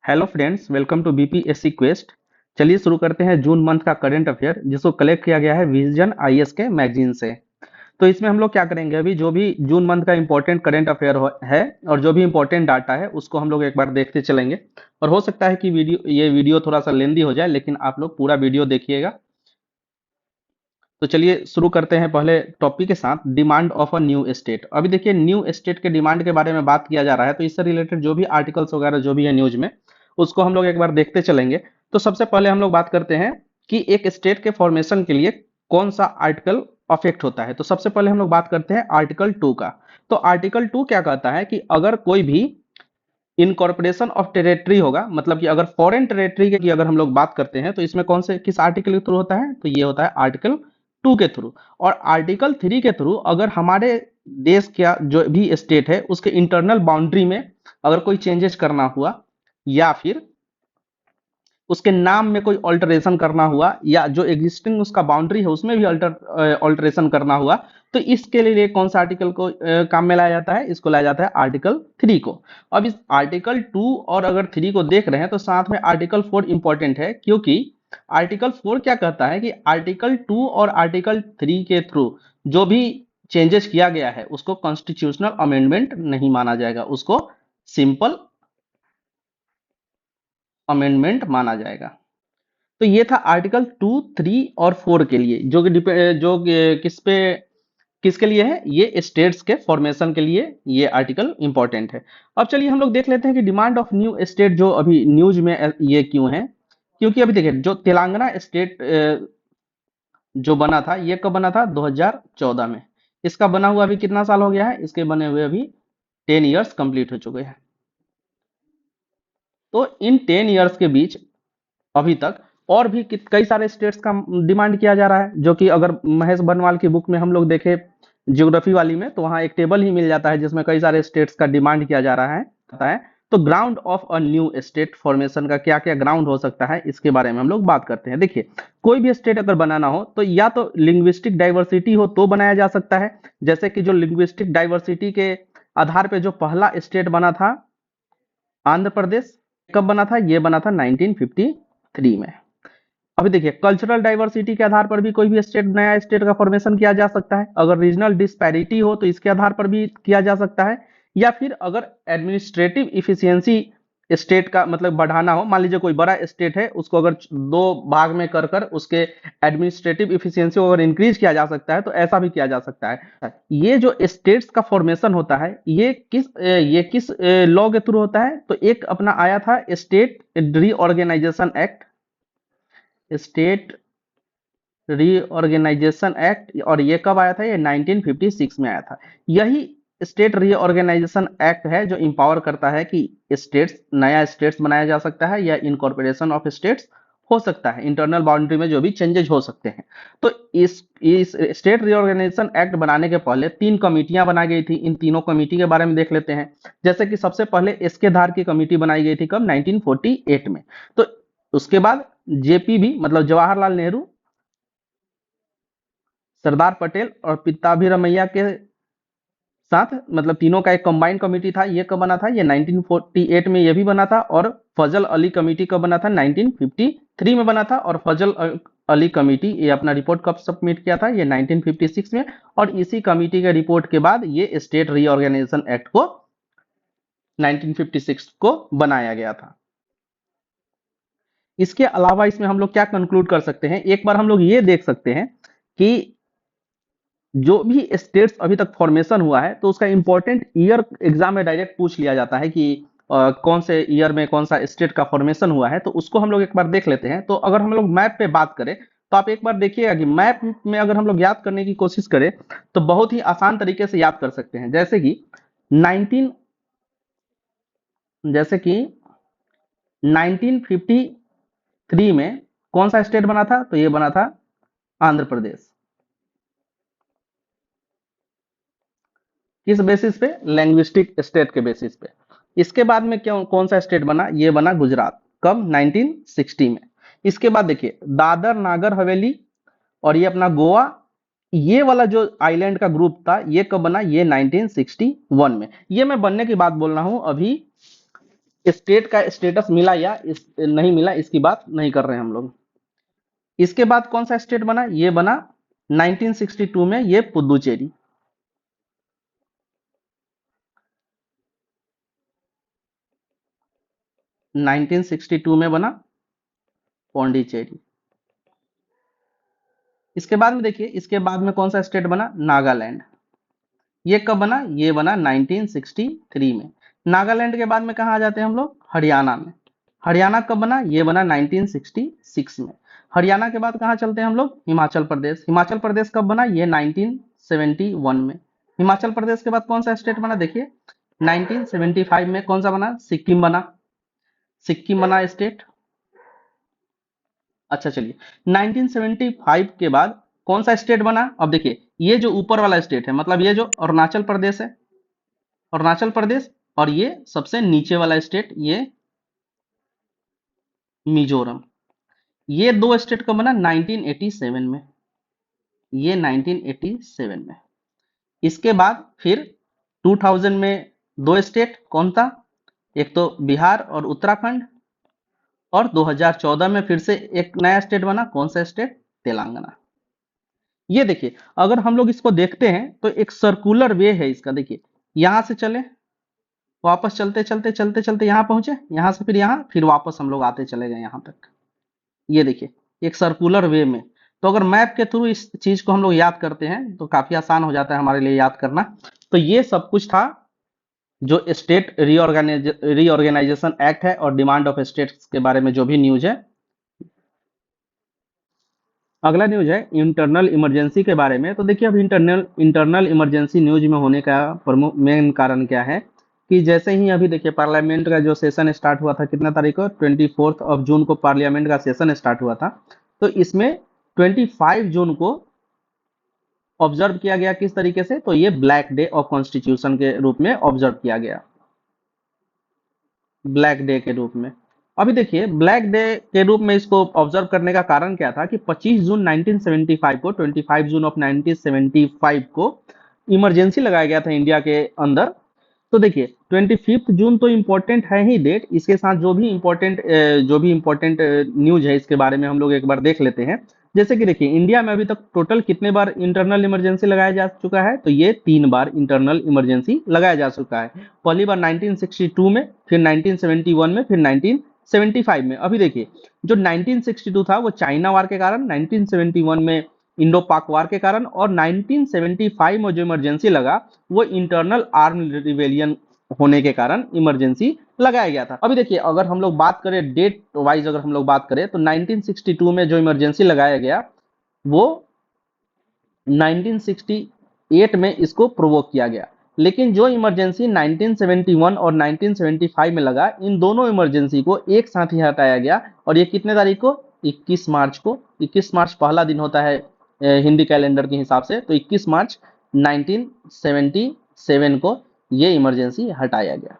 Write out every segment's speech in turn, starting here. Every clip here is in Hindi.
Hello friends, welcome to BPSC quest. चलिए शुरू करते हैं जून मंथ का करंट अफेयर, जिसको कलेक्ट किया गया है विजन आईएएस के मैगजीन से। तो इसमें हम लोग क्या करेंगे, अभी जो भी जून मंथ का इंपॉर्टेंट करंट अफेयर है और जो भी इंपॉर्टेंट डाटा है उसको हम लोग एक बार देखते चलेंगे। और हो सकता है कि ये वीडियो थोड़ा सा लेंदी हो जाए, लेकिन आप लोग पूरा वीडियो देखिएगा। तो चलिए शुरू करते हैं पहले टॉपिक के साथ, demand of a new state. अभी देखिए, न्यू स्टेट के डिमांड के बारे में बात किया जा रहा है, तो इससे रिलेटेड जो भी आर्टिकल्स वगैरह जो भी है न्यूज में, उसको हम लोग एक बार देखते चलेंगे। तो सबसे पहले हम लोग बात करते हैं कि एक स्टेट के फॉर्मेशन के लिए कौन सा आर्टिकल अफेक्ट होता है। तो सबसे पहले हम लोग बात करते हैं आर्टिकल 2 का। तो आर्टिकल 2 क्या कहता है कि अगर कोई भी इनकॉर्पोरेशन ऑफ टेरिटरी होगा, मतलब कि अगर फॉरेन टेरिटरी की अगर हम लोग बात करते हैं, तो इसमें कौन से किस आर्टिकल के थ्रू होता है, तो ये होता है आर्टिकल 2 के थ्रू। और आर्टिकल 3 के थ्रू अगर हमारे देश का जो भी स्टेट है उसके इंटरनल बाउंड्री में अगर कोई चेंजेस करना हुआ, या फिर उसके नाम में कोई ऑल्टरेशन करना हुआ, या जो एग्जिस्टिंग उसका बाउंड्री है उसमें भी ऑल्टरेशन करना हुआ, तो इसके लिए कौन सा आर्टिकल को काम में लाया जाता है, इसको लाया जाता है आर्टिकल 3 को। अब इस आर्टिकल 2 और अगर 3 को देख रहे हैं तो साथ में आर्टिकल 4 इंपॉर्टेंट है, क्योंकि आर्टिकल 4 क्या कहता है कि आर्टिकल 2 और आर्टिकल 3 के थ्रू जो भी चेंजेस किया गया है उसको कॉन्स्टिट्यूशनल अमेंडमेंट नहीं माना जाएगा, उसको सिंपल अमेंडमेंट माना जाएगा। तो ये था आर्टिकल 2, 3 और 4 के लिए, जो कि किसके लिए है, ये स्टेट्स के फॉर्मेशन के लिए ये आर्टिकल इंपॉर्टेंट है। अब चलिए हम लोग देख लेते हैं कि डिमांड ऑफ न्यू स्टेट जो अभी न्यूज में ये क्यों है। क्योंकि अभी देखिए, जो तेलंगाना स्टेट जो बना था, ये कब बना था, 2014 में। इसका बना हुआ अभी कितना साल हो गया है, इसके बने हुए अभी 10 ईयर्स कंप्लीट हो चुके हैं। तो इन 10 ईयर्स के बीच अभी तक और भी कई सारे स्टेट्स का डिमांड किया जा रहा है, जो कि अगर महेश बनवाल की बुक में हम लोग देखें ज्योग्राफी वाली में, तो वहां एक टेबल ही मिल जाता है जिसमें कई सारे स्टेट्स का डिमांड किया जा रहा है, पता है। तो ground of a new state formation का क्या क्या ग्राउंड हो सकता है, इसके बारे में हम लोग बात करते हैं। देखिए, कोई भी स्टेट अगर बनाना हो तो या तो लिंग्विस्टिक डाइवर्सिटी हो तो बनाया जा सकता है। जैसे कि जो लिंग्विस्टिक डाइवर्सिटी के आधार पर जो पहला स्टेट बना था आंध्र प्रदेश, कब बना था, ये बना था 1953 में। अभी देखिए, कल्चरल डाइवर्सिटी के आधार पर भी कोई भी स्टेट, नया स्टेट का फॉर्मेशन किया जा सकता है। अगर रीजनल डिस्पैरिटी हो तो इसके आधार पर भी किया जा सकता है। या फिर अगर एडमिनिस्ट्रेटिव इफिशियंसी स्टेट का मतलब बढ़ाना हो, मान लीजिए कोई बड़ा स्टेट है, उसको अगर दो भाग में कर कर उसके एडमिनिस्ट्रेटिव इफिशियंसी को अगर इंक्रीज किया जा सकता है, तो ऐसा भी किया जा सकता है। ये जो स्टेट्स का फॉर्मेशन होता है, ये किस लॉ के थ्रू होता है, तो एक अपना आया था state reorganisation act, state reorganisation act. और ये कब आया था, ये 1956 में आया था। यही स्टेट रीऑर्गेनाइजेशन एक्ट है जो इंपावर करता है कि स्टेट्स, नया स्टेट्स बनाया जा सकता है या इनकॉर्पोरेशन ऑफ स्टेट्स हो सकता है, इंटरनल बाउंड्री में जो भी चेंजेस हो सकते हैं। तो इस स्टेट रीऑर्गेनाइजेशन एक्ट बनाने के पहले 3 कमिटियां बनाई गई थी। इन तीनों कमिटी के बारे में देख लेते हैं। जैसे कि सबसे पहले एसके धार की कमिटी बनाई गई थी, कब, 1948 में। तो उसके बाद जेपीबी मतलब जवाहरलाल नेहरू, सरदार पटेल और पित्ताभिरमैया के साथ, मतलब तीनों का एक कंबाइंड कमेटी था। ये कब बना था, ये 1948 में ये भी बना था। और फजल अली कमेटी कब बना था, 1953 में बना था। और फजल अली कमेटी ये अपना रिपोर्ट कब सबमिट किया था, ये 1956 में। और इसी कमेटी के रिपोर्ट के बाद ये स्टेट रीऑर्गेनाइजेशन एक्ट को 1956 को बनाया गया था। इसके अलावा इसमें हम लोग क्या कंक्लूड कर सकते हैं, एक बार हम लोग ये देख सकते हैं कि जो भी स्टेट्स अभी तक फॉर्मेशन हुआ है, तो उसका इंपॉर्टेंट ईयर एग्जाम में डायरेक्ट पूछ लिया जाता है कि कौन से ईयर में कौन सा स्टेट का फॉर्मेशन हुआ है। तो उसको हम लोग एक बार देख लेते हैं। तो अगर हम लोग मैप पे बात करें, तो आप एक बार देखिएगा कि मैप में अगर हम लोग याद करने की कोशिश करें तो बहुत ही आसान तरीके से याद कर सकते हैं। जैसे कि 1953 में कौन सा स्टेट बना था, तो ये बना था आंध्र प्रदेश। किस बेसिस पे, लैंग्विस्टिक स्टेट के बेसिस पे। इसके बाद में क्यों कौन सा स्टेट बना, ये बना गुजरात, कब, 1960 में। इसके बाद देखिए, दादर नागर हवेली और ये अपना गोवा, ये वाला जो आइलैंड का ग्रुप था, ये कब बना, ये 1961 में। ये मैं बनने की बात बोल रहा हूं, अभी स्टेट का स्टेटस मिला या नहीं मिला, इसकी बात नहीं कर रहे हैं हम लोग। इसके बाद कौन सा स्टेट बना, ये बना 1962 में, ये पुदुचेरी। 1962 में बना पौंडीचेरी। इसके बाद में देखिए, इसके बाद में कौन सा स्टेट बना, नागालैंड। ये कब बना, ये बना 1963 में। नागालैंड के बाद में कहाँ आ जाते हैं हम लोग, हरियाणा में। हरियाणा कब बना, ये बना 1966 में। हरियाणा के बाद कहाँ चलते हैं हम लोग, हिमाचल प्रदेश। हिमाचल प्रदेश कब बना, ये 1971 में। हिमाचल प्रदेश के बाद कौन सा स्टेट बना, देखिए 1975 में कौन सा बना, सिक्किम बना। सिक्किम बना स्टेट। अच्छा चलिए, 1975 के बाद कौन सा स्टेट बना, अब देखिए ये जो ऊपर वाला स्टेट है, मतलब ये जो अरुणाचल प्रदेश है, अरुणाचल प्रदेश, और ये सबसे नीचे वाला स्टेट ये मिजोरम। ये दो स्टेट कब बना, 1987 में। ये 1987 में। इसके बाद फिर 2000 में दो स्टेट, कौन था, एक तो बिहार और उत्तराखंड, और 2014 में फिर से एक नया स्टेट बना, कौन सा स्टेट, तेलंगाना। ये देखिए, अगर हम लोग इसको देखते हैं तो एक सर्कुलर वे है इसका। देखिए यहां से चले, वापस चलते चलते चलते चलते यहाँ पहुंचे, यहाँ से फिर यहाँ, फिर वापस हम लोग आते चले गए यहाँ तक। ये देखिए एक सर्कुलर वे में। तो अगर मैप के थ्रू इस चीज को हम लोग याद करते हैं तो काफी आसान हो जाता है हमारे लिए याद करना। तो ये सब कुछ था जो स्टेट रीऑर्गेनाइजेशन एक्ट है और डिमांड ऑफ स्टेट्स के बारे में जो भी न्यूज है। अगला न्यूज है इंटरनल इमरजेंसी के बारे में। तो देखिए अब इंटरनल इमरजेंसी न्यूज में होने का प्रमुख मेन कारण क्या है कि जैसे ही अभी देखिए पार्लियामेंट का जो सेशन स्टार्ट हुआ था, कितना तारीख को, 24 जून को पार्लियामेंट का सेशन स्टार्ट हुआ था। तो इसमें 25 जून को ऑब्जर्व किया गया किस तरीके से, तो ये ब्लैक डे ऑफ कॉन्स्टिट्यूशन के रूप में ऑब्जर्व किया गया, ब्लैक डे के रूप में। अभी देखिए ब्लैक डे के रूप में इसको ऑब्जर्व करने का कारण क्या था कि 25 जून 1975 को, 25 जून ऑफ 1975 को इमरजेंसी लगाया गया था इंडिया के अंदर। तो देखिए 25 जून तो इम्पोर्टेंट है ही डेट, इसके साथ जो भी इम्पोर्टेंट न्यूज है इसके बारे में हम लोग एक बार देख लेते हैं। जैसे कि देखिए इंडिया में अभी तक टोटल कितने बार इंटरनल इमरजेंसी लगाया जा चुका है, तो ये 3 बार इंटरनल इमरजेंसी लगाया जा चुका है। पहली बार 1962 में, फिर 1971 में, फिर 1975 में। अभी देखिए जो 1962 था वो चाइना वार के कारण, 1971 में इंडो पाक वार के कारण, और 1975 में जो इमरजेंसी लगा वो इंटरनल आर्म रिवेलियन होने के कारण इमरजेंसी लगाया गया था। अभी देखिए अगर हम लोग बात करें डेट वाइज, अगर हम लोग बात करें तो 1962 में जो इमरजेंसी लगाया गया वो 1968 में इसको प्रोवोक किया गया। लेकिन जो इमरजेंसी 1971 और 1975 में लगा, इन दोनों इमरजेंसी को एक साथ ही हटाया गया। और ये कितने तारीख को, 21 मार्च को। 21 मार्च पहला दिन होता है हिंदी कैलेंडर के हिसाब से, तो 21 मार्च 1977 को ये इमरजेंसी हटाया गया।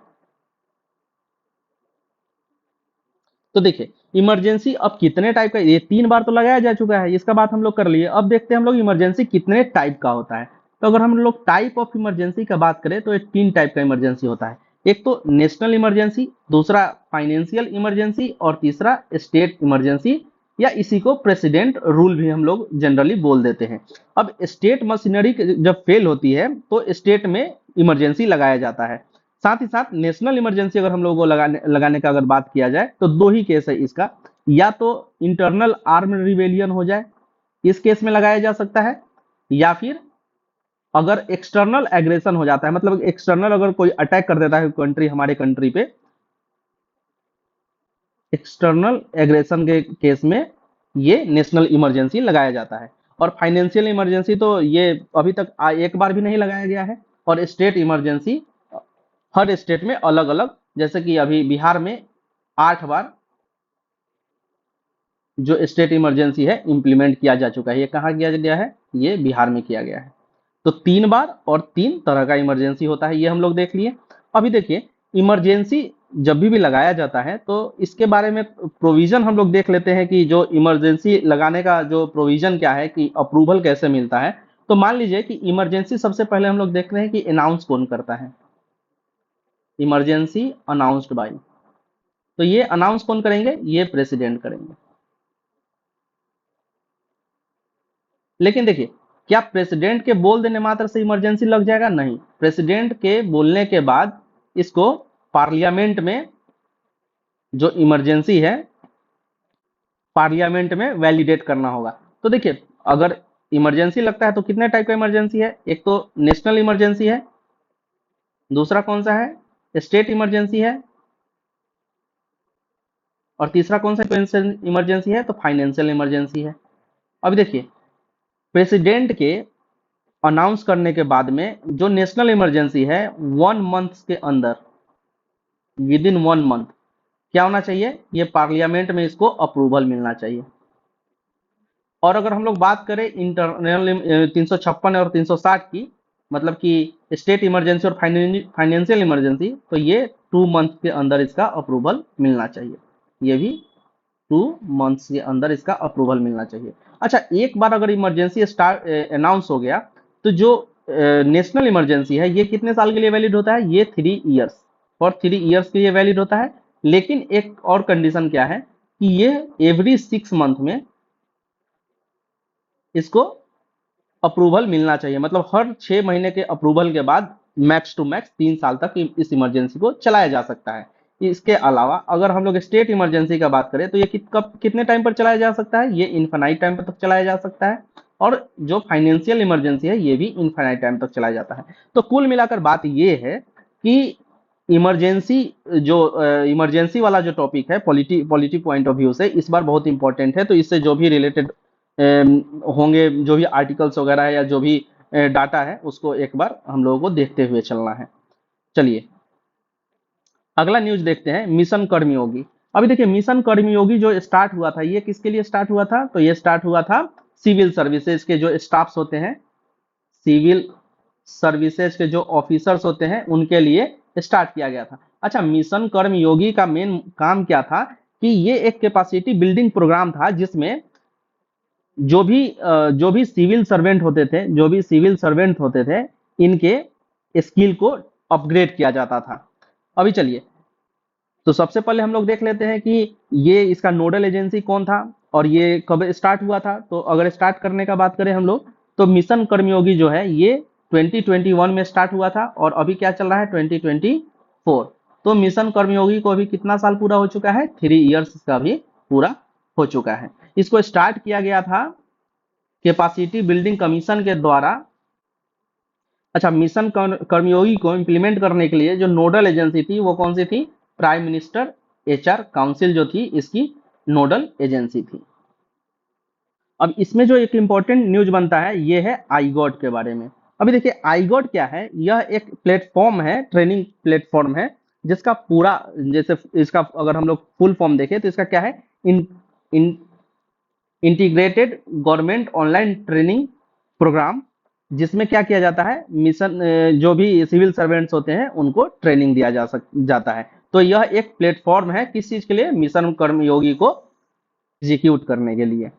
तो देखिए इमरजेंसी अब कितने टाइप का, ये 3 बार तो लगाया जा चुका है, इसका बात हम लोग कर लिए। अब देखते हैं हम लोग इमरजेंसी कितने टाइप का होता है। तो अगर हम लोग टाइप ऑफ इमरजेंसी का बात करें तो ये 3 टाइप का इमरजेंसी होता है। एक तो नेशनल इमरजेंसी, दूसरा फाइनेंशियल इमरजेंसी, और तीसरा स्टेट इमरजेंसी, या इसी को प्रेसिडेंट रूल भी हम लोग जनरली बोल देते हैं। अब स्टेट मशीनरी जब फेल होती है तो स्टेट में इमरजेंसी लगाया जाता है। साथ ही साथ नेशनल इमरजेंसी अगर हम लोगों को लगाने का अगर बात किया जाए तो दो ही केस है इसका, या तो इंटरनल आर्म रिवेलियन हो जाए, इस केस में लगाया जा सकता है, या फिर अगर एक्सटर्नल एग्रेशन हो जाता है, मतलब एक्सटर्नल अगर कोई अटैक कर देता है कंट्री हमारे कंट्री पे, एक्सटर्नल एग्रेशन के केस में ये नेशनल इमरजेंसी लगाया जाता है। और फाइनेंशियल इमरजेंसी तो ये अभी तक एक बार भी नहीं लगाया गया है। और स्टेट इमरजेंसी हर स्टेट में अलग अलग, जैसे कि अभी बिहार में 8 बार जो स्टेट इमरजेंसी है इंप्लीमेंट किया जा चुका है। ये कहाँ किया गया है, ये बिहार में किया गया है। तो 3 बार और 3 तरह का इमरजेंसी होता है, ये हम लोग देख लिए। अभी देखिए इमरजेंसी जब भी लगाया जाता है तो इसके बारे में प्रोविजन हम लोग देख लेते हैं कि जो इमरजेंसी लगाने का जो प्रोविजन क्या है, कि अप्रूवल कैसे मिलता है। तो मान लीजिए कि इमरजेंसी सबसे पहले हम लोग देख रहे हैं कि अनाउंस कौन करता है, इमरजेंसी अनाउंस्ड बाय, तो ये अनाउंस कौन करेंगे? ये प्रेसिडेंट करेंगे। लेकिन देखिए, क्या प्रेसिडेंट के बोल देने मात्र से इमरजेंसी लग जाएगा? नहीं, प्रेसिडेंट के बोलने के बाद इसको पार्लियामेंट में जो इमरजेंसी है पार्लियामेंट में वैलिडेट करना होगा। तो देखिए, अगर इमरजेंसी लगता है तो कितने टाइप का इमरजेंसी है? एक तो नेशनल इमरजेंसी है, दूसरा कौन सा है? स्टेट इमरजेंसी है, और तीसरा कौन सा इमरजेंसी है? तो फाइनेंशियल इमरजेंसी है। अब देखिए, प्रेसिडेंट के अनाउंस करने के बाद में जो नेशनल इमरजेंसी है 1 मंथ के अंदर, विद इन 1 मंथ क्या होना चाहिए? ये पार्लियामेंट में इसको अप्रूवल मिलना चाहिए। और अगर हम लोग बात करें इंटरनल 356 और 360 की, मतलब कि स्टेट इमरजेंसी और फाइनेंशियल इमरजेंसी, तो ये 2 मंथ के अंदर इसका अप्रूवल मिलना चाहिए। ये भी 2 मंथ्स के अंदर इसका अप्रूवल मिलना चाहिए। अच्छा, एक बार अगर इमरजेंसी स्टार्ट अनाउंस हो गया, तो जो नेशनल इमरजेंसी है ये कितने साल के लिए वैलिड होता है? ये 3 इयर्स, और 3 इयर्स के लिए वैलिड होता है। लेकिन एक और कंडीशन क्या है कि ये एवरी 6 मंथ में इसको अप्रूवल मिलना चाहिए, मतलब हर 6 महीने के अप्रूवल के बाद मैक्स टू मैक्स 3 साल तक इस इमरजेंसी को चलाया जा सकता है। इसके अलावा अगर हम लोग स्टेट इमरजेंसी का बात करें तो ये कब कितने टाइम पर चलाया जा सकता है? ये इनफाइनाइट टाइम तक चलाया जा सकता है। और जो फाइनेंशियल इमरजेंसी है ये भी इनफाइनाइट टाइम तक चलाया जाता है। तो कुल मिलाकर बात ये है कि इमरजेंसी जो इमरजेंसी वाला जो टॉपिक है पॉलिटी पॉइंट ऑफ व्यू से इस बार बहुत इंपॉर्टेंट है। तो इससे जो भी रिलेटेड होंगे, जो भी आर्टिकल्स वगैरह है या जो भी डाटा है, उसको एक बार हम लोगों को देखते हुए चलना है। चलिए अगला न्यूज देखते हैं, मिशन कर्मयोगी। अभी देखिए, मिशन कर्मयोगी जो स्टार्ट हुआ था ये किसके लिए स्टार्ट हुआ था? तो ये स्टार्ट हुआ था सिविल सर्विसेज के जो स्टाफ्स होते हैं, सिविल सर्विसेज के जो ऑफिसर्स होते हैं उनके लिए स्टार्ट किया गया था। अच्छा, मिशन कर्मयोगी का मेन काम क्या था कि ये एक कैपेसिटी बिल्डिंग प्रोग्राम था, जिसमें जो भी सिविल सर्वेंट होते थे, जो भी सिविल सर्वेंट होते थे, इनके स्किल को अपग्रेड किया जाता था। अभी चलिए, तो सबसे पहले हम लोग देख लेते हैं कि ये इसका नोडल एजेंसी कौन था और ये कब स्टार्ट हुआ था। तो अगर स्टार्ट करने का बात करें हम लोग, तो मिशन कर्मयोगी जो है ये 2021 में स्टार्ट हुआ था और अभी क्या चल रहा है? 2024। तो मिशन कर्मयोगी को अभी कितना साल पूरा हो चुका है? 3 इयर्स का भी पूरा हो चुका है। इसको स्टार्ट किया गया था कैपेसिटी बिल्डिंग कमीशन के द्वारा। अच्छा, मिशन कर्मयोगी को इंप्लीमेंट करने के लिए जो नोडल एजेंसी थी वो कौन सी थी? प्राइम मिनिस्टर एचआर काउंसिल जो थी इसकी नोडल एजेंसी थी। अब इसमें जो एक इंपॉर्टेंट न्यूज बनता है ये है आईगॉट के बारे में। अभी देखिए, आईगॉट क्या है? यह एक प्लेटफॉर्म है, ट्रेनिंग प्लेटफॉर्म है, जिसका पूरा, जैसे इसका अगर हम लोग फुल फॉर्म देखें तो इसका क्या है? इन, इन integrated government online training programme, जिसमें क्या किया जाता है? मिशन जो भी सिविल सर्वेंट्स होते हैं उनको ट्रेनिंग दिया जाता है। तो यह एक प्लेटफॉर्म है किस चीज के लिए? मिशन कर्मयोगी को एग्जीक्यूट करने के लिए।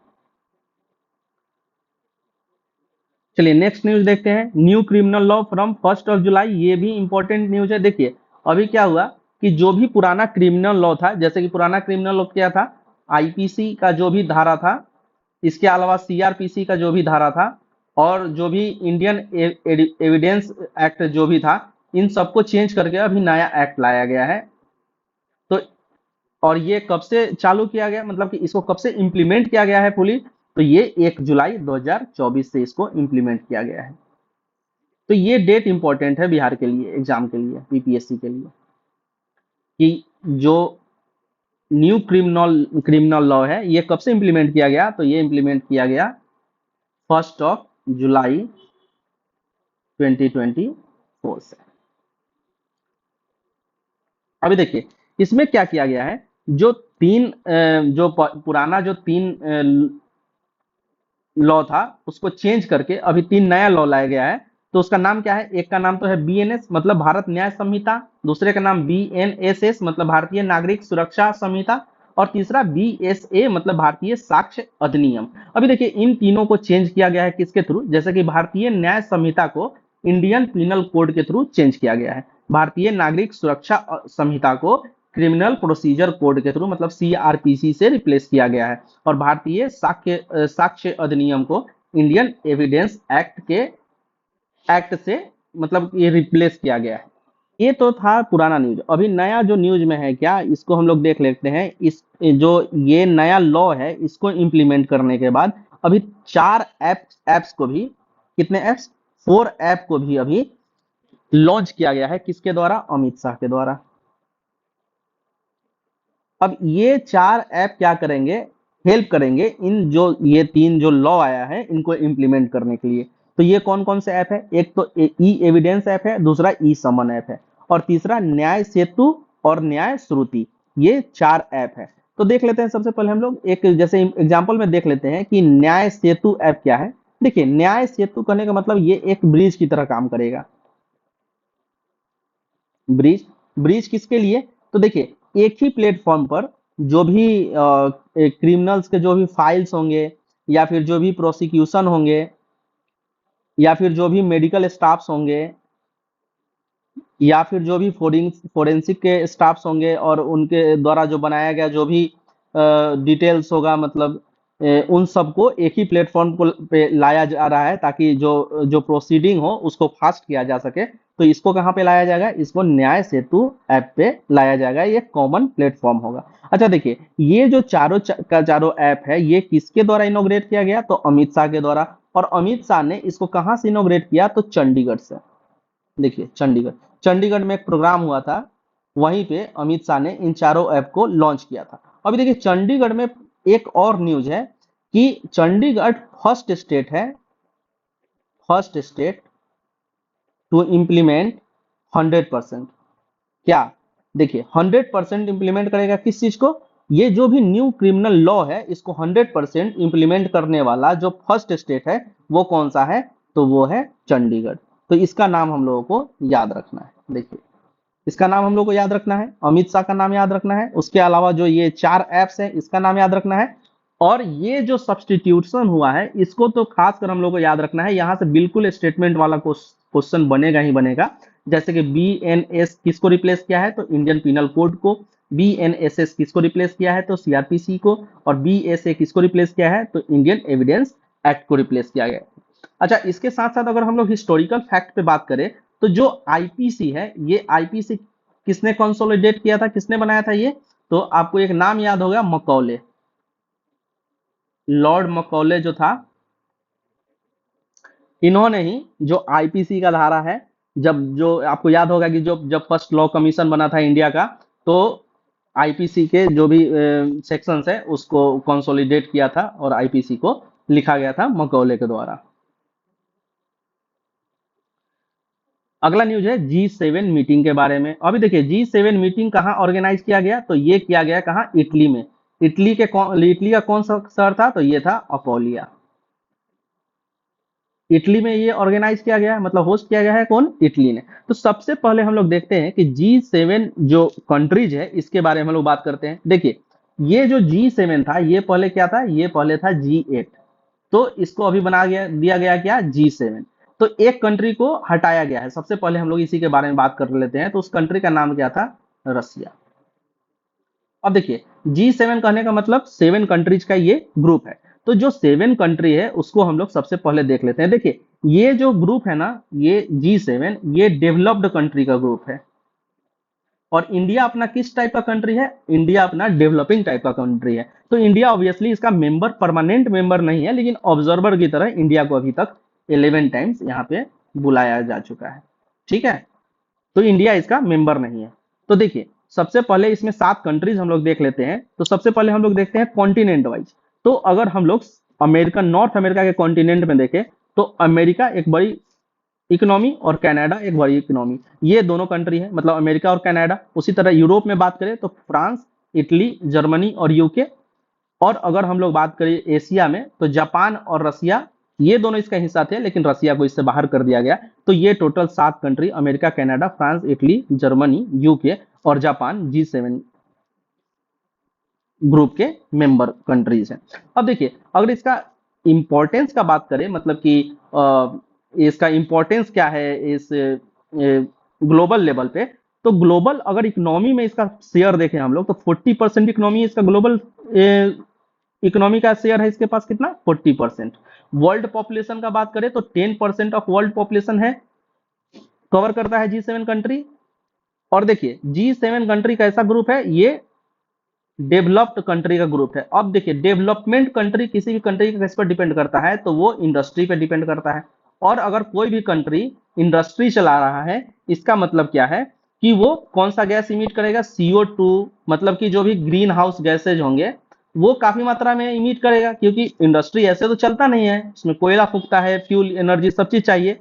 चलिए नेक्स्ट न्यूज देखते हैं, न्यू क्रिमिनल लॉ फ्रॉम 1 जुलाई। ये भी इंपॉर्टेंट न्यूज है। देखिए, अभी क्या हुआ कि जो भी पुराना क्रिमिनल लॉ था, जैसे कि पुराना क्रिमिनल लॉ क्या था? आईपीसी का जो भी धारा था, इसके अलावा सीआरपीसी का जो भी धारा था, और जो भी इंडियन एविडेंस एक्ट जो भी था, इन सबको चेंज करके अभी नया एक्ट लाया गया है। तो और ये कब से चालू किया गया, मतलब कि इसको कब से इंप्लीमेंट किया गया है पुलिस? तो ये 1 जुलाई 2024 से इसको इंप्लीमेंट किया गया है। तो ये डेट इंपॉर्टेंट है बिहार के लिए, एग्जाम के लिए, बीपीएससी के लिए, कि जो न्यू क्रिमिनल लॉ है ये कब से इंप्लीमेंट किया गया? तो ये इंप्लीमेंट किया गया 1 जुलाई 2024 से। अभी देखिए, इसमें क्या किया गया है? जो पुराना जो 3 लॉ था उसको चेंज करके अभी 3 नया लॉ लाया गया है। तो उसका नाम क्या है? एक का नाम तो है बीएनएस, मतलब भारत न्याय संहिता। दूसरे का नाम बीएनएसएस, मतलब भारतीय नागरिक सुरक्षा संहिता। और तीसरा बीएसए, मतलब भारतीय साक्ष्य अधिनियम। अभी देखिए, इन तीनों को चेंज किया गया है किसके थ्रू? जैसे कि भारतीय न्याय संहिता को इंडियन पिनल कोड के थ्रू चेंज किया गया है, भारतीय नागरिक सुरक्षा संहिता को क्रिमिनल प्रोसीजर कोड के थ्रू मतलब सीआरपीसी से रिप्लेस किया गया है, और भारतीय साक्ष्य अधिनियम को इंडियन एविडेंस एक्ट के एक्ट से मतलब ये रिप्लेस किया गया है। ये तो था पुराना न्यूज। अभी नया जो न्यूज में है क्या, इसको हम लोग देख लेते हैं। इस जो ये नया लॉ है इसको इम्प्लीमेंट करने के बाद अभी 4 एप्स को भी, कितने एप्स, 4 ऐप को भी अभी लॉन्च किया गया है। किसके द्वारा? अमित शाह के द्वारा। अब ये 4 ऐप क्या करेंगे, हेल्प करेंगे इन जो ये 3 जो लॉ आया है इनको इम्प्लीमेंट करने के लिए। तो ये कौन कौन से ऐप है? एक तो ई एविडेंस ऐप है, दूसरा ई समन ऐप है, और तीसरा न्याय सेतु और न्याय श्रुति। ये 4 ऐप है। तो देख लेते हैं सबसे पहले हम लोग एक जैसे एग्जांपल में देख लेते हैं कि न्याय सेतु ऐप क्या है। देखिए, न्याय सेतु कहने का मतलब ये एक ब्रिज की तरह काम करेगा। ब्रिज, ब्रिज किसके लिए? तो देखिए, एक ही प्लेटफॉर्म पर जो भी क्रिमिनल्स के जो भी फाइल्स होंगे, या फिर जो भी प्रोसिक्यूशन होंगे, या फिर जो भी मेडिकल स्टाफ्स होंगे, या फिर जो भी फोरेंसिक के स्टाफ्स होंगे, और उनके द्वारा जो बनाया गया जो भी डिटेल्स होगा, मतलब उन सबको एक ही प्लेटफॉर्म पे लाया जा रहा है ताकि जो जो प्रोसीडिंग हो उसको फास्ट किया जा सके। तो इसको कहाँ पे लाया जाएगा? इसको न्याय सेतु ऐप पे लाया जाएगा। ये कॉमन प्लेटफॉर्म होगा। अच्छा देखिए, ये जो का चारों ऐप है ये किसके द्वारा इनोग्रेट किया गया? तो अमित शाह के द्वारा। और अमित शाह ने इसको कहाँ से इनोग्रेट किया? तो चंडीगढ़ से। देखिए, चंडीगढ़, चंडीगढ़ में एक प्रोग्राम हुआ था, वहीं पे अमित शाह ने इन चारों ऐप को लॉन्च किया था। अभी देखिए, चंडीगढ़ में एक और न्यूज है कि Chandigarh first state to implement 100%। क्या? देखिए, 100% इंप्लीमेंट करेगा किस चीज को? ये जो भी न्यू क्रिमिनल लॉ है इसको 100% इंप्लीमेंट करने वाला जो फर्स्ट स्टेट है वो कौन सा है? तो वो है चंडीगढ़। तो इसका नाम हम लोगों को याद रखना है। देखिए, इसका नाम हम लोग को याद रखना है, अमित शाह का नाम याद रखना है, उसके अलावा जो ये 4 ऐप्स है इसका नाम याद रखना है, और ये जो सब्सटीट्यूशन हुआ है इसको तो खासकर हम लोग को याद रखना है। यहाँ से बिल्कुल स्टेटमेंट वाला क्वेश्चन बनेगा ही बनेगा। जैसे कि बीएनएस किसको रिप्लेस किया है? तो इंडियन पिनल कोड को। बीएनएसएस किसको रिप्लेस किया है? तो सीआरपीसी को। और बीएसए किसको रिप्लेस किया है? तो इंडियन एविडेंस एक्ट को रिप्लेस किया गया। अच्छा, इसके साथ साथ अगर हम लोग हिस्टोरिकल फैक्ट पे बात करें तो जो आईपीसी है, ये आईपीसी किसने कंसोलिडेट किया था, किसने बनाया था ये? तो आपको एक नाम याद होगा, मकौले। लॉर्ड मकौले जो था, इन्होंने ही जो आईपीसी का धारा है, जब जो आपको याद होगा कि जो जब फर्स्ट लॉ कमीशन बना था इंडिया का, तो आईपीसी के जो भी सेक्शंस है उसको कंसोलिडेट किया था और आईपीसी को लिखा गया था मकौले के द्वारा। अगला न्यूज है G7 मीटिंग के बारे में। अभी देखिए, G7 मीटिंग कहाँ ऑर्गेनाइज किया गया? तो ये किया गया कहाँ? इटली में। इटली का कौन सा शहर था? तो ये था अपोलिया। इटली में ये ऑर्गेनाइज किया गया है, मतलब होस्ट किया गया है कौन? इटली ने। तो सबसे पहले हम लोग देखते हैं कि G7 जो कंट्रीज है इसके बारे में हम लोग बात करते हैं। देखिए, ये जो G7 था ये पहले क्या था? ये पहले था G8। तो इसको अभी बना गया दिया गया क्या? G7। तो एक कंट्री को हटाया गया है। सबसे पहले हम लोग इसी के बारे में बात कर लेते हैं। तो उस कंट्री का नाम क्या था? रसिया। अब देखिए, G7 कहने का मतलब 7 कंट्रीज का ये ग्रुप है। तो जो 7 कंट्री है उसको हम लोग सबसे पहले देख लेते हैं। देखिए, ये जो ग्रुप है ना, ये G7, ये डेवलप्ड कंट्री का ग्रुप है। और इंडिया अपना किस टाइप का कंट्री है? इंडिया अपना डेवलपिंग टाइप का कंट्री है। तो इंडिया ऑब्वियसली इसका मेंबर, परमानेंट मेंबर नहीं है, लेकिन ऑब्जर्वर की तरह इंडिया को अभी तक 11 टाइम्स यहाँ पे बुलाया जा चुका है। ठीक है, तो इंडिया इसका मेंबर नहीं है। तो देखिए, सबसे पहले इसमें 7 कंट्रीज हम लोग देख लेते हैं। तो सबसे पहले हम लोग देखते हैं कॉन्टिनेंट वाइज। तो अगर हम लोग अमेरिका, नॉर्थ अमेरिका के कॉन्टिनेंट में देखें तो अमेरिका एक बड़ी इकोनॉमी और कनाडा एक बड़ी इकोनॉमी, ये दोनों कंट्री है, मतलब अमेरिका और कनाडा। उसी तरह यूरोप में बात करें तो फ्रांस, इटली, जर्मनी और यूके। और अगर हम लोग बात करें एशिया में तो जापान और रसिया, ये दोनों इसका हिस्सा थे लेकिन रसिया को इससे बाहर कर दिया गया। तो ये total 7 country, America, Canada, France, Italy, Germany, UK और जापान, G7 ग्रुप के मेंबर कंट्रीज हैं। अब देखिए, अगर इसका इंपॉर्टेंस का बात करें, मतलब कि इसका इंपॉर्टेंस क्या है इस ग्लोबल लेवल पे, तो ग्लोबल अगर इकोनॉमी में इसका शेयर देखें हम लोग तो 40% इकोनॉमी इसका ग्लोबल इकोनॉमी का शेयर है इसके पास कितना 40%। वर्ल्ड पॉपुलेशन का बात करें तो 10% ऑफ वर्ल्ड पॉपुलेशन है, कवर करता है G7 कंट्री। और देखिए G7 कंट्री का ऐसा ग्रुप है, ये डेवलप्ड कंट्री का ग्रुप है। अब देखिए डेवलपमेंट कंट्री किसी भी कंट्री के किस पर डिपेंड करता है, तो वो इंडस्ट्री पे डिपेंड करता है। और अगर कोई भी कंट्री इंडस्ट्री चला रहा है, इसका मतलब क्या है कि वो कौन सा गैस इमिट करेगा, CO2, मतलब कि जो भी ग्रीन हाउस गैसेज होंगे वो काफी मात्रा में इमिट करेगा, क्योंकि इंडस्ट्री ऐसे तो चलता नहीं है, उसमें कोयला फूकता है, फ्यूल, एनर्जी, सब चीज चाहिए।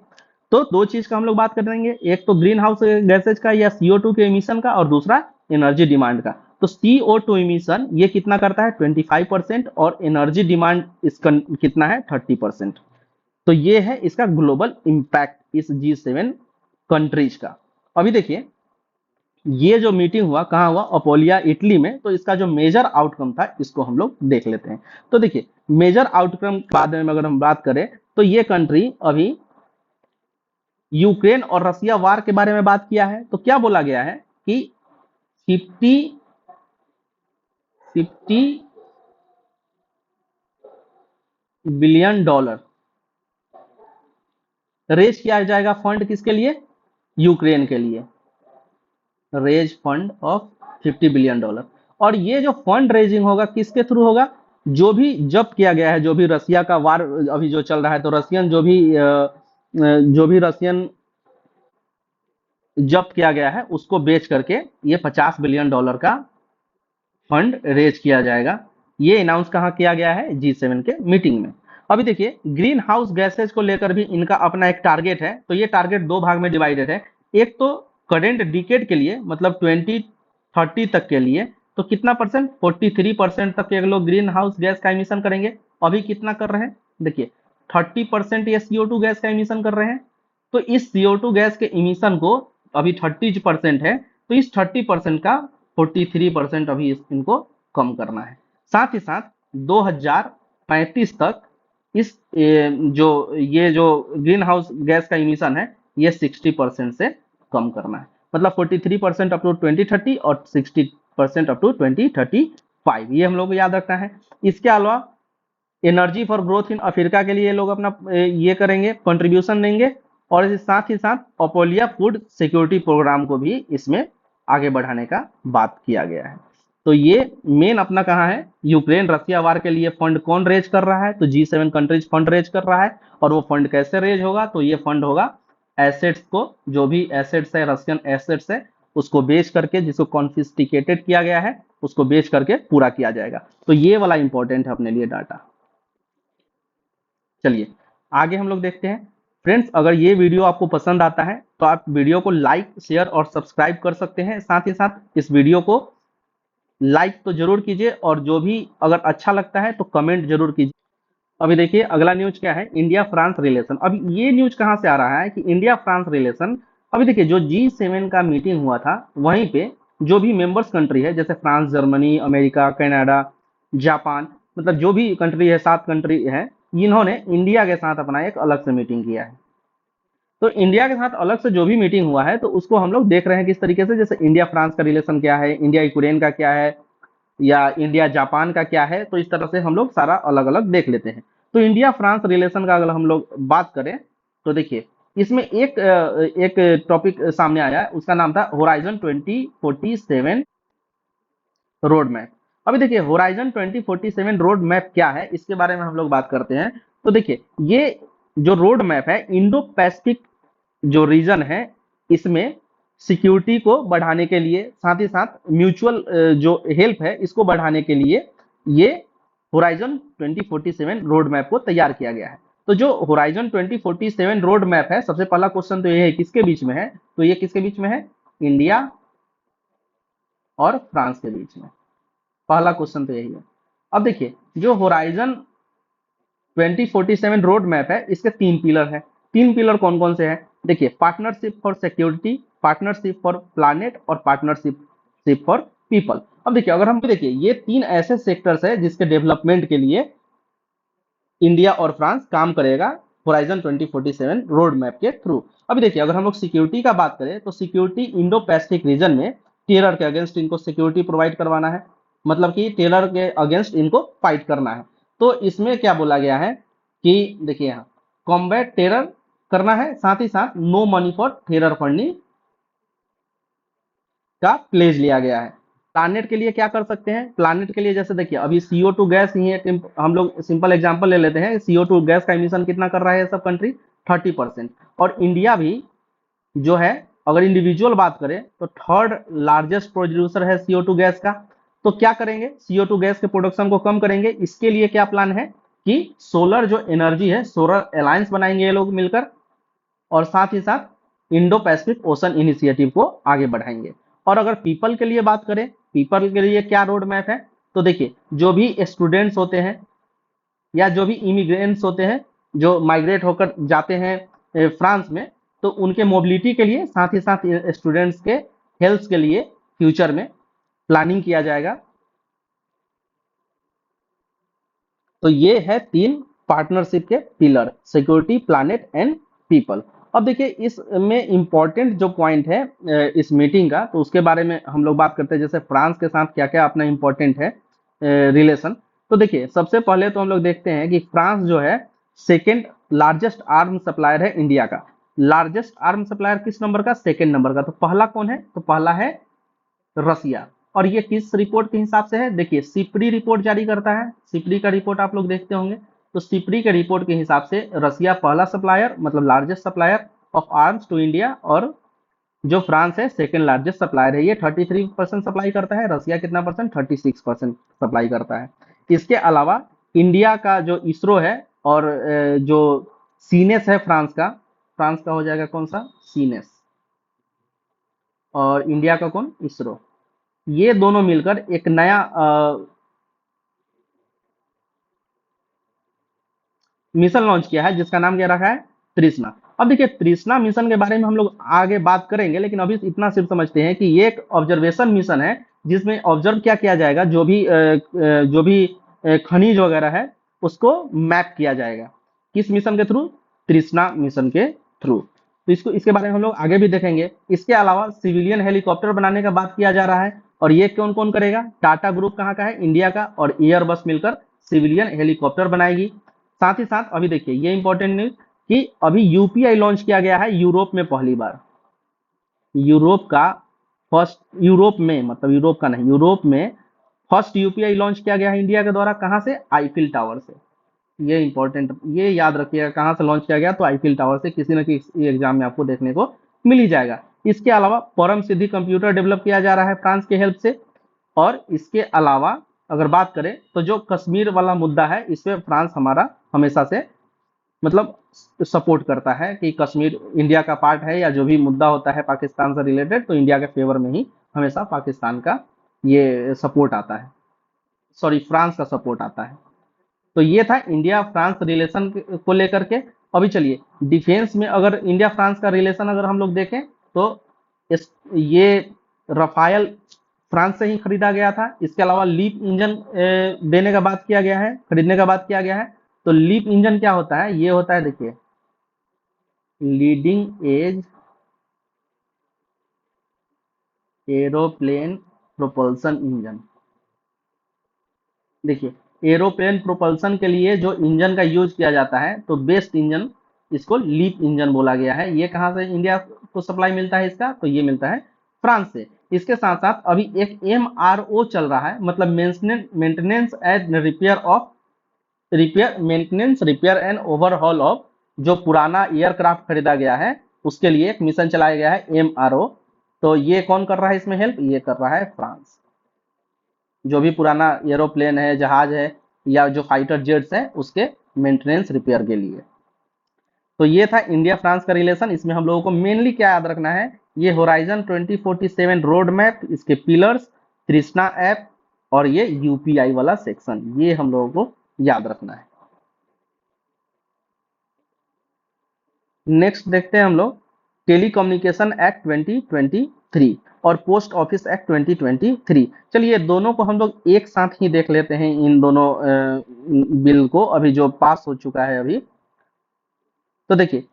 तो दो चीज का हम लोग बात करेंगे, एक तो ग्रीन हाउस गैसेज का या CO2 के इमिशन का, और दूसरा एनर्जी डिमांड का। तो CO2 इमिशन ये कितना करता है 25%, और एनर्जी डिमांड इसका कितना है 30%। तो ये है इसका ग्लोबल इंपैक्ट इस G7 कंट्रीज का। अभी देखिए ये जो मीटिंग हुआ कहाँ हुआ, अपोलिया इटली में। तो इसका जो मेजर आउटकम था इसको हम लोग देख लेते हैं। तो देखिए मेजर आउटकम के बारे में अगर हम बात करें तो ये कंट्री अभी यूक्रेन और रसिया वार के बारे में बात किया है। तो क्या बोला गया है कि 50 बिलियन डॉलर रेज किया जाएगा फंड, किसके लिए, यूक्रेन के लिए, raise fund of 50 billion dollar. और ये जो फंड रेजिंग होगा किसके थ्रू होगा, जो भी जब्त किया गया है, जो भी रसिया का वार अभी जो चल रहा है, तो रसियन जो भी रसियन जब्त किया गया है उसको बेच करके ये 50 बिलियन डॉलर का फंड रेज किया जाएगा। ये अनाउंस कहाँ किया गया है, G7 के मीटिंग में। अभी देखिए ग्रीन हाउस गैसेज को लेकर भी इनका अपना एक टारगेट है। तो ये टारगेट दो भाग में डिवाइडेड है। एक तो करेंट डिकेड के लिए, मतलब 2030 तक के लिए, तो कितना परसेंट, 43% तक के लोग ग्रीन हाउस गैस का इमिशन करेंगे। अभी कितना कर रहे हैं, देखिए 30% ये CO2 गैस का इमिशन कर रहे हैं। तो इस CO2 गैस के इमिशन को अभी 30% है, तो इस 30% का 43% अभी इनको कम करना है। साथ ही साथ 2035 तक इस ये जो ग्रीन हाउस गैस का इमिशन है ये 60% से कम करना है। मतलब 43% अप टू 2030 और 60% अप टू 2035, ये हम लोग को याद रखना है। इसके अलावा energy for growth in Africa के लिए लोग अपना ये करेंगे, कंट्रीब्यूशन देंगे। और साथ ही साथ अपोलिया फूड सिक्योरिटी प्रोग्राम को भी इसमें आगे बढ़ाने का बात किया गया है। तो ये मेन अपना कहाँ है, यूक्रेन रसिया वार के लिए फंड कौन रेज कर रहा है, तो G7 कंट्रीज फंड रेज कर रहा है। और वो फंड कैसे रेज होगा, तो ये फंड होगा एसेट्स को, जो भी एसेट्स है, रशियन एसेट्स है, उसको बेच करके, जिसको कॉन्फिस्टिकेटेड किया गया है उसको बेच करके पूरा किया जाएगा। तो ये वाला इंपॉर्टेंट है अपने लिए डाटा। चलिए आगे हम लोग देखते हैं। फ्रेंड्स अगर ये वीडियो आपको पसंद आता है तो आप वीडियो को लाइक, शेयर और सब्सक्राइब कर सकते हैं। साथ ही साथ इस वीडियो को लाइक तो जरूर कीजिए, और जो भी अगर अच्छा लगता है तो कमेंट जरूर कीजिए। अभी देखिए अगला न्यूज क्या है, इंडिया फ्रांस रिलेशन। अब ये न्यूज कहाँ से आ रहा है कि इंडिया फ्रांस रिलेशन, अभी देखिए जो G7 का मीटिंग हुआ था वहीं पे जो भी मेंबर्स कंट्री है, जैसे France, Germany, America, Canada, Japan, मतलब जो भी कंट्री है, 7 कंट्री है, इन्होंने इंडिया के साथ अपना एक अलग से मीटिंग किया है। तो इंडिया के साथ अलग से जो भी मीटिंग हुआ है तो उसको हम लोग देख रहे हैं किस तरीके से, जैसे इंडिया फ्रांस का रिलेशन क्या है, इंडिया यूक्रेन का क्या है, या इंडिया जापान का क्या है। तो इस तरह से हम लोग सारा अलग अलग देख लेते हैं। तो इंडिया फ्रांस रिलेशन का अगर हम लोग बात करें तो देखिए इसमें एक टॉपिक सामने आया है, उसका नाम था होराइजन 2047 रोड मैप। अभी देखिए होराइजन 2047 रोड मैप क्या है, इसके बारे में हम लोग बात करते हैं। तो देखिए ये जो रोड मैप है, इंडो पैसिफिक जो रीजन है इसमें सिक्योरिटी को बढ़ाने के लिए, साथ ही साथ म्यूचुअल जो हेल्प है इसको बढ़ाने के लिए ये होराइजन 2047 रोड मैप को तैयार किया गया है। तो जो होराइजन 2047 रोड मैप है, सबसे पहला क्वेश्चन तो ये है किसके बीच में है, तो ये किसके बीच में है, इंडिया और फ्रांस के बीच में। पहला क्वेश्चन तो यही है। अब देखिए जो होराइजन 2047 रोड मैप है इसके 3 पिलर है। 3 पिलर कौन कौन से हैं, देखिए partnership for security, partnership for planet और पार्टनरशिप फॉर पीपल। अब देखिए अगर हम देखिए ये 3 ऐसे सेक्टर्स है जिसके डेवलपमेंट के लिए इंडिया और फ्रांस काम करेगा होराइजन 2047 रोड मैप के थ्रू। अभी देखिए, अगर हम लोग सिक्योरिटी का बात करें तो सिक्योरिटी इंडो पैसिफिक रीजन में टेरर के अगेंस्ट इनको सिक्योरिटी प्रोवाइड करवाना है, मतलब कि टेरर के अगेंस्ट इनको फाइट करना है। तो इसमें क्या बोला गया है कि देखिए यहाँ कॉम्बैट टेरर करना है, साथ ही साथ no money for terror funding का प्लेज लिया गया है। प्लानेट के लिए क्या कर सकते हैं? प्लानेट के लिए जैसे देखिए, अभी CO2 गैस ही है, हम लोग सिंपल एग्जांपल ले लेते हैं, CO2 गैस का इमिशन कितना कर रहा है सब कंट्री? 30%। और इंडिया भी जो है, अगर इंडिविजुअल बात करें तो थर्ड लार्जेस्ट प्रोड्यूसर है CO2 गैस का। तो क्या करेंगे? CO2 गैस के प्रोडक्शन को कम करेंगे। इसके लिए क्या प्लान है कि सोलर जो एनर्जी है, सोलर अलायंस बनाएंगे ये लोग मिलकर, और साथ ही साथ इंडो पैसिफिक ओशन इनिशिएटिव को आगे बढ़ाएंगे। और अगर पीपल के लिए बात करें, पीपल के लिए क्या रोड मैप है? तो देखिए, जो भी स्टूडेंट्स होते हैं या जो भी इमिग्रेंट्स होते हैं जो माइग्रेट होकर जाते हैं फ्रांस में, तो उनके मोबिलिटी के लिए, साथ ही साथ स्टूडेंट्स के हेल्थ के लिए फ्यूचर में प्लानिंग किया जाएगा। तो ये है 3 पार्टनरशिप के pillar, security, planet and people. अब देखिए, इसमें इंपॉर्टेंट जो पॉइंट है इस मीटिंग का, तो उसके बारे में हम लोग बात करते हैं, जैसे फ्रांस के साथ क्या क्या अपना इंपॉर्टेंट है रिलेशन। तो देखिए, सबसे पहले तो हम लोग देखते हैं कि फ्रांस जो है सेकेंड लार्जेस्ट आर्म सप्लायर है इंडिया का। लार्जेस्ट आर्म सप्लायर किस नंबर का? सेकेंड नंबर का। तो पहला कौन है? तो पहला है रसिया। और ये किस रिपोर्ट के हिसाब से है? देखिए, सिपरी रिपोर्ट जारी करता है, सिपरी का रिपोर्ट आप लोग देखते होंगे। तो सिपरी के रिपोर्ट के हिसाब से रसिया पहला सप्लायर, मतलब largest supplier of arms to India, और जो फ्रांस है सेकेंड लार्जेस्ट सप्लायर है। ये 33% सप्लाई करता है, रसिया कितना परसेंट? 36% सप्लाई करता है। इसके अलावा इंडिया का जो इसरो है, और जो सीनेस है फ्रांस का, फ्रांस का हो जाएगा कौन सा? सीनेस। और इंडिया का कौन? इसरो। ये दोनों मिलकर एक नया मिशन लॉन्च किया है, जिसका नाम क्या रखा है? तृष्णा। अब देखिए, तृष्णा मिशन के बारे में हम लोग आगे बात करेंगे, लेकिन अभी इतना सिर्फ समझते हैं कि ये एक ऑब्जर्वेशन मिशन है, जिसमें ऑब्जर्व क्या किया जाएगा, जो भी खनिज वगैरह है उसको मैप किया जाएगा। किस मिशन के थ्रू? तृष्णा मिशन के थ्रू। तो इसके बारे में हम लोग आगे भी देखेंगे। इसके अलावा सिविलियन हेलीकॉप्टर बनाने का बात किया जा रहा है, और ये कौन कौन करेगा? टाटा ग्रुप कहाँ का है? इंडिया का। और एयरबस मिलकर सिविलियन हेलीकॉप्टर बनाएगी। साथ ही साथ अभी देखिए, ये इंपॉर्टेंट न्यूज कि अभी यूपीआई लॉन्च किया गया है यूरोप में पहली बार। यूरोप का फर्स्ट, यूरोप में, मतलब यूरोप का नहीं, यूरोप में फर्स्ट यूपीआई लॉन्च किया गया है इंडिया के द्वारा। कहां से? आईफिल टावर से। ये इंपॉर्टेंट, ये याद रखिएगा, कहां से लॉन्च किया गया? तो आईफिल टावर से। किसी न किसी एग्जाम में आपको देखने को मिल ही जाएगा। इसके अलावा परम सिद्धि कंप्यूटर डेवलप किया जा रहा है फ्रांस के हेल्प से। और इसके अलावा अगर बात करें तो जो कश्मीर वाला मुद्दा है, इसमें फ्रांस हमारा हमेशा से, मतलब सपोर्ट करता है कि कश्मीर इंडिया का पार्ट है, या जो भी मुद्दा होता है पाकिस्तान से रिलेटेड, तो इंडिया के फेवर में ही हमेशा पाकिस्तान का ये सपोर्ट आता है, सॉरी फ्रांस का सपोर्ट आता है। तो ये था इंडिया फ्रांस रिलेशन को लेकर के। अभी चलिए, डिफेंस में अगर इंडिया फ्रांस का रिलेशन अगर हम लोग देखें, तो ये रफायल फ्रांस से ही खरीदा गया था। इसके अलावा लीप इंजन देने का बात किया गया है, खरीदने का बात किया गया है। तो लीप इंजन क्या होता है? ये होता है, देखिए, leading edge aeroplane propulsion engine. देखिए, एरोप्लेन प्रोपल्सन के लिए जो इंजन का यूज किया जाता है, तो बेस्ट इंजन, इसको लीप इंजन बोला गया है। ये कहाँ से इंडिया को सप्लाई मिलता है इसका? तो ये मिलता है फ्रांस से। इसके साथ साथ अभी एक MRO चल रहा है, मतलब maintenance and repair of, repair maintenance repair and overhaul of, जो पुराना एयरक्राफ्ट खरीदा गया है उसके लिए एक मिशन चलाया गया है, MRO। तो ये कौन कर रहा है इसमें हेल्प? ये कर रहा है फ्रांस। जो भी पुराना एरोप्लेन है, जहाज है, या जो फाइटर जेट्स है, उसके मेंटेनेंस रिपेयर के लिए। तो ये था इंडिया फ्रांस का रिलेशन। इसमें हम लोगों को मेनली क्या याद रखना है? ये होराइजन 2047 रोड मैप, इसके पिलर्स, तृष्णा ऐप, और ये यूपीआई वाला सेक्शन, ये हम लोगों को याद रखना है। नेक्स्ट देखते हैं हम लोग टेलीकम्युनिकेशन एक्ट 2023 और पोस्ट ऑफिस एक्ट 2023। चलिए, दोनों को हम लोग एक साथ ही देख लेते हैं, इन दोनों बिल को, अभी जो पास हो चुका है अभी। तो देखिए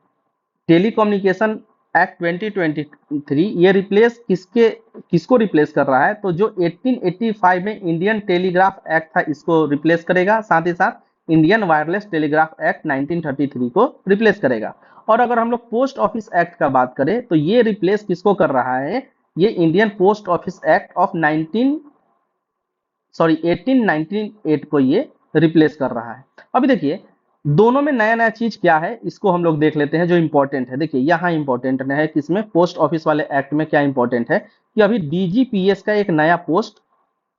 टेलीकम्युनिकेशन एक्ट 2023 ये रिप्लेस किसको रिप्लेस कर रहा है, तो जो 1885 में इंडियन टेलीग्राफ एक्ट था इसको रिप्लेस करेगा, साथ ही साथ इंडियन वायरलेस टेलीग्राफ एक्ट 1933 को रिप्लेस करेगा। और अगर हम लोग पोस्ट ऑफिस एक्ट का बात करें तो ये रिप्लेस किसको कर रहा है, ये Indian post office act of 1898 को ये रिप्लेस कर रहा है। अभी देखिए दोनों में नया नया चीज क्या है इसको हम लोग देख लेते हैं जो इंपॉर्टेंट है। देखिए यहाँ इंपॉर्टेंट है किसमें, पोस्ट ऑफिस वाले एक्ट में क्या इंपॉर्टेंट है कि अभी डीजीपीएस का एक नया पोस्ट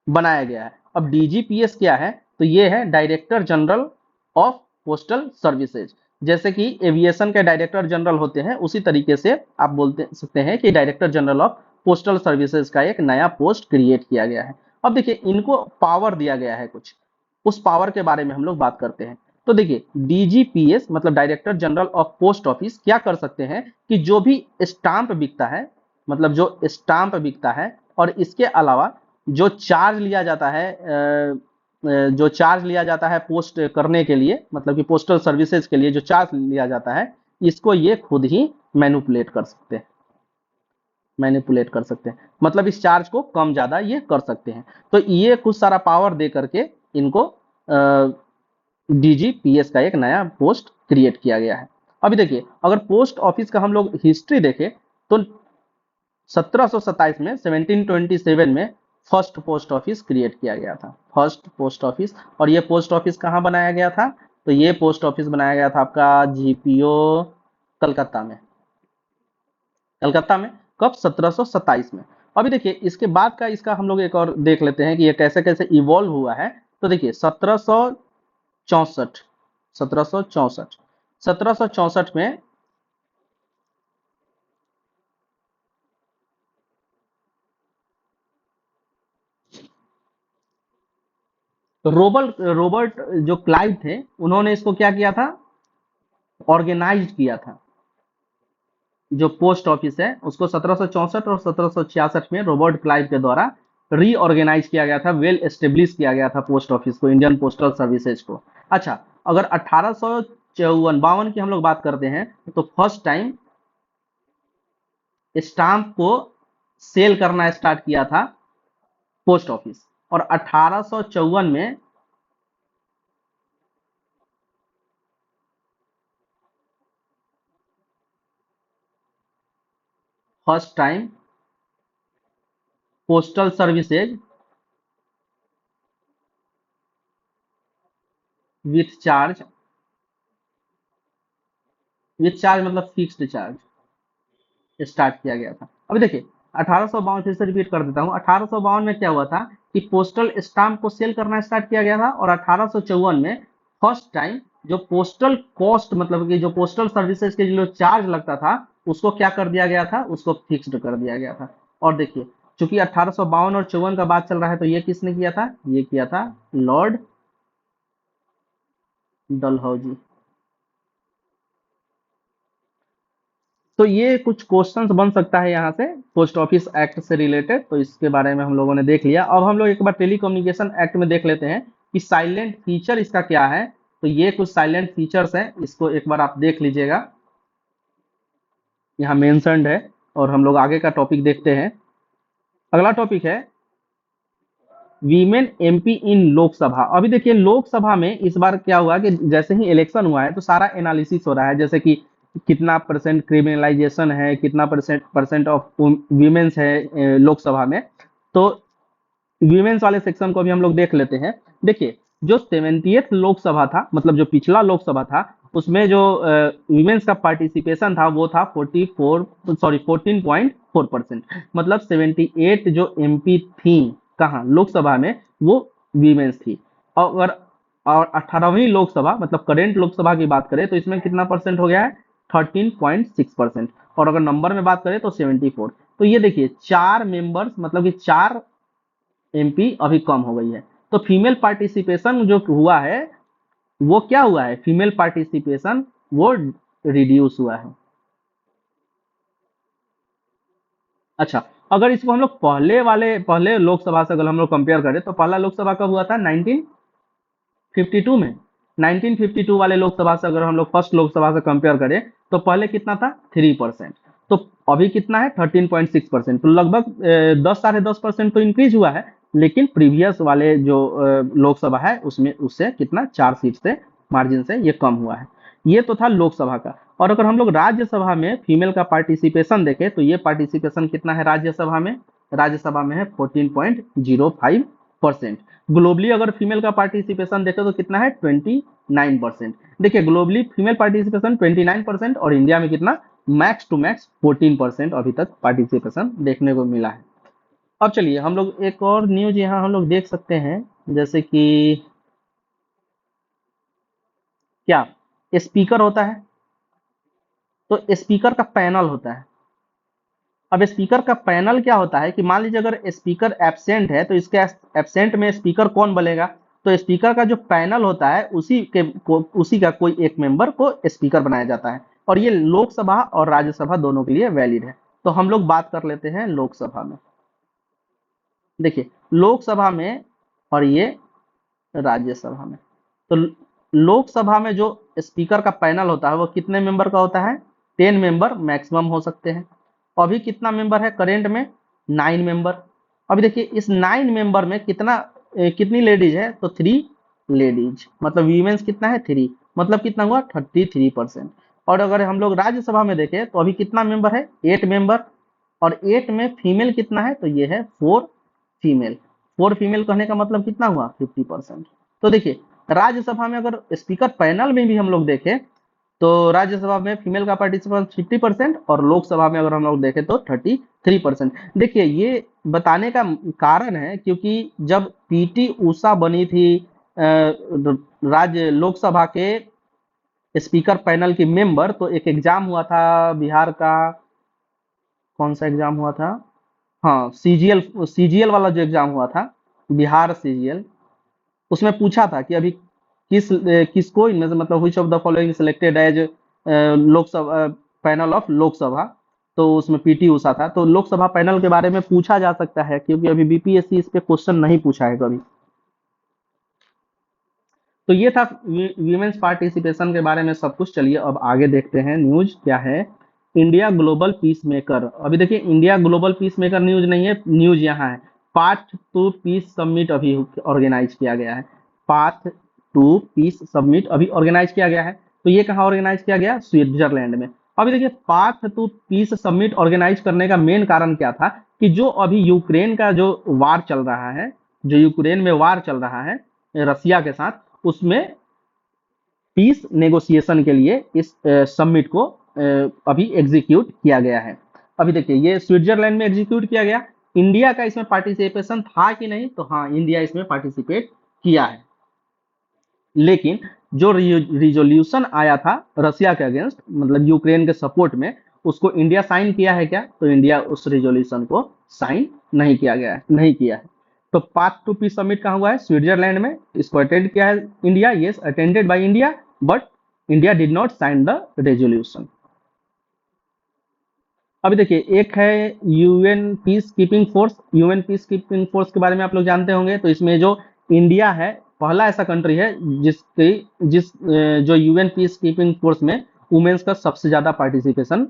बनाया गया है। अब डीजीपीएस क्या है, तो ये है director general of postal services. जैसे कि एविएशन के डायरेक्टर जनरल होते हैं उसी तरीके से आप बोलते सकते हैं कि director general of postal services का एक नया पोस्ट क्रिएट किया गया है। अब देखिए इनको पावर दिया गया है कुछ, उस पावर के बारे में हम लोग बात करते हैं। तो देखिए डीजीपीएस मतलब director general of post office क्या कर सकते हैं कि जो भी स्टाम्प बिकता है, मतलब जो स्टाम्प बिकता है और इसके अलावा जो चार्ज लिया जाता है पोस्ट करने के लिए, मतलब कि पोस्टल सर्विसेज के लिए जो चार्ज लिया जाता है, इसको ये खुद ही मैनिपुलेट कर सकते हैं, मतलब इस चार्ज को कम ज्यादा ये कर सकते हैं। तो ये कुछ सारा पावर दे करके इनको डीजीपीएस का एक नया पोस्ट क्रिएट किया गया है। अभी देखिए अगर पोस्ट ऑफिस का हम लोग हिस्ट्री देखें तो 1727 में 1727 में फर्स्ट पोस्ट ऑफिस क्रिएट किया गया था, फर्स्ट पोस्ट ऑफिस। और ये पोस्ट ऑफिस कहाँ बनाया गया था, तो ये पोस्ट ऑफिस बनाया गया था आपका जीपीओ कलकत्ता में, कब 1727 में। अभी देखिए इसके बाद का इसका हम लोग एक और देख लेते हैं कि ये कैसे कैसे इवॉल्व हुआ है। तो देखिए 1764 1764 में रॉबर्ट जो क्लाइव थे उन्होंने इसको क्या किया था, ऑर्गेनाइज किया था। जो पोस्ट ऑफिस है उसको 1764 और 1766 में रॉबर्ट क्लाइव के द्वारा रीऑर्गेनाइज किया गया था, वेल एस्टेब्लिश किया गया था पोस्ट ऑफिस को, इंडियन पोस्टल सर्विसेज को। अच्छा अगर 1854 की हम लोग बात करते हैं तो फर्स्ट टाइम स्टाम्प को सेल करना स्टार्ट किया था पोस्ट ऑफिस। और 1854 में first time postal services with charge मतलब फिक्स्ड चार्ज स्टार्ट किया गया था। अभी देखिए 1852 फिर से रिपीट कर देता हूँ, 1852 में क्या हुआ था कि पोस्टल स्टाम्प को सेल करना स्टार्ट किया गया था। और 1854 में फर्स्ट टाइम जो पोस्टल कॉस्ट मतलब कि जो पोस्टल सर्विसेज के जो चार्ज लगता था उसको क्या कर दिया गया था, उसको फिक्स्ड कर दिया गया था। और देखिए चूंकि 1852 और 54 का बात चल रहा है तो ये किसने किया था, ये किया था लॉर्ड डलहौजी। तो ये कुछ क्वेश्चंस बन सकता है यहाँ से पोस्ट ऑफिस एक्ट से रिलेटेड, तो इसके बारे में हम लोगों ने देख लिया। अब हम लोग एक बार टेलीकम्युनिकेशन एक्ट में देख लेते हैं कि साइलेंट फीचर इसका क्या है। तो ये कुछ साइलेंट फीचर्स हैं, इसको एक बार आप देख लीजिएगा, यहाँ मेंशन्ड है। और हम लोग आगे का टॉपिक देखते हैं। अगला टॉपिक है वीमेन एमपी इन लोकसभा। अभी देखिए लोकसभा में इस बार क्या हुआ कि जैसे ही इलेक्शन हुआ है तो सारा एनालिसिस हो रहा है, जैसे कि कितना परसेंट क्रिमिनलाइजेशन है, कितना परसेंट ऑफ वीमेन्स है लोकसभा में। तो वीमेन्स वाले सेक्शन को भी हम लोग देख लेते हैं। देखिए जो 70th लोकसभा था, मतलब जो पिछला लोकसभा था, उसमें जो वीमेन्स का पार्टिसिपेशन था वो था 14.4%। मतलब 78 जो एमपी थी कहाँ लोकसभा में वो वीमेन्स थी। और 18वीं लोकसभा मतलब करेंट लोकसभा की बात करें तो इसमें कितना परसेंट हो गया है, 13.6%। और अगर नंबर में बात करें तो 74। तो ये देखिए 4 मेंबर्स मतलब कि 4 एमपी अभी कम हो गई है। तो फीमेल पार्टिसिपेशन जो हुआ है वो क्या हुआ है, फीमेल पार्टिसिपेशन वो रिड्यूस हुआ है। अच्छा अगर इसको हम लोग पहले लोकसभा से अगर हम लोग कंपेयर करें तो पहला लोकसभा कब हुआ था, 1952 में। 1952 वाले लोकसभा से अगर हम लोग फर्स्ट लोकसभा से कंपेयर करें तो पहले कितना था 3%, तो अभी कितना है 13.6%, तो लगभग 10 साढ़े 10% तो इंक्रीज हुआ है। लेकिन प्रीवियस वाले जो लोकसभा है उसमें उससे कितना 4 सीट से मार्जिन से ये कम हुआ है। ये तो था लोकसभा का। और अगर हम लोग राज्यसभा में फीमेल का पार्टिसिपेशन देखें तो ये पार्टिसिपेशन कितना है राज्यसभा में, राज्यसभा में है 14.05%। ग्लोबली अगर फीमेल का पार्टिसिपेशन देखें तो कितना है 29%। देखिए ग्लोबली फीमेल पार्टिसिपेशन 29% और इंडिया में कितना मैक्स टू मैक्स 14% अभी तक पार्टिसिपेशन देखने को मिला है। अब चलिए हम लोग एक और न्यूज यहाँ हम लोग देख सकते हैं, जैसे कि क्या स्पीकर होता है, तो स्पीकर का पैनल होता है। अब स्पीकर का पैनल क्या होता है कि मान लीजिए अगर स्पीकर एब्सेंट है तो इसके एब्सेंट में स्पीकर कौन बनेगा, तो स्पीकर का जो पैनल होता है उसी का कोई एक मेंबर को स्पीकर बनाया जाता है। और ये लोकसभा और राज्यसभा दोनों के लिए वैलिड है। तो हम लोग बात कर लेते हैं लोकसभा में। देखिए लोकसभा में और ये राज्यसभा में, तो लोकसभा में जो स्पीकर का पैनल होता है वो कितने मेंबर का होता है, 10 मेंबर मैक्सिमम हो सकते हैं। अभी कितना मेंबर है करेंट में, 9 मेंबर। अभी देखिए इस 9 मेंबर में कितनी लेडीज है, तो 3 लेडीज, मतलब वीमेंस कितना है 3, मतलब कितना हुआ 33%। और अगर हम लोग राज्यसभा में देखें तो अभी कितना मेंबर है 8 मेंबर, और 8 में फीमेल कितना है, तो ये है 4 फीमेल। 4 फीमेल कहने का मतलब कितना हुआ 50%। तो देखिए राज्यसभा में अगर स्पीकर पैनल में भी हम लोग देखें तो राज्यसभा में फीमेल का पार्टिसिपेशन 50% और लोकसभा में अगर हम लोग देखें तो 33%। देखिए ये बताने का कारण है क्योंकि जब पीटी उषा बनी थी राज्य लोकसभा के स्पीकर पैनल की मेंबर, तो एक एग्जाम हुआ था बिहार का, कौन सा एग्जाम हुआ था, हाँ सीजीएल, सीजीएल वाला जो एग्जाम हुआ था बिहार सीजीएल, उसमें पूछा था कि अभी किसको इनमें से मतलब which of the following selected as Lok Sabha panel of Lok Sabha, तो उसमें पीटी उषा था। तो लोकसभा पैनल के बारे में पूछा जा सकता है क्योंकि अभी बीपीएससी इस पे क्वेश्चन नहीं पूछा है कभी। तो ये था वीमेंस पार्टिसिपेशन के बारे में सब कुछ। चलिए अब आगे देखते हैं न्यूज क्या है। इंडिया ग्लोबल पीस मेकर, अभी देखिए India global peace maker news नहीं है, न्यूज यहाँ है पाथ टू पीस समिट अभी ऑर्गेनाइज किया गया है। पाथ टू पीस समिट अभी ऑर्गेनाइज किया गया है, तो ये कहाँ ऑर्गेनाइज किया गया, स्विट्जरलैंड में। अभी देखिए path to peace summit organise करने का मेन कारण क्या था कि जो अभी यूक्रेन का जो वार चल रहा है, जो यूक्रेन में वार चल रहा है रसिया के साथ, उसमें पीस नेगोशिएशन के लिए इस समिट को अभी एग्जीक्यूट किया गया है। अभी देखिए ये स्विट्जरलैंड में एग्जीक्यूट किया गया। इंडिया का इसमें पार्टिसिपेशन था कि नहीं, तो हाँ इंडिया इसमें पार्टिसिपेट किया है। लेकिन जो रिजोल्यूशन आया था रसिया के अगेंस्ट, मतलब यूक्रेन के सपोर्ट में, उसको इंडिया साइन किया है क्या, तो इंडिया उस रिजोल्यूशन को साइन नहीं किया गया है, नहीं किया है। तो पाथ टू पीस समिट कहाँ हुआ है, स्विट्जरलैंड में। इसको अटेंड किया है India, yes attended by India, but India did not sign the resolution. अभी देखिए एक है UN peacekeeping force. UN peacekeeping force के बारे में आप लोग जानते होंगे। तो इसमें जो इंडिया है पहला ऐसा कंट्री है जो यूएन पीस कीपिंग फोर्स में वुमेन्स का सबसे ज्यादा पार्टिसिपेशन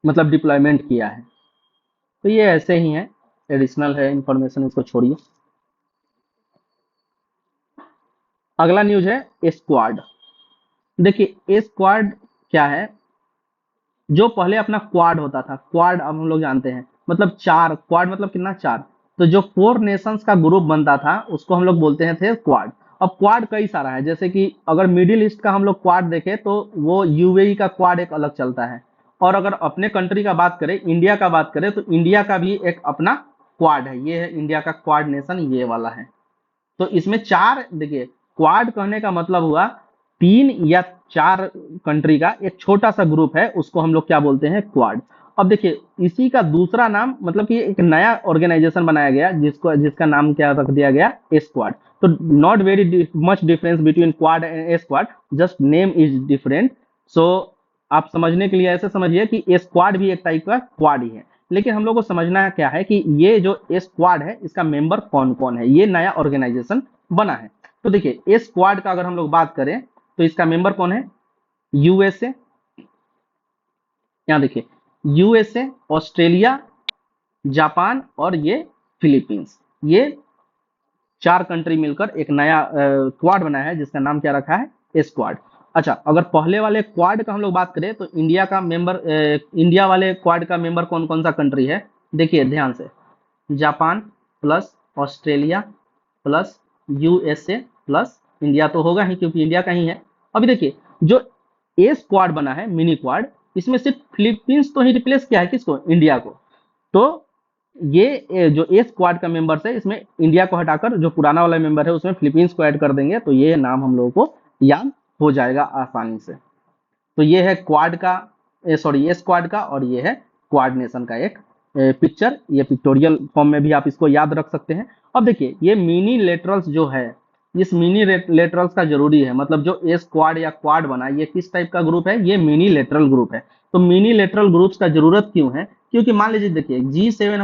मतलब डिप्लॉयमेंट किया है। तो ये ऐसे ही है, एडिशनल है इंफॉर्मेशन, इसको छोड़िए। अगला न्यूज है स्क्वाड। देखिए स्क्वाड क्या है, जो पहले अपना क्वाड होता था, क्वाड अब हम लोग जानते हैं मतलब चार, क्वाड मतलब कितना चार, तो जो 4 नेशंस का ग्रुप बनता था उसको हम लोग बोलते हैं थे क्वाड। अब क्वाड कई सारा है, जैसे कि अगर मिडिल ईस्ट का हम लोग क्वाड देखें तो वो यूएई का क्वाड एक अलग चलता है। और अगर अपने कंट्री का बात करें, इंडिया का बात करें, तो इंडिया का भी एक अपना क्वाड है, ये है इंडिया का क्वाड नेशन, ये वाला है। तो इसमें चार, देखिए क्वाड कहने का मतलब हुआ 3 या 4 कंट्री का एक छोटा सा ग्रुप है, उसको हम लोग क्या बोलते हैं क्वाड। अब देखिए इसी का दूसरा नाम, मतलब कि एक नया ऑर्गेनाइजेशन बनाया गया जिसका नाम क्या रख दिया गया, स्क्वाड। तो not very much difference between Quad and Squad, just name is different. So आप समझने के लिए ऐसे समझिए कि स्क्वाड भी एक टाइप का क्वाड ही है। लेकिन हम लोग को समझना क्या है कि ये जो स्क्वाड है इसका मेंबर कौन कौन है, ये नया ऑर्गेनाइजेशन बना है। तो देखिए ए स्क्वाड का अगर हम लोग बात करें तो इसका मेंबर कौन है? यूएसए, यहाँ देखिए यूएसए, ऑस्ट्रेलिया, जापान और ये फिलीपींस, ये 4 कंट्री मिलकर एक नया क्वाड बनाया है जिसका नाम क्या रखा है? ए स्क्वाड। अच्छा, अगर पहले वाले क्वाड का हम लोग बात करें तो इंडिया वाले क्वाड का मेंबर कौन कौन सा कंट्री है? देखिए ध्यान से, Japan plus Australia plus USA plus India तो होगा ही क्योंकि इंडिया का ही है। अभी देखिए जो ए स्क्वाड बना है मिनी क्वाड, इसमें सिर्फ फिलीपींस तो ही रिप्लेस किया है किसको? इंडिया को। तो ये जो ए स्क्वाड का मेंबर्स है इसमें इंडिया को हटाकर जो पुराना वाला मेंबर है उसमें फिलीपींस को ऐड कर देंगे तो ये नाम हम लोगों को याद हो जाएगा आसानी से। तो ये है क्वाड का, सॉरी ए स्क्वाड का, और ये है क्वाड नेशन का एक पिक्चर, ये पिक्टोरियल फॉर्म में भी आप इसको याद रख सकते हैं। अब देखिए ये मिनी लेटरल्स जो है, इस मिनी लेटरल्स का जरूरी है, मतलब जो ए स्क्वाड या क्वाड बना ये किस टाइप का ग्रुप है? ये मिनी लेटरल ग्रुप है। तो मिनी लेटरल ग्रुप्स का जरूरत क्यों है? क्योंकि मान लीजिए देखिए G7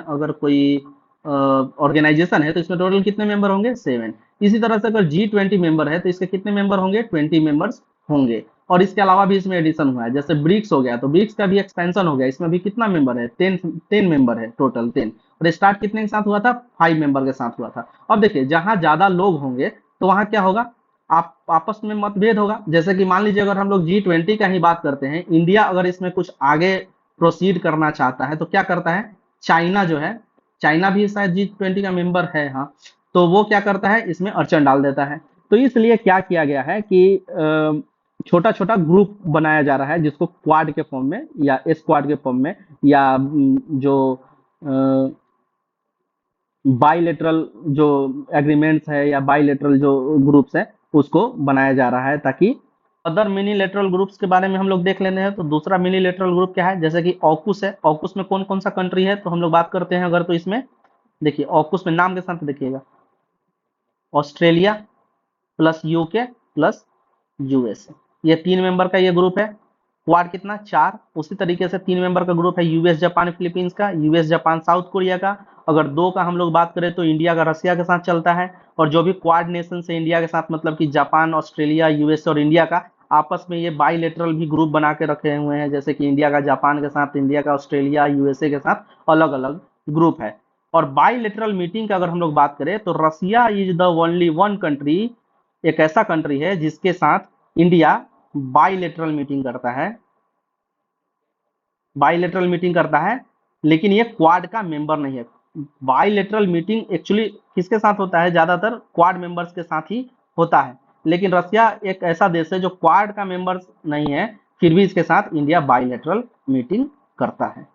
अगर कोई ऑर्गेनाइजेशन है तो इसमें टोटल कितने मेंबर होंगे? 7। इसी तरह से अगर G20 मेंबर है तो इसके कितने मेंबर होंगे? 20 मेंबर्स होंगे। और इसके अलावा भी इसमें एडिशन हुआ है, जैसे ब्रिक्स हो गया तो ब्रिक्स का भी एक्सपेंशन हो गया, इसमें भी कितना मेंबर है? 10 मेंबर है टोटल 10। और स्टार्ट कितने के साथ हुआ था? 5 मेंबर के साथ हुआ था। अब देखिए जहां ज्यादा लोग होंगे तो वहां क्या होगा? आप आपस में मतभेद होगा। जैसे कि मान लीजिए अगर हम लोग G20 का ही बात करते हैं, इंडिया अगर इसमें कुछ आगे प्रोसीड करना चाहता है तो क्या करता है? चाइना जो है, चाइना भी शायद G20 का मेंबर है, हाँ, तो वो क्या करता है? इसमें अड़चन डाल देता है। तो इसलिए क्या किया गया है कि छोटा छोटा ग्रुप बनाया जा रहा है जिसको क्वाड के फॉर्म में या स्क्वाड के फॉर्म में या जो बाइलेटरल जो एग्रीमेंट्स है या बाइलेटरल जो ग्रुप्स है उसको बनाया जा रहा है, ताकि अदर मिनी लेटरल ग्रुप्स के बारे में हम लोग देख लेते हैं। तो दूसरा मिनी लेटरल ग्रुप क्या है? जैसे कि ऑकुस है। ऑकुस में कौन कौन सा कंट्री है तो हम लोग बात करते हैं अगर, तो इसमें देखिए ऑकुस में नाम के साथ देखिएगा, Australia plus UK plus USA, ये 3 मेंबर का ये ग्रुप है। क्वाड कितना? 4। उसी तरीके से 3 मेंबर का ग्रुप है यूएस जापान फिलीपींस का, यूएस जापान साउथ कोरिया का। अगर 2 का हम लोग बात करें तो इंडिया का रसिया के साथ चलता है। और जो भी क्वाड नेशन से इंडिया के साथ, मतलब कि जापान, ऑस्ट्रेलिया, यूएस और इंडिया का आपस में ये बाइलेटरल भी ग्रुप बना के रखे हुए हैं, जैसे कि इंडिया का जापान के साथ, इंडिया का ऑस्ट्रेलिया, यूएसए के साथ अलग अलग ग्रुप है। और बाइलेटरल मीटिंग का अगर हम लोग बात करें तो Russia is the only one country, एक ऐसा कंट्री है जिसके साथ इंडिया बाइलेटरल मीटिंग करता है, बाइलेटरल मीटिंग करता है, लेकिन ये क्वाड का मेंबर नहीं है। बाइलेटरल मीटिंग एक्चुअली किसके साथ होता है? ज्यादातर क्वाड मेंबर्स के साथ ही होता है, लेकिन रसिया एक ऐसा देश है जो क्वाड का मेंबर्स नहीं है, फिर भी इसके साथ इंडिया बाइलेटरल मीटिंग करता है।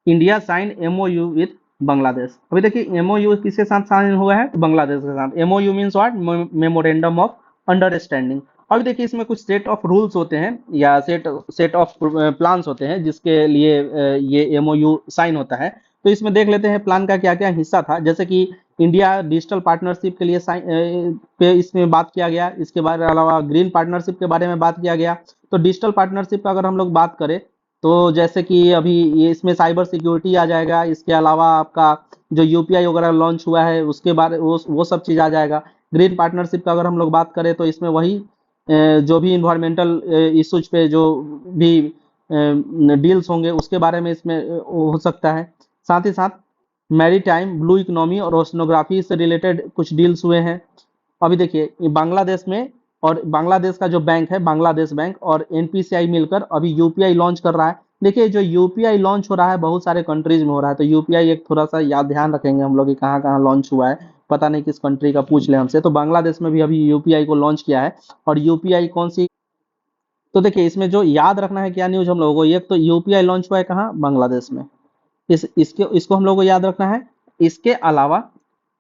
India sign MOU with Bangladesh. अभी देखिए एमओयू किसके साथ साइन हुआ है? बांग्लादेश के साथ। MOU means what? Memorandum of understanding. अभी देखिए इसमें कुछ सेट ऑफ रूल्स होते हैं या सेट ऑफ प्लान्स होते हैं जिसके लिए ये एमओयू साइन होता है। तो इसमें देख लेते हैं प्लान का क्या क्या हिस्सा था। जैसे कि इंडिया डिजिटल पार्टनरशिप के लिए पे इसमें बात किया गया। इसके अलावा ग्रीन पार्टनरशिप के बारे में बात किया गया। तो डिजिटल पार्टनरशिप का अगर हम लोग बात करें तो जैसे कि अभी ये इसमें साइबर सिक्योरिटी आ जाएगा। इसके अलावा आपका जो यूपीआई वगैरह लॉन्च हुआ है उसके बारे वो सब चीज़ आ जाएगा। ग्रीन पार्टनरशिप का अगर हम लोग बात करें तो इसमें वही जो भी इन्वायरमेंटल इश्यूज पे जो भी डील्स होंगे उसके बारे में इसमें हो सकता है। साथ ही साथ मैरीटाइम, ब्लू इकोनॉमी और ओशनोग्राफी से रिलेटेड कुछ डील्स हुए हैं। अभी देखिए बांग्लादेश में, और बांग्लादेश का जो बैंक है बांग्लादेश बैंक और एनपीसीआई मिलकर अभी यूपीआई लॉन्च कर रहा है। देखिए जो यूपीआई लॉन्च हो रहा है बहुत सारे कंट्रीज में हो रहा है, तो यूपीआई एक थोड़ा सा याद ध्यान रखेंगे हम लोग कि कहाँ कहाँ लॉन्च हुआ है, पता नहीं किस कंट्री का पूछ ले हमसे। तो बांग्लादेश में भी अभी यूपीआई को लॉन्च किया है। और यूपीआई कौन सी, तो देखिए इसमें जो याद रखना है क्या न्यूज हम लोगों को, एक तो यूपीआई लॉन्च हुआ है कहाँ? बांग्लादेश में। इसको हम लोग को याद रखना है। इसके अलावा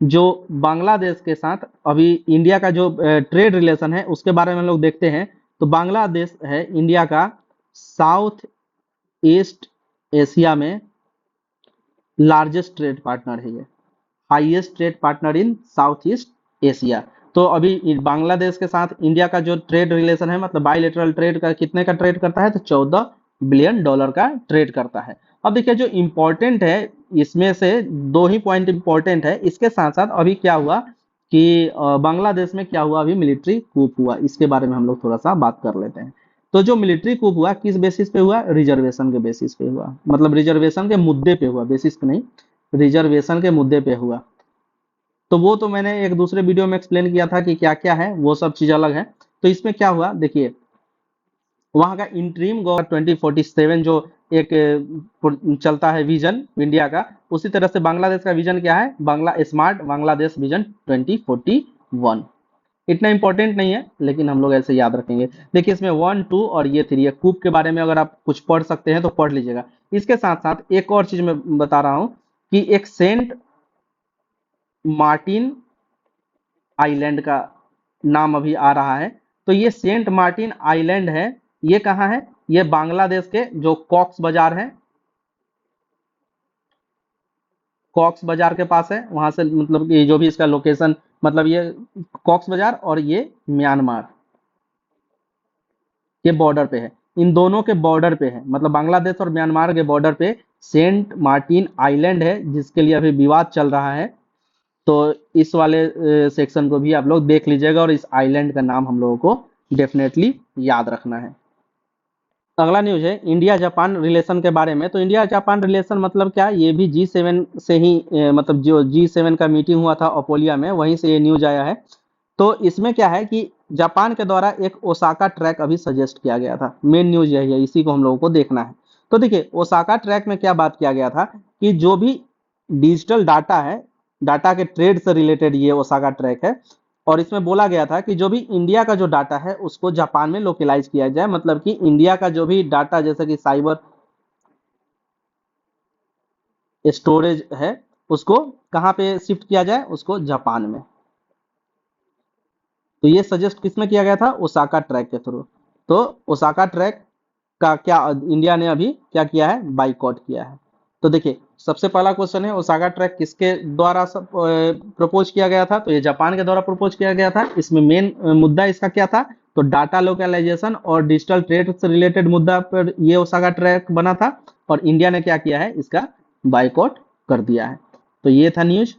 जो बांग्लादेश के साथ अभी इंडिया का जो ट्रेड रिलेशन है उसके बारे में हम लोग देखते हैं। तो बांग्लादेश है इंडिया का साउथ ईस्ट एशिया में लार्जेस्ट ट्रेड पार्टनर है, ये highest trade partner in south east Asia. तो अभी बांग्लादेश के साथ इंडिया का जो ट्रेड रिलेशन है, मतलब बाइलेटरल ट्रेड का कितने का ट्रेड करता है? तो $14 बिलियन का ट्रेड करता है। अब देखिए जो इंपॉर्टेंट है इसमें से 2 ही पॉइंट इंपॉर्टेंट है। इसके साथ साथ अभी क्या हुआ कि बांग्लादेश में क्या हुआ, अभी मिलिट्री कूप हुआ, इसके बारे में हम लोग थोड़ा सा बात कर लेते हैं। तो जो मिलिट्री कूप हुआ किस बेसिस पे हुआ, रिजर्वेशन के बेसिस पे हुआ, मतलब रिजर्वेशन के मुद्दे पे हुआ, बेसिस पे नहीं, रिजर्वेशन के मुद्दे पे हुआ। तो वो तो मैंने एक दूसरे वीडियो में एक्सप्लेन किया था कि क्या क्या है, वो सब चीज अलग है। तो इसमें क्या हुआ देखिए, वहां का इंटरिम गवर्नमेंट 2047 जो एक चलता है विजन इंडिया का, उसी तरह से बांग्लादेश का विजन क्या है, बांग्ला स्मार्ट बांग्लादेश विजन 2041। इतना इंपॉर्टेंट नहीं है लेकिन हम लोग ऐसे याद रखेंगे। देखिए इसमें 1 2 और ये 3 कूप के बारे में अगर आप कुछ पढ़ सकते हैं तो पढ़ लीजिएगा। इसके साथ साथ एक और चीज मैं बता रहा हूं कि एक सेंट मार्टिन आइलैंड का नाम अभी आ रहा है। तो ये सेंट मार्टिन आइलैंड है, ये कहाँ है, ये बांग्लादेश के जो कॉक्स बाजार है, कॉक्स बाजार के पास है, वहां से मतलब ये जो भी इसका लोकेशन, मतलब ये कॉक्स बाजार और ये म्यांमार के बॉर्डर पे है, इन दोनों के बॉर्डर पे है, मतलब बांग्लादेश और म्यांमार के बॉर्डर पे सेंट मार्टिन आइलैंड है, जिसके लिए अभी विवाद चल रहा है। तो इस वाले सेक्शन को भी आप लोग देख लीजिएगा और इस आइलैंड का नाम हम लोगों को डेफिनेटली याद रखना है। अगला न्यूज है इंडिया जापान रिलेशन के बारे में। तो इंडिया जापान रिलेशन मतलब क्या, ये भी G7 से ही मतलब जो G7 का मीटिंग हुआ था अपोलिया में, वहीं से ये न्यूज आया है। तो इसमें क्या है कि जापान के द्वारा एक ओसाका ट्रैक अभी सजेस्ट किया गया था, मेन न्यूज यही है, इसी को हम लोगों को देखना है। तो देखिए ओसाका ट्रैक में क्या बात किया गया था कि जो भी डिजिटल डाटा है, डाटा के ट्रेड से रिलेटेड ये ओसाका ट्रैक है, और इसमें बोला गया था कि जो भी इंडिया का जो डाटा है उसको जापान में लोकलाइज किया जाए, मतलब कि इंडिया का जो भी डाटा जैसे कि साइबर स्टोरेज है उसको कहाँ पे शिफ्ट किया जाए, उसको जापान में। तो ये सजेस्ट किसमें किया गया था, ओसाका ट्रैक के थ्रू। तो ओसाका ट्रैक का क्या इंडिया ने अभी क्या किया है, बाइकआउट किया है। तो देखिए सबसे पहला क्वेश्चन है ओसाका ट्रैक किसके द्वारा प्रपोज किया गया था, तो ये जापान के द्वारा प्रपोज किया गया था। इसमें मेन मुद्दा इसका क्या था, तो डाटा लोकलाइजेशन और डिजिटल ट्रेड से रिलेटेड मुद्दा पर ये ओसाका ट्रैक बना था, और इंडिया ने क्या किया है, इसका बाइकआउट कर दिया है। तो ये था न्यूज।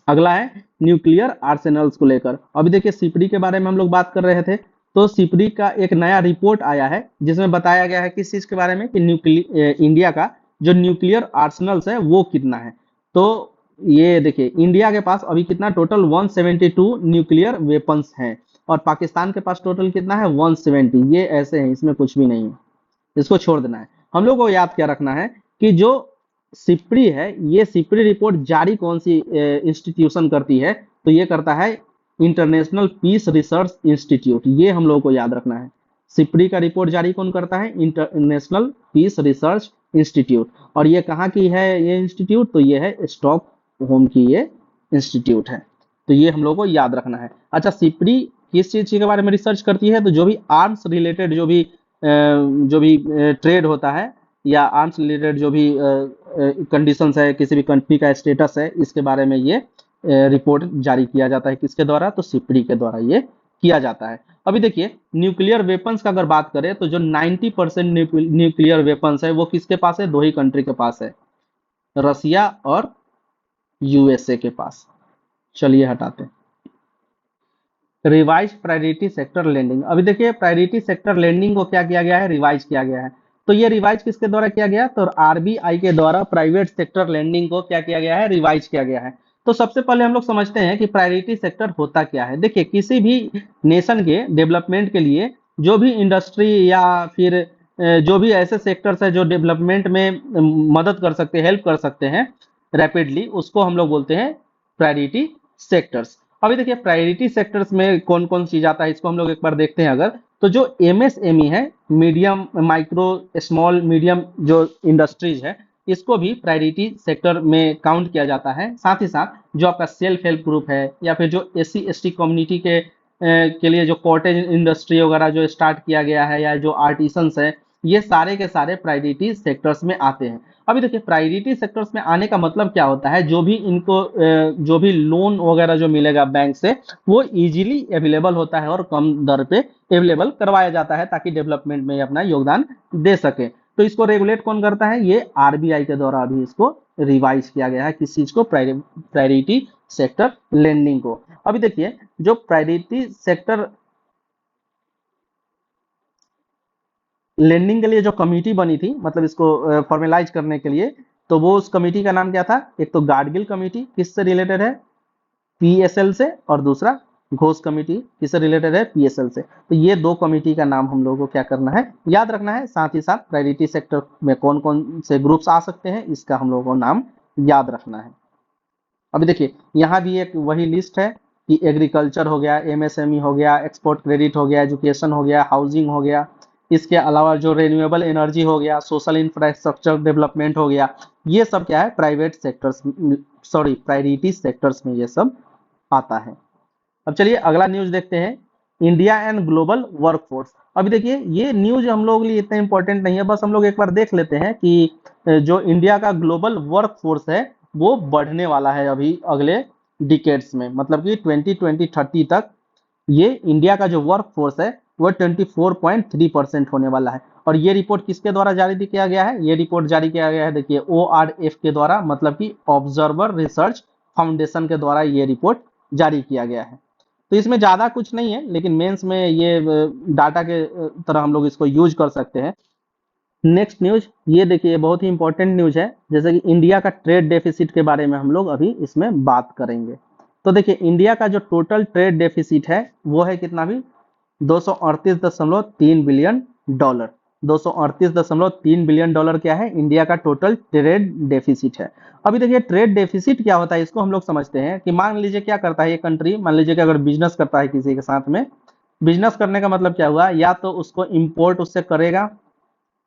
अगला है न्यूक्लियर आर्सेनल्स को लेकर। अभी देखिए सिपरी के बारे में हम लोग बात कर रहे थे, तो सिपरी का एक नया रिपोर्ट आया है जिसमें बताया गया है किस चीज के बारे में, कि इंडिया का जो न्यूक्लियर आर्सेनल्स है वो कितना है। तो ये देखिए इंडिया के पास अभी कितना, टोटल 172 न्यूक्लियर वेपन्स हैं, और पाकिस्तान के पास टोटल कितना है, 170। ये ऐसे हैं, इसमें कुछ भी नहीं है, इसको छोड़ देना है। हम लोग को याद क्या रखना है कि जो सिपरी है, ये सिपरी रिपोर्ट जारी कौन सी इंस्टीट्यूशन करती है, तो ये करता है इंटरनेशनल पीस रिसर्च इंस्टीट्यूट, ये हम लोगों को याद रखना है। सिपरी का रिपोर्ट जारी कौन करता है, इंटरनेशनल पीस रिसर्च इंस्टीट्यूट। और ये कहाँ की है ये इंस्टीट्यूट, तो ये है स्टॉक होम की ये इंस्टीट्यूट है। तो ये हम लोग को याद रखना है। अच्छा सिपरी किस चीज के बारे में रिसर्च करती है, तो जो भी आर्म्स रिलेटेड जो भी ट्रेड होता है, या आर्म्स रिलेटेड जो भी कंडीशंस है, किसी भी कंट्री का स्टेटस है, इसके बारे में ये रिपोर्ट जारी किया जाता है, किसके द्वारा, तो सिपरी के द्वारा ये किया जाता है। अभी देखिए न्यूक्लियर वेपन्स का अगर बात करें तो जो 90% न्यूक्लियर वेपन्स है वो किसके पास है, दो ही कंट्री के पास है, रसिया और यूएसए के पास। चलिए हटाते हैं। Revise priority sector lending. अभी देखिए प्रायोरिटी सेक्टर लैंडिंग को क्या किया गया है, रिवाइज किया गया है। तो ये रिवाइज किसके द्वारा किया गया, तो आरबीआई के द्वारा प्राइवेट सेक्टर लैंडिंग को क्या किया गया है, रिवाइज किया गया है। तो सबसे पहले हम लोग समझते हैं कि प्रायोरिटी सेक्टर होता क्या है। देखिए किसी भी नेशन के डेवलपमेंट के लिए जो भी इंडस्ट्री या फिर जो भी ऐसे सेक्टर्स है जो डेवलपमेंट में मदद कर सकते हैं, हेल्प कर सकते हैं रैपिडली, उसको हम लोग बोलते हैं प्रायोरिटी सेक्टर्स। अभी देखिए प्रायोरिटी सेक्टर्स में कौन कौन चीज आता है, इसको हम लोग एक बार देखते हैं। अगर तो जो एमएसएमई है, मीडियम माइक्रो स्मॉल मीडियम जो इंडस्ट्रीज है, इसको भी प्रायोरिटी सेक्टर में काउंट किया जाता है। साथ ही साथ जो आपका सेल्फ हेल्प ग्रुप है, या फिर जो एससी एसटी कम्युनिटी के लिए जो कॉटेज इंडस्ट्री वगैरह जो स्टार्ट किया गया है, या जो आर्टिसंस है, ये सारे के सारे प्रायोरिटी सेक्टर्स में आते हैं। अभी देखिए प्रायोरिटी सेक्टर्स में आने का मतलब क्या होता है, जो भी इनको जो भी लोन वगैरह जो मिलेगा बैंक से, वो इजीली अवेलेबल होता है और कम दर पे अवेलेबल करवाया जाता है, ताकि डेवलपमेंट में अपना योगदान दे सके। तो इसको रेगुलेट कौन करता है, ये आरबीआई के द्वारा अभी इसको रिवाइज किया गया है, किस चीज को, प्रायोरिटी सेक्टर लेंडिंग को। अभी देखिए जो प्रायोरिटी सेक्टर लेंडिंग के लिए जो कमेटी बनी थी, मतलब इसको फॉर्मेलाइज करने के लिए, तो वो उस कमेटी का नाम क्या था? एक तो गाडगिल कमेटी, किससे रिलेटेड है? पीएसएल से, और दूसरा घोष कमेटी किससे रिलेटेड है? पीएसएल से। तो ये दो कमेटी का नाम हम लोगों को क्या करना है? याद रखना है। साथ ही साथ प्रायोरिटी सेक्टर में कौन कौन से ग्रुप्स आ सकते हैं, इसका हम लोगों को नाम याद रखना है। अभी देखिए यहाँ भी एक वही लिस्ट है कि एग्रीकल्चर हो गया, एमएसएमई हो गया, एक्सपोर्ट क्रेडिट हो गया, एजुकेशन हो गया, हाउसिंग हो गया, इसके अलावा जो रिन्यूएबल एनर्जी हो गया, सोशल इंफ्रास्ट्रक्चर डेवलपमेंट हो गया, ये सब क्या है? Private sectors, sorry priority sectors में ये सब आता है। अब चलिए अगला न्यूज देखते हैं, इंडिया एंड ग्लोबल वर्कफोर्स। अभी देखिए ये न्यूज हम लोगों के लिए इतना इंपॉर्टेंट नहीं है, बस हम लोग एक बार देख लेते हैं कि जो इंडिया का ग्लोबल वर्कफोर्स है वो बढ़ने वाला है अभी अगले डिकेड्स में, मतलब कि 2020-30 तक ये इंडिया का जो वर्क फोर्स है वो 24.3% होने वाला है। और ये रिपोर्ट किसके द्वारा जारी किया गया है? ये रिपोर्ट जारी किया गया है देखिए ORF के द्वारा, मतलब कि ऑब्जर्वर रिसर्च फाउंडेशन के द्वारा ये रिपोर्ट जारी किया गया है। तो इसमें ज़्यादा कुछ नहीं है, लेकिन मेंस में ये डाटा के तरह हम लोग इसको यूज कर सकते हैं। नेक्स्ट न्यूज ये देखिए बहुत ही इंपॉर्टेंट न्यूज है, जैसे कि इंडिया का ट्रेड डेफिसिट के बारे में हम लोग अभी इसमें बात करेंगे। तो देखिए इंडिया का जो टोटल ट्रेड डेफिसिट है वो है कितना भी? 238.3 बिलियन डॉलर। 238.3 बिलियन डॉलर क्या है? इंडिया का टोटल ट्रेड डेफिसिट है। अभी देखिए ट्रेड डेफिसिट क्या होता है इसको हम लोग समझते हैं कि मान लीजिए क्या करता है ये कंट्री, मान लीजिए कि अगर बिजनेस करता है किसी के साथ में, बिजनेस करने का मतलब क्या हुआ? या तो उसको इंपोर्ट उससे करेगा,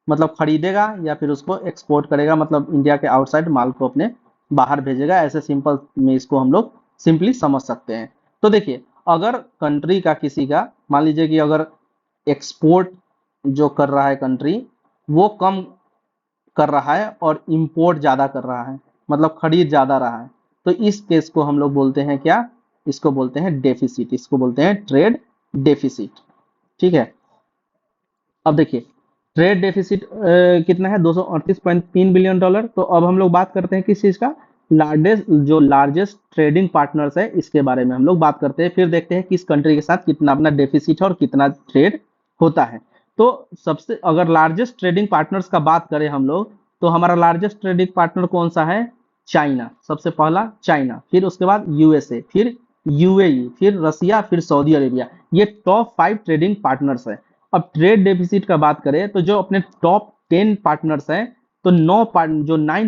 मतलब खरीदेगा, या फिर उसको एक्सपोर्ट करेगा, मतलब इंडिया के आउटसाइड माल को अपने बाहर भेजेगा। ऐसे सिंपल में इसको हम लोग सिंपली समझ सकते हैं। तो देखिए अगर कंट्री का किसी का, मान लीजिए कि अगर एक्सपोर्ट जो कर रहा है कंट्री वो कम कर रहा है और इंपोर्ट ज़्यादा कर रहा है, मतलब खरीद ज़्यादा रहा है, तो इस केस को हम लोग बोलते हैं क्या? इसको बोलते हैं डेफिसिट, इसको बोलते हैं ट्रेड डेफिसिट। ठीक है। अब देखिए ट्रेड डेफिसिट कितना है? 238.3 बिलियन डॉलर। तो अब हम लोग बात करते हैं किस चीज़ का? लार्जेस्ट ट्रेडिंग पार्टनर्स है इसके बारे में हम लोग बात करते हैं, फिर देखते हैं किस कंट्री के साथ कितना अपना डेफिसिट है और कितना ट्रेड होता है। तो सबसे अगर लार्जेस्ट ट्रेडिंग पार्टनर्स का बात करें हम लोग, तो हमारा लार्जेस्ट ट्रेडिंग पार्टनर कौन सा है? चाइना। सबसे पहला चाइना, फिर उसके बाद यूएसए, फिर यूएई, फिर रसिया, फिर सऊदी अरेबिया। ये टॉप 5 ट्रेडिंग पार्टनर्स है। अब ट्रेड डेफिसिट का बात करें तो जो अपने टॉप 10 पार्टनर्स हैं, तो 9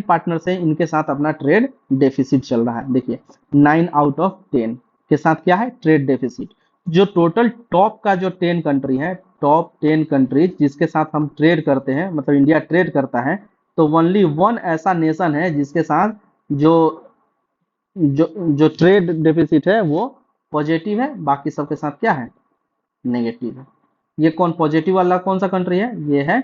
पार्टनर्स हैं इनके साथ अपना ट्रेड डेफिसिट चल रहा है। देखिए 9 आउट ऑफ 10 के साथ क्या है? Trade deficit. जो टोटल टॉप का जो 10 कंट्री है, टॉप 10 कंट्रीज जिसके साथ हम ट्रेड करते हैं, मतलब इंडिया ट्रेड करता है, तो ओनली वन ऐसा नेशन है जिसके साथ जो जो जो ट्रेड डेफिसिट है वो पॉजिटिव है, बाकी सबके साथ क्या है? नेगेटिव है। ये कौन पॉजिटिव वाला कौन सा कंट्री है? ये है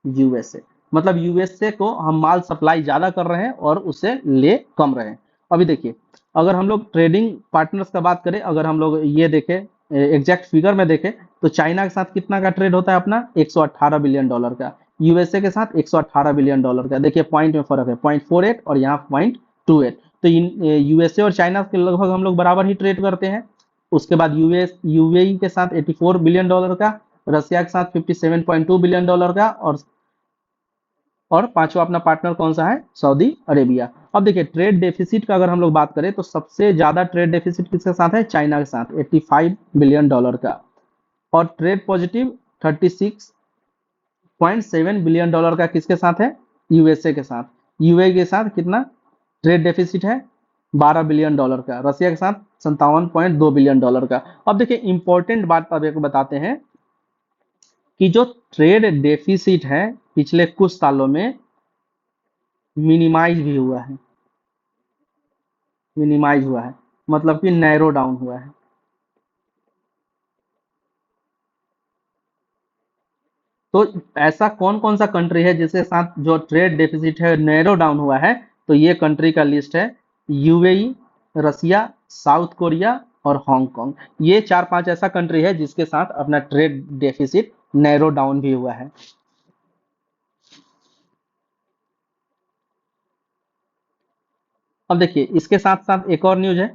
यूएसए। मतलब यूएसए को हम माल सप्लाई ज्यादा कर रहे हैं और उससे ले कम रहे हैं। अभी देखिए अगर हम लोग ट्रेडिंग पार्टनर्स का बात करें, अगर हम लोग ये देखें एग्जैक्ट फिगर में देखें, तो चाइना के साथ कितना का ट्रेड होता है अपना? 118 बिलियन डॉलर का। यूएसए के साथ 118 बिलियन डॉलर का। देखिए पॉइंट में फर्क है, 0.48 और यहाँ 0.28। तो यूएसए और चाइना के लगभग हम लोग बराबर ही ट्रेड करते हैं। उसके बाद यूएई के साथ 84 बिलियन डॉलर का, रसिया के साथ 57.2 बिलियन डॉलर का, और पांचवा अपना पार्टनर कौन सा है? Saudi Arabia. अब देखिए ट्रेड डेफिसिट का अगर हम लोग बात करें तो सबसे ज्यादा ट्रेड डेफिसिट किसके साथ है? चाइना के साथ 85 बिलियन डॉलर का। और ट्रेड पॉजिटिव 36.7 बिलियन डॉलर का किसके साथ है? यूएसए के साथ। यूएई के साथ कितना ट्रेड डेफिसिट है? 12 बिलियन डॉलर का। रसिया के साथ 57.2 बिलियन डॉलर का। अब देखिए इंपॉर्टेंट बात अब एक बताते हैं कि जो ट्रेड डेफिसिट है पिछले कुछ सालों में मिनिमाइज भी हुआ है, मिनिमाइज हुआ है, मतलब कि नैरो डाउन हुआ है। तो ऐसा कौन कौन सा कंट्री है जिसके साथ जो ट्रेड डेफिसिट है नैरो डाउन हुआ है? तो ये कंट्री का लिस्ट है यूएई, रसिया, साउथ कोरिया और हांगकांग। ये 4-5 ऐसा कंट्री है जिसके साथ अपना ट्रेड डेफिसिट नैरो डाउन भी हुआ है। अब देखिए इसके साथ साथ एक और न्यूज है,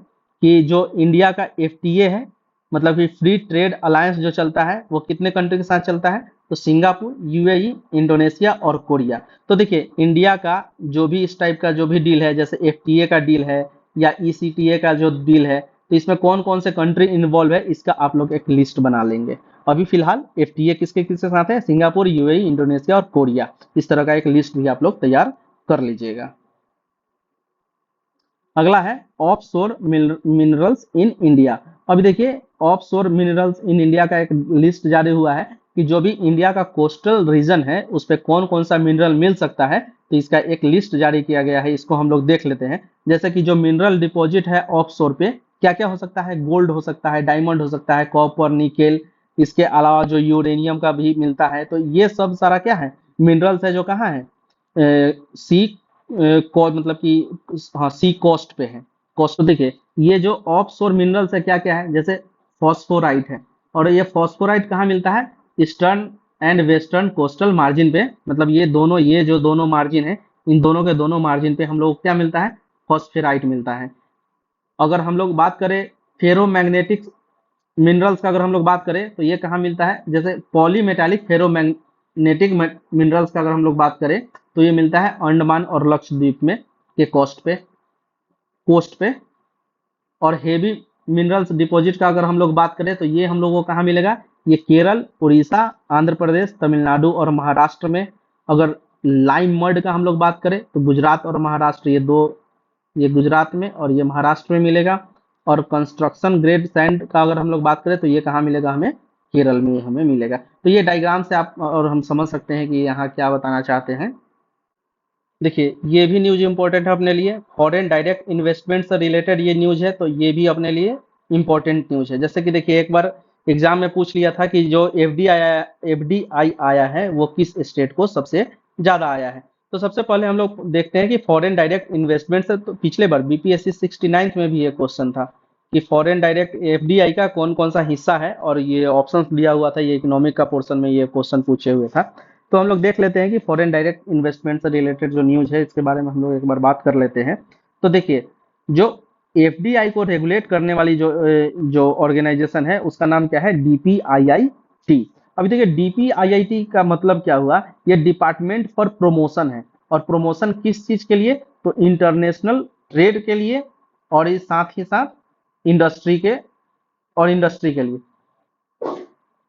कि जो इंडिया का एफटीए है, मतलब कि फ्री ट्रेड अलायंस जो चलता है वो कितने कंट्री के साथ चलता है, तो सिंगापुर, यूएई, इंडोनेशिया और कोरिया। तो देखिए इंडिया का जो भी इस टाइप का जो भी डील है, जैसे एफटीए का डील है या ईसीटीए का जो डील है, तो इसमें कौन कौन से कंट्री इन्वॉल्व है इसका आप लोग एक लिस्ट बना लेंगे। अभी फिलहाल एफटीए किसके किसके साथ है, सिंगापुर, यूएई, इंडोनेशिया और कोरिया। इस तरह का एक लिस्ट भी आप लोग तैयार कर लीजिएगा। अगला है ऑफशोर मिनरल्स इन इंडिया। अभी देखिए ऑफशोर मिनरल्स इन इंडिया का एक लिस्ट जारी हुआ है कि जो भी इंडिया का कोस्टल रीजन है उस पर कौन कौन सा मिनरल मिल सकता है, तो इसका एक लिस्ट जारी किया गया है। इसको हम लोग देख लेते हैं। जैसे कि जो मिनरल डिपॉजिट है ऑफशोर पे क्या क्या हो सकता है, गोल्ड हो सकता है, डायमंड हो सकता है, कॉपर, निकेल, इसके अलावा जो यूरेनियम का भी मिलता है। तो ये सब सारा क्या है, मिनरल्स है जो कहाँ है, सी को मतलब कि हाँ सी कोस्ट पे है। कोस्ट पे देखिए ये जो ऑफशोर मिनरल्स है क्या क्या है, जैसे फॉस्फोराइट है, और ये फॉस्फोराइट कहाँ मिलता है, eastern and western coastal margin पे। मतलब ये जो दोनों मार्जिन है, इन दोनों के दोनों मार्जिन पे हम लोग क्या मिलता है, फॉस्फेराइट मिलता है। अगर हम लोग बात करें फेरोमैग्नेटिक मिनरल्स का, अगर हम लोग बात करें तो ये कहाँ मिलता है, जैसे पॉलीमेटालिक फेरोमैग्नेटिक मिनरल्स का अगर हम लोग बात करें तो ये मिलता है अंडमान और लक्षद्वीप में के कोस्ट पे। और हेवी मिनरल्स डिपॉजिट का अगर हम लोग बात करें तो ये हम लोगों को कहाँ मिलेगा, ये केरल, उड़ीसा, आंध्र प्रदेश, तमिलनाडु और महाराष्ट्र में। अगर लाइम मड का हम लोग बात करें तो गुजरात और महाराष्ट्र, ये गुजरात में और ये महाराष्ट्र में मिलेगा। और कंस्ट्रक्शन ग्रेड सैंड का अगर हम लोग बात करें तो ये कहाँ मिलेगा, हमें केरल में हमें मिलेगा। तो ये डायग्राम से आप और हम समझ सकते हैं कि यहाँ क्या बताना चाहते हैं। देखिए ये भी न्यूज इंपॉर्टेंट है अपने लिए, फॉरेन डायरेक्ट इन्वेस्टमेंट से रिलेटेड ये न्यूज है, तो ये भी अपने लिए इंपॉर्टेंट न्यूज है। जैसे कि देखिए एक बार एग्जाम में पूछ लिया था कि जो एफडीआई आया है वो किस स्टेट को सबसे ज्यादा आया है। तो सबसे पहले हम लोग देखते हैं कि फॉरेन डायरेक्ट इन्वेस्टमेंट से, तो पिछले बार बीपीएससी 69 में भी ये क्वेश्चन था कि फॉरेन डायरेक्ट एफडीआई का कौन कौन सा हिस्सा है, और ये ऑप्शंस दिया हुआ था, ये इकोनॉमिक का पोर्शन में ये क्वेश्चन पूछे हुए था। तो हम लोग देख लेते हैं कि फॉरेन डायरेक्ट इन्वेस्टमेंट से रिलेटेड जो न्यूज है इसके बारे में हम लोग एक बार बात कर लेते हैं। तो देखिए जो एफडीआई को रेगुलेट करने वाली जो ऑर्गेनाइजेशन है उसका नाम क्या है, डीपीआईआईटी। अभी देखिए डीपीआईआईटी का मतलब क्या हुआ, ये डिपार्टमेंट फॉर प्रमोशन है। और प्रमोशन किस चीज के लिए, तो इंटरनेशनल ट्रेड के लिए, और इस साथ ही साथ इंडस्ट्री के लिए।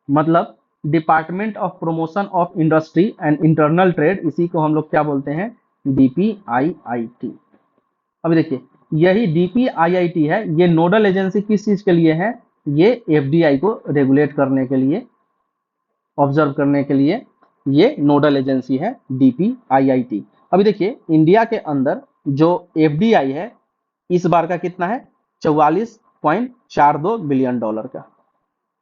मतलब department of promotion of industry and internal trade, इसी को हम लोग क्या बोलते हैं, डीपीआईआईटी। अभी देखिए यही डीपीआईआईटी है, ये नोडल एजेंसी किस चीज के लिए है, ये एफडीआई को रेगुलेट करने के लिए, ऑब्जर्व करने के लिए ये नोडल एजेंसी है डीपीआईआईटी। अभी देखिए इंडिया के अंदर जो एफडीआई है इस बार का कितना है, 44.42 बिलियन डॉलर का।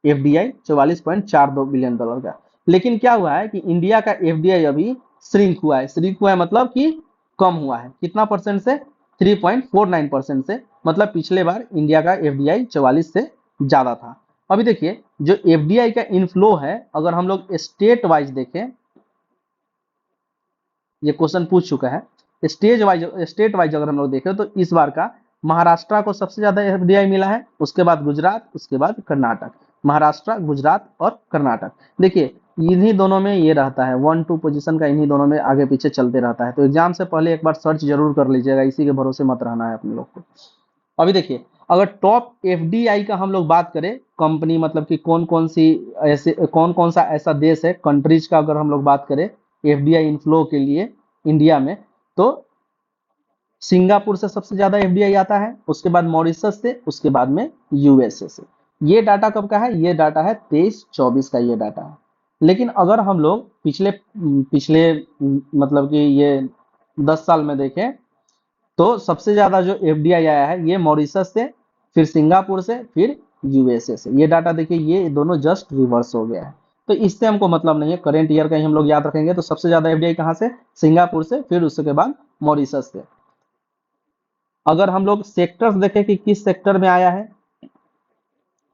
एफडीआई 44.42 बिलियन डॉलर का। लेकिन क्या हुआ है कि इंडिया का एफडीआई अभी श्रिंक हुआ है मतलब कि कम हुआ है, कितना परसेंट से, 3.49% से। मतलब पिछले बार इंडिया का एफडीआई 44 से ज्यादा था। अभी देखिए जो एफडीआई का इनफ्लो है, अगर हम लोग स्टेट वाइज देखें, ये क्वेश्चन पूछ चुका है, स्टेट वाइज अगर हम लोग देखें तो इस बार का महाराष्ट्र को सबसे ज्यादा एफडीआई मिला है, उसके बाद गुजरात, उसके बाद कर्नाटक। महाराष्ट्र, गुजरात और कर्नाटक। देखिए इन्हीं दोनों में ये रहता है, 1-2 पोजीशन का इन्हीं दोनों में आगे पीछे चलते रहता है। तो एग्जाम से पहले एक बार सर्च जरूर कर लीजिएगा, इसी के भरोसे मत रहना है अपने लोग को। अभी देखिए अगर टॉप एफडीआई का हम लोग बात करें, कंपनी मतलब कि कौन कौन सा ऐसा देश है, कंट्रीज का अगर हम लोग बात करें एफडीआई इनफ्लो के लिए इंडिया में, तो सिंगापुर से सबसे ज्यादा एफडीआई आता है, उसके बाद मॉरिशस से, उसके बाद में यूएसए से। ये डाटा कब का है, ये डाटा है 23-24 का ये डाटा है। लेकिन अगर हम लोग पिछले पिछले मतलब कि ये 10 साल में देखें तो सबसे ज्यादा जो एफडीआई आया है ये मॉरिशस से, फिर सिंगापुर से, फिर यूएसए से। ये डाटा देखिए ये दोनों जस्ट रिवर्स हो गया है। तो इससे हमको मतलब नहीं है, करंट ईयर का ही हम लोग याद रखेंगे। तो सबसे ज्यादा एफडीआई कहाँ से, सिंगापुर से, फिर उसके बाद मॉरिशस से। अगर हम लोग सेक्टर्स देखें कि किस सेक्टर में आया है,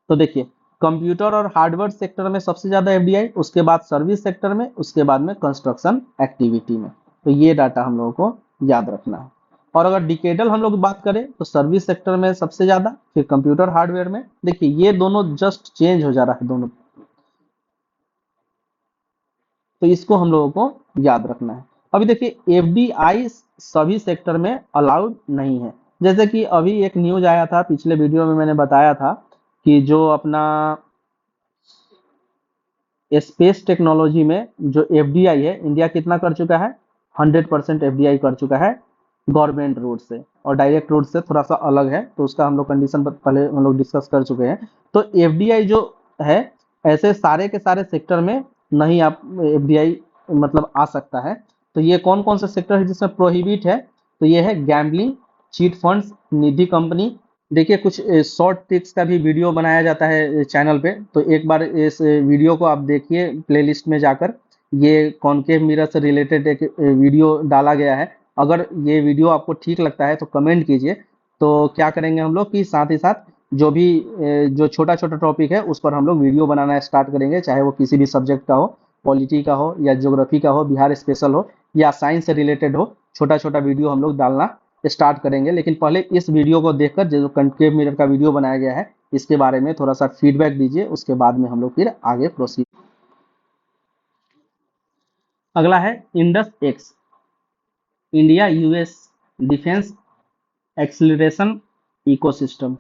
तो देखिए कंप्यूटर और हार्डवेयर सेक्टर में सबसे ज्यादा एफडीआई, उसके बाद सर्विस सेक्टर में, उसके बाद में कंस्ट्रक्शन एक्टिविटी में। तो ये डाटा हम लोगों को याद रखना है। और अगर डिकेडल हम लोग बात करें तो सर्विस सेक्टर में सबसे ज्यादा, फिर कंप्यूटर हार्डवेयर में। देखिए ये दोनों जस्ट चेंज हो जा रहा है दोनों, तो इसको हम लोगों को याद रखना है। अभी देखिए एफडीआई सभी सेक्टर में अलाउड नहीं है। जैसे कि अभी एक न्यूज आया था, पिछले वीडियो में मैंने बताया था कि जो अपना स्पेस टेक्नोलॉजी में जो एफडीआई है, इंडिया कितना कर चुका है, 100% एफडीआई कर चुका है गवर्नमेंट रूट से, और डायरेक्ट रूट से थोड़ा सा अलग है, तो उसका हम लोग कंडीशन पहले हम लोग डिस्कस कर चुके हैं। तो एफडीआई जो है, ऐसे सारे के सारे सेक्टर में नहीं आप एफडीआई मतलब आ सकता है। तो ये कौन कौन से सेक्टर है जिसमें प्रोहिबिट है, तो ये है गैम्बलिंग, चीट फंड्स, निधि कंपनी। देखिए कुछ शॉर्ट ट्रिक्स का भी वीडियो बनाया जाता है चैनल पे, तो एक बार इस वीडियो को आप देखिए प्लेलिस्ट में जाकर। ये कॉनकेव मिरर से रिलेटेड एक वीडियो डाला गया है। अगर ये वीडियो आपको ठीक लगता है तो कमेंट कीजिए। तो क्या करेंगे हम लोग कि साथ ही साथ जो भी जो छोटा छोटा टॉपिक है उस पर हम लोग वीडियो बनाना स्टार्ट करेंगे, चाहे वो किसी भी सब्जेक्ट का हो, पॉलिटी का हो या ज्योग्राफी का हो, बिहार स्पेशल हो या साइंस से रिलेटेड हो, छोटा छोटा वीडियो हम लोग डालना स्टार्ट करेंगे। लेकिन पहले इस वीडियो को देखकर जो कॉन्केव मिरर का वीडियो बनाया गया है इसके बारे में थोड़ा सा फीडबैक दीजिए, उसके बाद में हम लोग फिर आगे प्रोसीड। अगला है Indus x, India US defence acceleration ecosystem.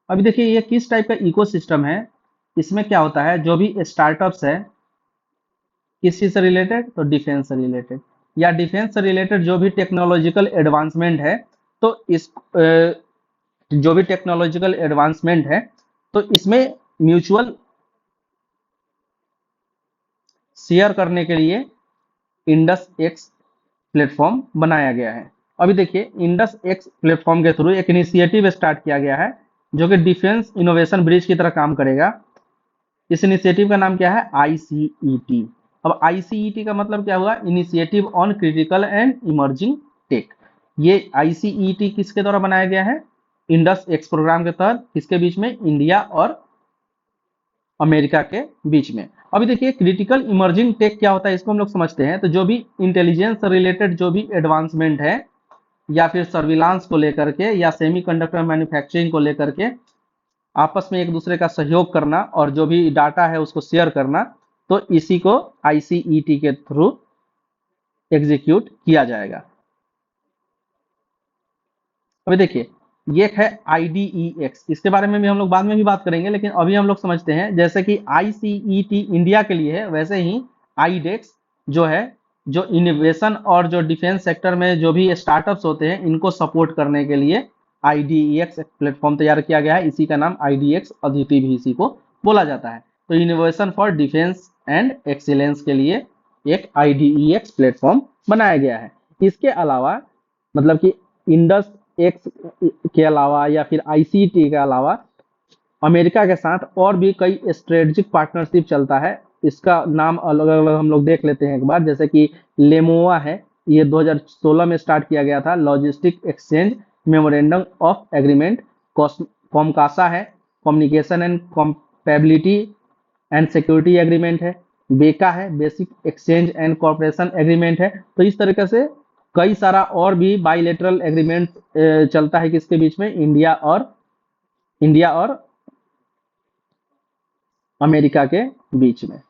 अभी देखिए ये किस टाइप का इकोसिस्टम है। इसमें क्या होता है, जो भी स्टार्टअप्स है किस चीज से रिलेटेड, तो डिफेंस से रिलेटेड, या डिफेंस से रिलेटेड जो भी टेक्नोलॉजिकल एडवांसमेंट है, तो इस जो भी टेक्नोलॉजिकल एडवांसमेंट है तो इसमें म्यूचुअल शेयर करने के लिए इंडस एक्स प्लेटफॉर्म बनाया गया है। अभी देखिए इंडस एक्स प्लेटफॉर्म के थ्रू एक इनिशिएटिव स्टार्ट किया गया है जो कि डिफेंस इनोवेशन ब्रिज की तरह काम करेगा। इस इनिशिएटिव का नाम क्या है, आईसीईटी। अब आईसीईटी का मतलब क्या हुआ, initiative on critical and emerging tech. ये आईसीईटी किसके द्वारा बनाया गया है, इंडस एक्स प्रोग्राम के तहत, किसके बीच में, इंडिया और अमेरिका के बीच में। अभी देखिए क्रिटिकल इमर्जिंग टेक क्या होता है इसको हम लोग समझते हैं। तो जो भी इंटेलिजेंस से रिलेटेड जो भी एडवांसमेंट है, या फिर सर्विलांस को लेकर के, या सेमीकंडक्टर मैन्युफैक्चरिंग को लेकर के आपस में एक दूसरे का सहयोग करना और जो भी डाटा है उसको शेयर करना, तो इसी को आईसीईटी के थ्रू एग्जीक्यूट किया जाएगा। अभी देखिए ये एक है IDEX, इसके बारे में भी हम लोग बाद में भी बात करेंगे, लेकिन अभी हम लोग समझते हैं। जैसे कि आईसीईटी इंडिया के लिए है, वैसे ही आईडेक्स जो है, जो इनोवेशन और जो डिफेंस सेक्टर में जो भी स्टार्टअप्स होते हैं इनको सपोर्ट करने के लिए IDEX प्लेटफॉर्म तैयार किया गया है। इसी का नाम IDEX अदिति भी इसी को बोला जाता है। तो innovation for defence and excellence के लिए एक IDEX प्लेटफॉर्म बनाया गया है। इसके अलावा मतलब कि इंडस एक्स के अलावा या फिर आईसीटी के अलावा अमेरिका के साथ और भी कई स्ट्रेटेजिक पार्टनरशिप चलता है। इसका नाम अलग अलग हम लोग देख लेते हैं एक बार। जैसे कि लेमोआ है, ये 2016 में स्टार्ट किया गया था, logistic exchange memorandum of agreement. COMCASA है, communication and compatibility and security agreement है। बेका है, basic exchange and cooperation agreement है। तो इस तरीके से कई सारा और भी बाइलेटरल एग्रीमेंट चलता है किसके बीच में, इंडिया और अमेरिका के बीच में।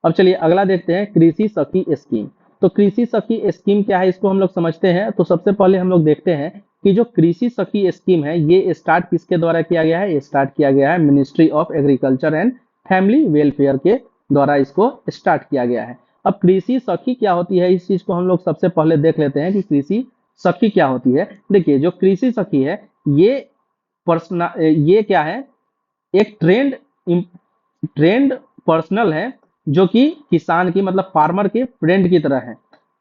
अब चलिए अगला देखते हैं, कृषि सखी स्कीम। तो कृषि सखी स्कीम क्या है इसको हम लोग समझते हैं। तो सबसे पहले हम लोग देखते हैं कि जो कृषि सखी स्कीम है ये स्टार्ट किसके द्वारा किया गया है, ये स्टार्ट किया गया है ministry of agriculture and family welfare के द्वारा इसको स्टार्ट किया गया है। अब कृषि सखी क्या होती है, इस चीज को हम लोग सबसे पहले देख लेते हैं कि कृषि सखी क्या होती है। देखिए जो कृषि सखी है ये ये क्या है, एक ट्रेंड पर्सनल है जो कि किसान की मतलब फार्मर के फ्रेंड की तरह है।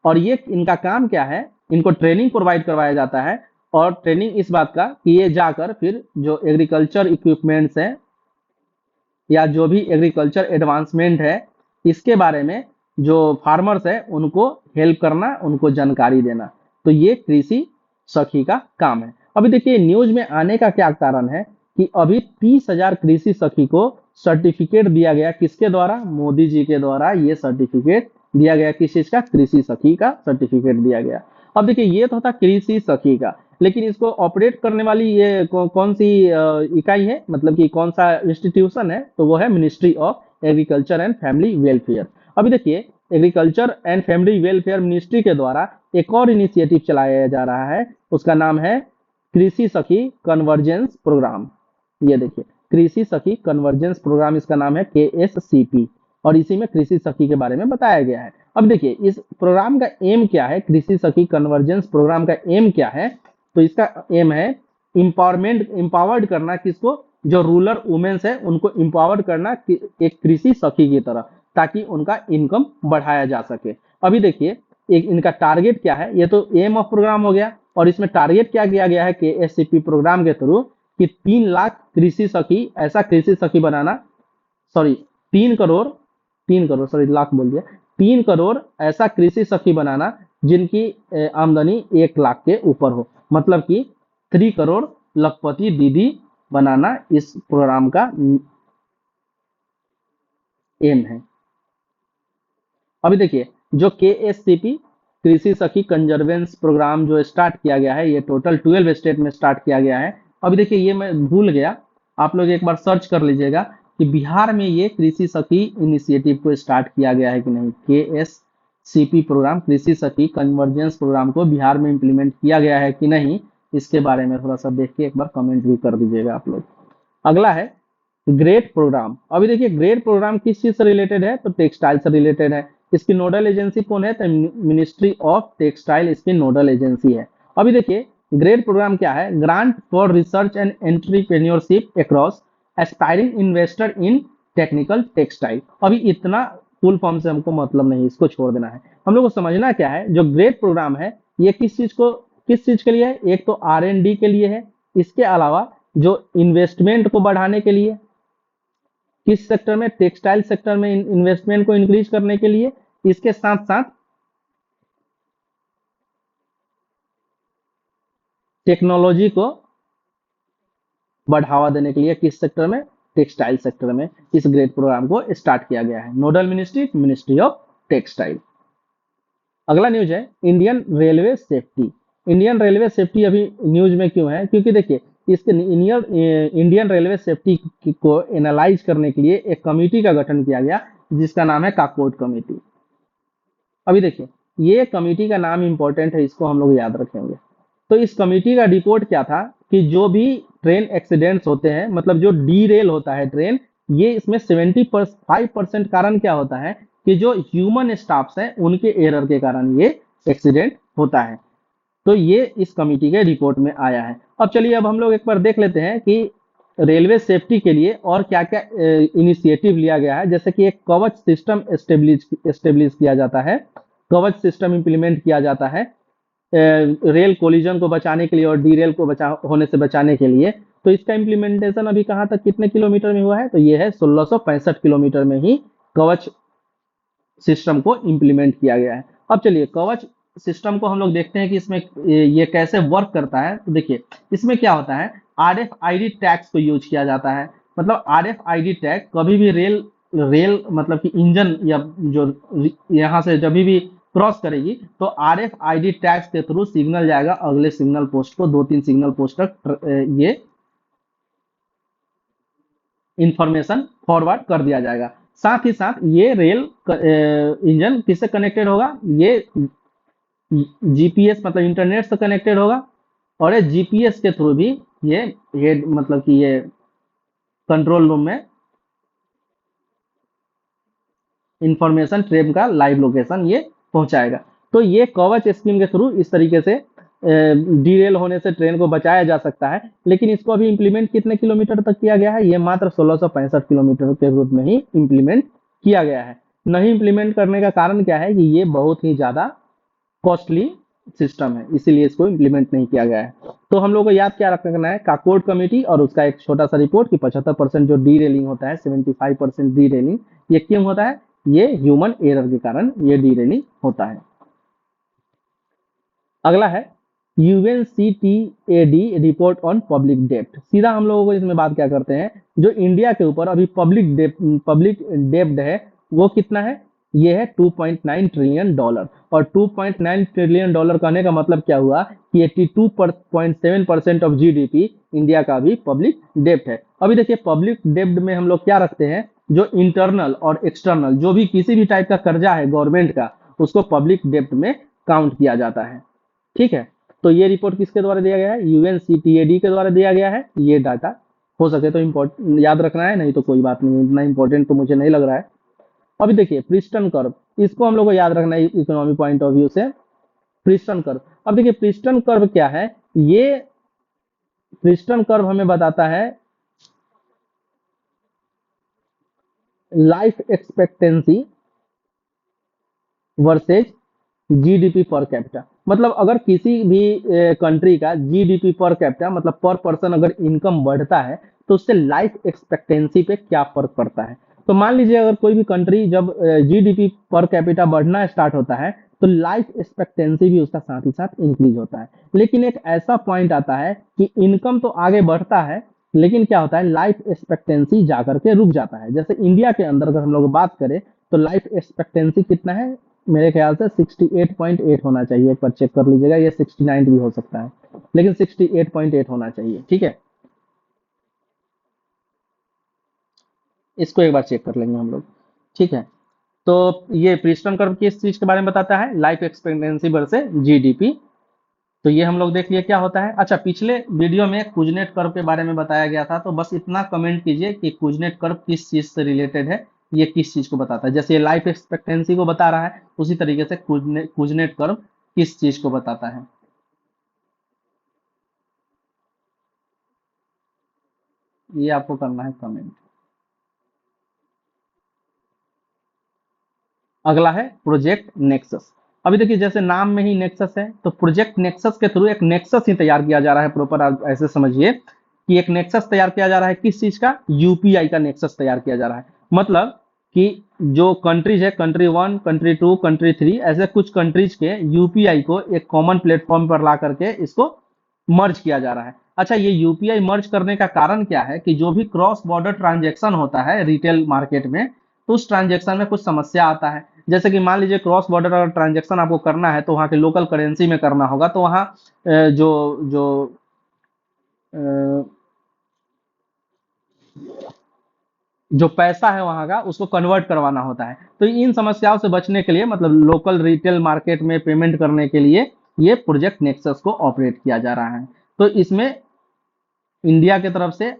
और ये इनका काम क्या है, इनको ट्रेनिंग प्रोवाइड करवाया जाता है। और ट्रेनिंग इस बात का कि ये जाकर फिर जो एग्रीकल्चर इक्विपमेंट्स हैं या जो भी एग्रीकल्चर एडवांसमेंट है इसके बारे में जो फार्मर्स है उनको हेल्प करना, उनको जानकारी देना। तो ये कृषि सखी का काम है। अभी देखिए न्यूज में आने का क्या कारण है कि अभी 30,000 कृषि सखी को सर्टिफिकेट दिया गया, किसके द्वारा, मोदी जी के द्वारा ये सर्टिफिकेट दिया गया। किस चीज का, कृषि सखी का सर्टिफिकेट दिया गया। अब देखिए ये तो था कृषि सखी का, लेकिन इसको ऑपरेट करने वाली ये कौन सी इकाई है, मतलब कि कौन सा इंस्टीट्यूशन है, तो वो है ministry of agriculture and family welfare. अभी देखिए agriculture and family welfare ministry के द्वारा एक और इनिशिएटिव चलाया जा रहा है, उसका नाम है कृषि सखी कन्वर्जेंस प्रोग्राम। ये देखिए कृषि सखी कन्वर्जेंस प्रोग्राम, इसका नाम है KSCP, और इसी में कृषि सखी के बारे में बताया गया है। अब देखिए इस प्रोग्राम का एम क्या है, कृषि सखी कन्वर्जेंस प्रोग्राम का एम क्या है, तो इसका एम है इंपावरमेंट, इंपावर्ड करना किसको, जो रूरल वुमेन्स है उनको इंपावर्ड करना एक कृषि सखी की तरह, ताकि उनका इनकम बढ़ाया जा सके। अभी देखिए एक इनका टारगेट क्या है, ये तो एम ऑफ प्रोग्राम हो गया, और इसमें टारगेट क्या किया गया है KSCP प्रोग्राम के थ्रू कि 3 लाख कृषि सखी, ऐसा कृषि सखी बनाना, सॉरी 3 करोड़, 3 करोड़ सॉरी लाख बोल दिया, 3 करोड़ ऐसा कृषि सखी बनाना जिनकी आमदनी 1 लाख के ऊपर हो, मतलब कि 3 करोड़ लखपति दीदी बनाना इस प्रोग्राम का एम है। अभी देखिए जो KSCP कृषि सखी कंजर्वेंस प्रोग्राम जो स्टार्ट किया गया है, ये टोटल 12 स्टेट में स्टार्ट किया गया है। अभी देखिए ये मैं भूल गया, आप लोग एक बार सर्च कर लीजिएगा कि बिहार में ये कृषि सखी इनिशिएटिव को स्टार्ट किया गया है कि नहीं। KSCP प्रोग्राम, कृषि सखी कन्वर्जेंस प्रोग्राम को बिहार में इम्प्लीमेंट किया गया है कि नहीं, इसके बारे में थोड़ा सा देख के एक बार कमेंट भी कर दीजिएगा आप लोग। अगला है ग्रेड प्रोग्राम। अभी देखिए ग्रेड प्रोग्राम किस चीज से रिलेटेड है, तो टेक्सटाइल से रिलेटेड है। इसकी नोडल एजेंसी कौन है, तो मिनिस्ट्री ऑफ टेक्सटाइल इसकी नोडल एजेंसी है। अभी देखिए ग्रेड प्रोग्राम क्या है, grant for research and entrepreneurship across aspiring investor in technical textile. अभी इतना फुल फॉर्म से हमको मतलब नहीं, इसको छोड़ देना है। हम लोग को समझना क्या है, जो ग्रेड प्रोग्राम है ये किस चीज के लिए है, एक तो R&D के लिए है, इसके अलावा जो इन्वेस्टमेंट को बढ़ाने के लिए, किस सेक्टर में, टेक्सटाइल सेक्टर में इन्वेस्टमेंट को इंक्रीज करने के लिए, इसके साथ साथ टेक्नोलॉजी को बढ़ावा देने के लिए, किस सेक्टर में, टेक्सटाइल सेक्टर में इस ग्रेड प्रोग्राम को स्टार्ट किया गया है। Nodal ministry ministry of textile. अगला न्यूज है Indian railway safety. Indian railway safety अभी न्यूज में क्यों है, क्योंकि देखिए इसके इंडियन रेलवे सेफ्टी को एनालाइज करने के लिए एक कमेटी का गठन किया गया, जिसका नाम है काकोट कमेटी। अभी देखिए ये कमेटी का नाम इंपॉर्टेंट है, इसको हम लोग याद रखेंगे। तो इस कमेटी का रिपोर्ट क्या था कि जो भी ट्रेन एक्सीडेंट्स होते हैं, मतलब जो डी रेल होता है ट्रेन, ये इसमें 75% कारण क्या होता है कि जो ह्यूमन स्टाफ्स हैं उनके एरर के कारण ये एक्सीडेंट होता है। तो ये इस कमेटी के रिपोर्ट में आया है। अब चलिए अब हम लोग एक बार देख लेते हैं कि रेलवे सेफ्टी के लिए और क्या क्या इनिशिएटिव लिया गया है। जैसे कि एक कवच सिस्टम एस्टेब्लिश किया जाता है, कवच सिस्टम इंप्लीमेंट किया जाता है रेल कोलिजन को बचाने के लिए और डी रेल को होने से बचाने के लिए। तो इसका इम्प्लीमेंटेशन अभी कहाँ तक, कितने किलोमीटर में हुआ है, तो ये है 1665 किलोमीटर में ही कवच सिस्टम को इम्प्लीमेंट किया गया है। अब चलिए कवच सिस्टम को हम लोग देखते हैं कि इसमें ये कैसे वर्क करता है। तो देखिए इसमें क्या होता है, RFID टैग्स को यूज किया जाता है। मतलब RFID टैग कभी भी रेल रेल मतलब कि इंजन या जो यहाँ से जब भी क्रॉस करेगी, तो RFID टैग्स के थ्रू सिग्नल जाएगा अगले सिग्नल पोस्ट को, 2-3 सिग्नल पोस्ट तक ये इंफॉर्मेशन फॉरवर्ड कर दिया जाएगा। साथ ही साथ ये रेल इंजन किससे कनेक्टेड होगा, ये GPS मतलब इंटरनेट से कनेक्टेड होगा, और ये GPS के थ्रू भी ये मतलब कि ये कंट्रोल रूम में इंफॉर्मेशन, ट्रेन का लाइव लोकेशन ये पहुंचाएगा। तो ये कवच स्कीम के थ्रू इस तरीके से डीरेल होने से ट्रेन को बचाया जा सकता है। लेकिन इसको अभी इंप्लीमेंट कितने किलोमीटर तक किया गया है, ये मात्र 1665 किलोमीटर के रूप में ही इंप्लीमेंट किया गया है। नहीं इंप्लीमेंट करने का कारण क्या है कि ये बहुत ही ज्यादा कॉस्टली सिस्टम है, इसीलिए इसको इंप्लीमेंट नहीं किया गया है। तो हम लोग को याद क्या रखना है, काकोट कमेटी और उसका एक छोटा सा रिपोर्ट कि 75% जो डी रेलिंग होता है, 75% डी रेलिंग, ये क्यों होता है, ये ह्यूमन एरर के कारण ये डी रेलिंग होता है। अगला है UNCTAD रिपोर्ट ऑन पब्लिक डेप्ट। सीधा हम लोगों को इसमें बात क्या करते हैं, जो इंडिया के ऊपर अभी पब्लिक डेप्ट है वो कितना है, ये है $2.9 ट्रिलियन। और $2.9 ट्रिलियन कहने का मतलब क्या हुआ कि 82.7% ऑफ जीडीपी इंडिया का भी पब्लिक डेब्ट है। अभी देखिए पब्लिक डेब्ट में हम लोग क्या रखते हैं, जो इंटरनल और एक्सटर्नल जो भी किसी भी टाइप का कर्जा है गवर्नमेंट का, उसको पब्लिक डेब्ट में काउंट किया जाता है। ठीक है, तो ये रिपोर्ट किसके द्वारा दिया गया है, यूएनसीटीएडी के द्वारा दिया गया है। ये डाटा हो सके तो इम्पोर्टेंट याद रखना है, नहीं तो कोई बात नहीं, इतना इंपॉर्टेंट तो मुझे नहीं लग रहा है। अभी देखिए प्रिस्टन कर्व, इसको हम लोग को याद रखना है इकोनॉमी पॉइंट ऑफ व्यू से। प्रिस्टन कर्व, अब देखिए प्रिस्टन कर्व क्या है, ये प्रिस्टन कर्व हमें बताता है life expectancy versus GDP per capita. मतलब अगर किसी भी कंट्री का जीडीपी पर कैपिटा मतलब पर पर्सन अगर इनकम बढ़ता है तो उससे लाइफ एक्सपेक्टेंसी पे क्या फर्क पड़ता है। तो मान लीजिए अगर कोई भी कंट्री जब जीडीपी पर कैपिटा बढ़ना स्टार्ट होता है तो लाइफ एक्सपेक्टेंसी भी उसका साथ ही साथ इंक्रीज होता है। लेकिन एक ऐसा पॉइंट आता है कि इनकम तो आगे बढ़ता है लेकिन क्या होता है, लाइफ एक्सपेक्टेंसी जाकर के रुक जाता है। जैसे इंडिया के अंदर अगर हम लोग बात करें तो लाइफ एक्सपेक्टेंसी कितना है, मेरे ख्याल से 68.8 होना चाहिए। एक बार चेक कर लीजिएगा, ये 69 भी हो सकता है, लेकिन 68.8 होना चाहिए। ठीक है, इसको एक बार चेक कर लेंगे हम लोग। ठीक है, तो ये प्रिस्टन कर्व किस चीज के बारे में बताता है, लाइफ एक्सपेक्टेंसी वर्सेस जीडीपी। तो ये हम लोग देख लिए क्या होता है। अच्छा, पिछले वीडियो में कुजनेट कर्व के बारे में बताया गया था, तो बस इतना कमेंट कीजिए कि कुजनेट कर्व किस चीज से रिलेटेड है, ये किस चीज को बताता है। जैसे ये लाइफ एक्सपेक्टेंसी को बता रहा है, उसी तरीके से कुजनेट कर्व किस चीज को बताता है, ये आपको करना है कमेंट। अगला है प्रोजेक्ट नेक्सस। अभी देखिए जैसे नाम में ही नेक्सस है, तो प्रोजेक्ट नेक्सस के थ्रू एक नेक्सस ही तैयार किया जा रहा है प्रॉपर। आप ऐसे समझिए कि एक नेक्सस तैयार किया जा रहा है, किस चीज का, यूपीआई का नेक्सस तैयार किया जा रहा है। मतलब कि जो कंट्रीज है, कंट्री 1, कंट्री 2, कंट्री 3, ऐसे कुछ कंट्रीज के यूपीआई को एक कॉमन प्लेटफॉर्म पर ला करके इसको मर्ज किया जा रहा है। अच्छा, ये यूपीआई मर्ज करने का कारण क्या है कि जो भी क्रॉस बॉर्डर ट्रांजेक्शन होता है रिटेल मार्केट में, तो उस ट्रांजेक्शन में कुछ समस्या आता है। जैसे कि मान लीजिए क्रॉस बॉर्डर अगर ट्रांजेक्शन आपको करना है तो वहाँ के लोकल करेंसी में करना होगा, तो वहाँ जो जो अ, जो पैसा है वहाँ का उसको कन्वर्ट करवाना होता है। तो इन समस्याओं से बचने के लिए, मतलब लोकल रिटेल मार्केट में पेमेंट करने के लिए, ये प्रोजेक्ट नेक्सस को ऑपरेट किया जा रहा है। तो इसमें इंडिया की तरफ से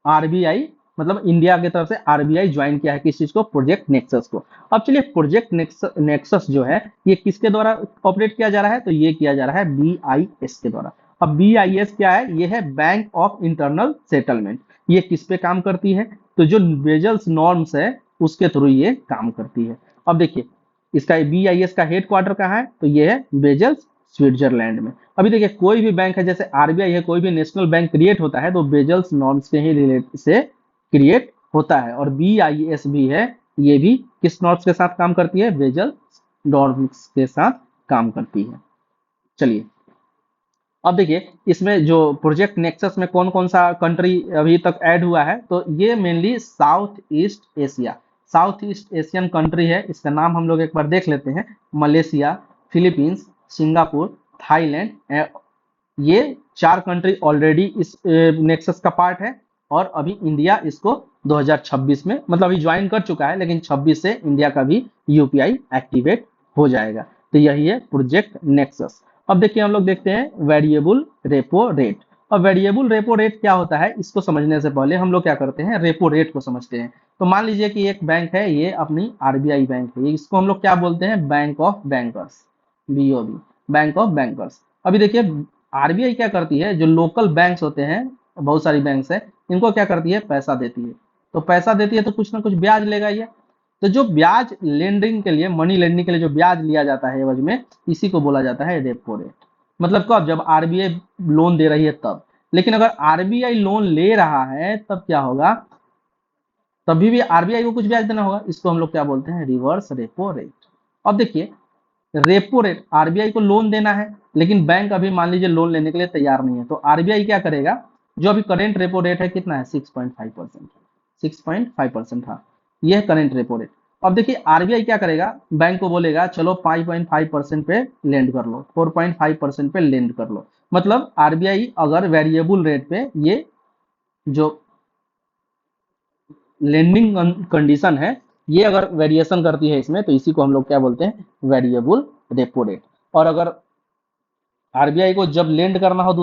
आरबीआई, मतलब इंडिया की तरफ से आरबीआई ज्वाइन किया है किस चीज को, प्रोजेक्ट नेक्सस को। अब चलिए प्रोजेक्ट नेक्सस जो है ये किसके द्वारा ऑपरेट किया जा रहा है, तो ये किया जा रहा है बीआईएस के द्वारा। अब बीआईएस क्या है, ये है बैंक ऑफ इंटरनल सेटलमेंट। ये किस पे काम करती है, तो जो बेजल्स नॉर्म्स है उसके थ्रू ये काम करती है। अब देखिए इसका बीआईएस का हेडक्वार्टर कहाँ है, तो ये है बेजल्स, स्विट्जरलैंड में। अभी देखिए कोई भी बैंक है, जैसे आरबीआई है, कोई भी नेशनल बैंक क्रिएट होता है तो बेजल्स नॉर्म्स के ही रिलेट से क्रिएट होता है। और बीआईएस भी है, ये भी किस नॉर्म्स के साथ काम करती है, बेजल्स नॉर्म्स के साथ काम करती है। चलिए अब देखिए इसमें जो प्रोजेक्ट नेक्सस में कौन कौन सा कंट्री अभी तक ऐड हुआ है, तो ये mainly south east Asia, south east Asian country है। इसका नाम हम लोग एक बार देख लेते हैं, मलेशिया, फिलीपींस, सिंगापुर, थाईलैंड। ये 4 कंट्री ऑलरेडी इस नेक्सस का पार्ट है। और अभी इंडिया इसको 2026 में, मतलब अभी ज्वाइन कर चुका है, लेकिन 26 से इंडिया का भी यूपीआई एक्टिवेट हो जाएगा। तो यही है प्रोजेक्ट नेक्सस। अब देखिए हम लोग देखते हैं वेरिएबल रेपो रेट। अब वेरिएबल रेपो रेट क्या होता है, इसको समझने से पहले हम लोग क्या करते हैं, रेपो रेट को समझते हैं। तो मान लीजिए कि एक बैंक है, ये अपनी आरबीआई बैंक है, इसको हम लोग क्या बोलते हैं, bank of bankers, BOB, bank of bankers. अभी देखिए आरबीआई क्या करती है, जो लोकल बैंक्स होते हैं, बहुत सारी बैंक्स है, इनको क्या करती है, पैसा देती है। तो पैसा देती है तो कुछ ना कुछ ब्याज लेगा ये। तो जो ब्याज लेंडिंग के लिए, मनी लेंडिंग के लिए जो ब्याज लिया जाता है एवज में, इसी को बोला जाता है रेपो रेट। मतलब कब, जब आरबीआई लोन दे रही है तब। लेकिन अगर आरबीआई लोन ले रहा है तब क्या होगा, तभी भी आरबीआई को कुछ ब्याज देना होगा, इसको हम लोग क्या बोलते हैं, रिवर्स रेपो रेट। अब देखिए रेपो रेट, आरबीआई को लोन देना है लेकिन बैंक अभी मान लीजिए लोन लेने के लिए तैयार नहीं है, तो आरबीआई क्या करेगा, जो अभी करंट रेपो रेट है कितना है, 6.5%, 6.5%, हाँ ये है करंट रेपो रेट। अब देखिए आरबीआई क्या करेगा, बैंक को बोलेगा चलो 5.5% पे लेंड कर लो, 4.5% पे लेंड कर लो। मतलब आरबीआई अगर वेरिएबल रेट पे ये जो लेंडिंग कंडीशन है ये अगर वेरिएशन करती है इसमें, तो इसी को हम लोग क्या बोलते हैं, वेरिएबल रेपो रेट। और अगर आरबीआई को जब लेंड करना हो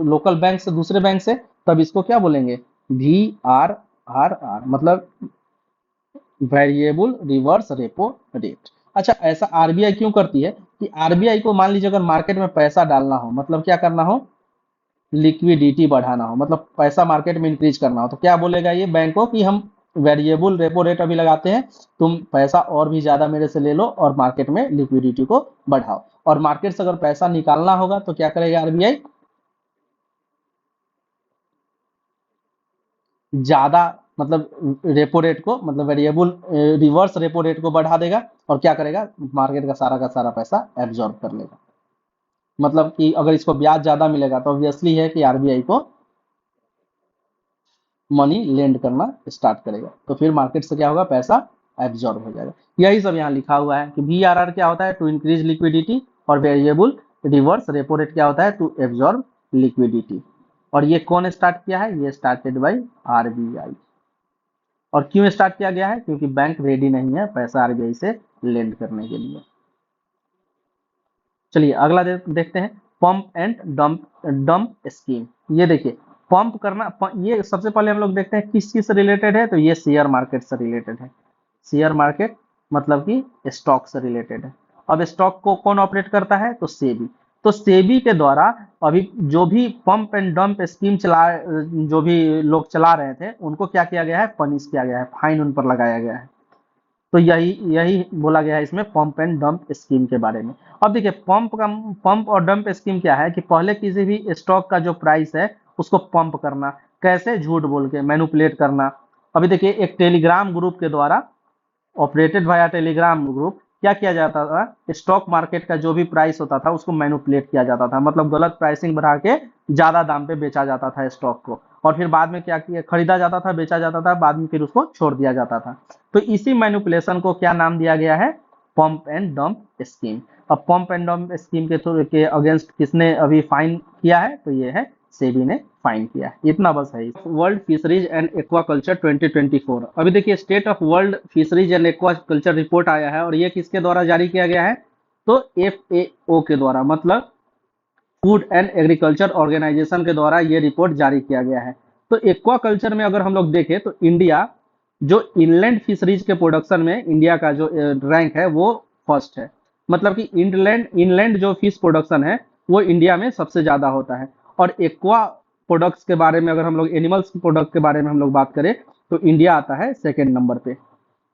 लोकल बैंक से दूसरे बैंक से, तब इसको क्या बोलेंगे, वी आर आर आर, मतलब वेरिएबल रिवर्स रेपो रेट। अच्छा, ऐसा आरबीआई क्यों करती है कि आरबीआई को मान लीजिए अगर मार्केट में पैसा डालना हो, मतलब क्या करना हो, लिक्विडिटी बढ़ाना हो, मतलब पैसा मार्केट में इंक्रीज करना हो, तो क्या बोलेगा ये बैंक को कि हम वेरिएबल रेपो रेट अभी लगाते हैं, तुम पैसा और भी ज्यादा मेरे से ले लो और मार्केट में लिक्विडिटी को बढ़ाओ। और मार्केट से अगर पैसा निकालना होगा तो क्या करेगा आरबीआई, ज्यादा, मतलब रेपो रेट को, मतलब वेरिएबल रिवर्स रेपो रेट को बढ़ा देगा और क्या करेगा, मार्केट का सारा पैसा एब्जॉर्ब कर लेगा। मतलब कि अगर इसको ब्याज ज्यादा मिलेगा तो ऑब्वियसली है कि आरबीआई को मनी लेंड करना स्टार्ट करेगा, तो फिर मार्केट से क्या होगा, पैसा एब्जॉर्ब हो जाएगा। यही सब यहाँ लिखा हुआ है कि वीआरआर क्या होता है, टू इंक्रीज लिक्विडिटी, और वेरिएबल रिवर्स रेपो रेट क्या होता है, टू एब्जॉर्ब लिक्विडिटी। और ये कौन स्टार्ट किया है, ये स्टार्टेड बाय आरबीआई। और क्यों स्टार्ट किया गया है, क्योंकि बैंक रेडी नहीं है पैसा आरबीआई से लेंड करने के लिए। चलिए अगला देखते हैं, pump and dump dump scheme. ये देखिए पंप करना, ये सबसे पहले हम लोग देखते हैं किस चीज से रिलेटेड है, तो ये शेयर मार्केट से रिलेटेड है। शेयर मार्केट मतलब कि स्टॉक से रिलेटेड है। अब स्टॉक को कौन ऑपरेट करता है, तो सेबी। तो सेबी के द्वारा अभी जो भी पंप एंड डंप स्कीम जो भी लोग चला रहे थे, उनको क्या किया गया है, पनिश किया गया है, फाइन उन पर लगाया गया है। तो यही यही बोला गया है इसमें पंप एंड डंप स्कीम के बारे में। अब देखिए पंप और डंप स्कीम क्या है कि पहले किसी भी स्टॉक का जो प्राइस है उसको पंप करना, कैसे, झूठ बोल के मैनिपुलेट करना। अभी देखिए एक टेलीग्राम ग्रुप के द्वारा, ऑपरेटेड वाया टेलीग्राम ग्रुप, क्या किया जाता था, स्टॉक मार्केट का जो भी प्राइस होता था उसको मैनिपुलेट किया जाता था, मतलब गलत प्राइसिंग बढ़ा के ज्यादा दाम पे बेचा जाता था स्टॉक को, और फिर बाद में क्या किया, खरीदा जाता था, बेचा जाता था, बाद में फिर उसको छोड़ दिया जाता था। तो इसी मैनिपुलेशन को क्या नाम दिया गया है, पंप एंड डंप स्कीम। अब पंप एंड डंप स्कीम के अगेंस्ट किसने अभी फाइन किया है, तो ये है सेबी ने फाइन किया है। इतना बस है। वर्ल्ड फिशरीज एंड एक्वाकल्चर 2024, अभी देखिए state of world fisheries and aquaculture report आया है, और ये किसके द्वारा जारी किया गया है, तो एफएओ के द्वारा, मतलब फूड एंड एग्रीकल्चर ऑर्गेनाइजेशन के द्वारा ये रिपोर्ट जारी किया गया है। तो एक्वाकल्चर में अगर हम लोग देखें तो इंडिया जो इनलैंड फिशरीज के प्रोडक्शन में इंडिया का जो रैंक है वो फर्स्ट है। मतलब कि इनलैंड इनलैंड जो फिश प्रोडक्शन है वो इंडिया में सबसे ज्यादा होता है। और एक्वा प्रोडक्ट्स के बारे में, अगर हम लोग एनिमल्स प्रोडक्ट के बारे में हम लोग बात करें, तो इंडिया आता है सेकेंड नंबर पे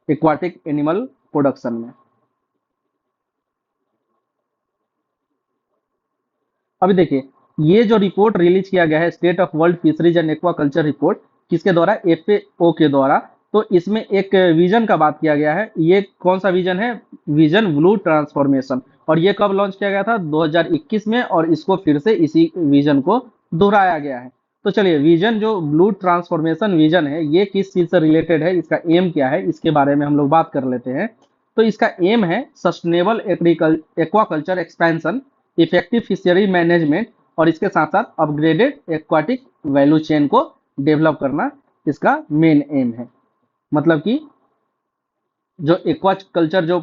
एक्वाटिक एनिमल प्रोडक्शन में। अभी देखिए ये जो रिपोर्ट रिलीज किया गया है, state of world fisheries and aquaculture report, किसके द्वारा, एफएओ के द्वारा। तो इसमें एक विजन का बात किया गया है। ये कौन सा विजन है, विजन ब्लू ट्रांसफॉर्मेशन। और ये कब लॉन्च किया गया था, 2021 में, और इसको फिर से इसी विजन को दोहराया गया है। तो चलिए विजन जो ब्लू ट्रांसफॉर्मेशन विजन है ये किस चीज से रिलेटेड है, इसका एम क्या है, इसके बारे में हम लोग बात कर लेते हैं। तो इसका एम है sustainable aquaculture expansion, effective fishery management, और इसके साथ साथ अपग्रेडेड एक्वाटिक वैल्यू चेन को डेवलप करना इसका मेन एम है। मतलब कि जो एक्वाकल्चर जो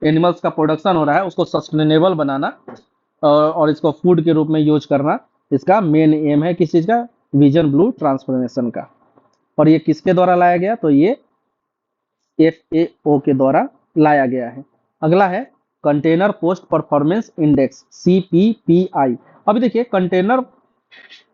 एनिमल्स का प्रोडक्शन हो रहा है उसको सस्टेनेबल बनाना और इसको फूड के रूप में यूज करना, इसका मेन एम है किस चीज का, विजन ब्लू ट्रांसफॉर्मेशन का। और ये किसके द्वारा लाया गया, तो ये एफएओ के द्वारा लाया गया है। अगला है कंटेनर पोस्ट परफॉर्मेंस इंडेक्स, सीपीपीआई। अभी देखिए कंटेनर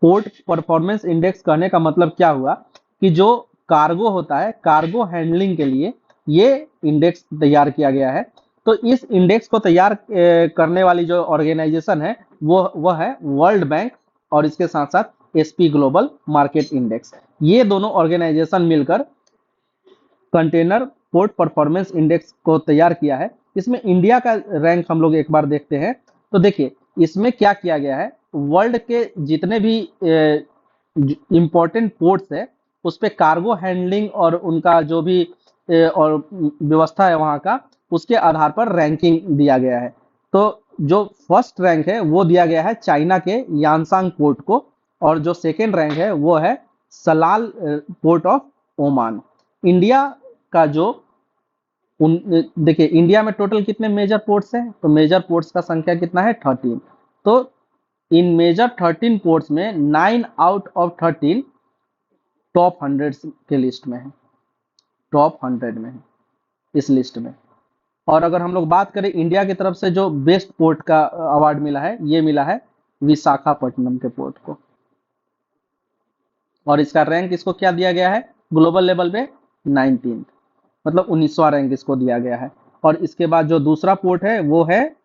पोर्ट परफॉर्मेंस इंडेक्स कहने का मतलब क्या हुआ कि जो कार्गो होता है, कार्गो हैंडलिंग के लिए ये इंडेक्स तैयार किया गया है। तो इस इंडेक्स को तैयार करने वाली जो ऑर्गेनाइजेशन है वो है वर्ल्ड बैंक, और इसके साथ साथ एसपी ग्लोबल मार्केट इंडेक्स। ये दोनों ऑर्गेनाइजेशन मिलकर कंटेनर पोर्ट परफॉर्मेंस इंडेक्स को तैयार किया है। इसमें इंडिया का रैंक हम लोग एक बार देखते हैं। तो देखिए इसमें क्या किया गया है, वर्ल्ड के जितने भी इंपॉर्टेंट पोर्ट्स है उस पे कार्गो हैंडलिंग और उनका जो भी और व्यवस्था है वहाँ का, उसके आधार पर रैंकिंग दिया गया है। तो जो फर्स्ट रैंक है वो दिया गया है चाइना के यानसांग पोर्ट को, और जो सेकेंड रैंक है वो है Salal port of Oman. India का जो देखिए इंडिया में टोटल कितने मेजर पोर्ट्स हैं, तो मेजर पोर्ट्स का संख्या कितना है 13। तो इन मेजर 13 पोर्ट्स में 9 आउट ऑफ 13 टॉप 100 के लिस्ट में है, टॉप 100 में है इस लिस्ट में। और अगर हम लोग बात करें इंडिया की तरफ से जो बेस्ट पोर्ट का अवार्ड मिला है, ये मिला है विशाखापट्टनम के पोर्ट को। और इसका रैंक इसको क्या दिया गया है ग्लोबल लेवल पे 19, मतलब 19वां रैंक इसको दिया गया है। और इसके बाद जो दूसरा पोर्ट है वो है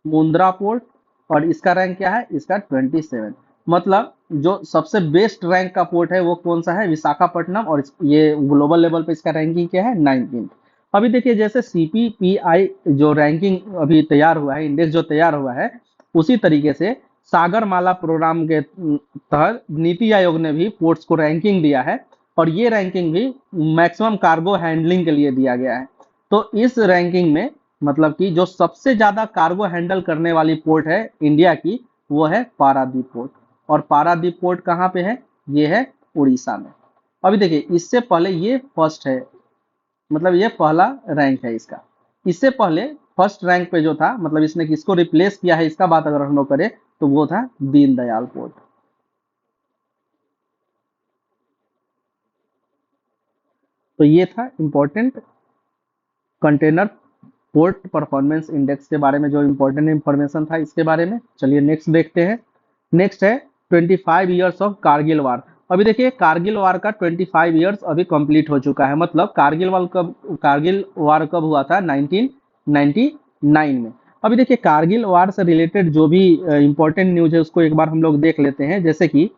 मुंद्रा पोर्ट, और इसका रैंक क्या है, इसका 27। मतलब जो सबसे बेस्ट रैंक का पोर्ट है वो कौन सा है, विशाखापट्टनम, और ये ग्लोबल लेवल पे इसका रैंकिंग क्या है 19। अभी देखिए जैसे सीपीपीआई जो रैंकिंग अभी तैयार हुआ है, इंडेक्स जो तैयार हुआ है, उसी तरीके से सागरमाला प्रोग्राम के तहत नीति आयोग ने भी पोर्ट्स को रैंकिंग दिया है, और ये रैंकिंग भी मैक्सिमम कार्गो हैंडलिंग के लिए दिया गया है। तो इस रैंकिंग में मतलब कि जो सबसे ज्यादा कार्गो हैंडल करने वाली पोर्ट है इंडिया की, वो है पारादीप पोर्ट। और पारादीप पोर्ट कहाँ पे है, ये है उड़ीसा में। अभी देखिए इससे पहले ये फर्स्ट है, मतलब ये पहला रैंक है इसका। इससे पहले फर्स्ट रैंक पे जो था, मतलब इसने किसको रिप्लेस किया है, इसका बात अगर हम लोग करें तो वो था दीनदयाल पोर्ट। तो ये था important container port performance index के बारे में जो इंपॉर्टेंट इंफॉर्मेशन था इसके बारे में। चलिए नेक्स्ट देखते हैं। नेक्स्ट है 25 ईयर्स ऑफ कारगिल वार। अभी देखिए कारगिल वार का 25 ईयर्स अभी कंप्लीट हो चुका है। मतलब कारगिल वार कब हुआ था, 1999 में। अभी देखिए कारगिल वार से रिलेटेड जो भी इंपॉर्टेंट न्यूज है उसको एक बार हम लोग देख लेते हैं। जैसे कि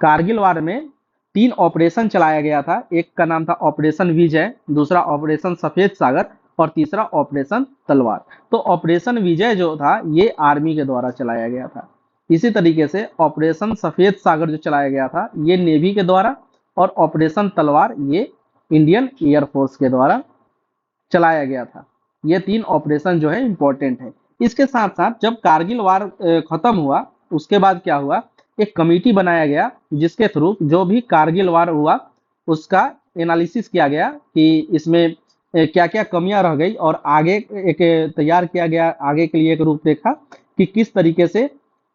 कारगिल वार में 3 ऑपरेशन चलाया गया था। एक का नाम था ऑपरेशन विजय, दूसरा ऑपरेशन सफेद सागर, और तीसरा ऑपरेशन तलवार। तो ऑपरेशन विजय जो था ये आर्मी के द्वारा चलाया गया था। इसी तरीके से ऑपरेशन सफेद सागर जो चलाया गया था ये नेवी के द्वारा, और ऑपरेशन तलवार ये इंडियन एयरफोर्स के द्वारा चलाया गया था। ये 3 ऑपरेशन जो है इंपॉर्टेंट है। इसके साथ साथ जब कारगिल वार खत्म हुआ उसके बाद क्या हुआ, एक कमेटी बनाया गया जिसके थ्रू जो भी कारगिल वार हुआ उसका एनालिसिस किया गया कि इसमें क्या क्या कमियां रह गई, और आगे एक तैयार किया गया आगे के लिए एक रूपरेखा कि किस तरीके से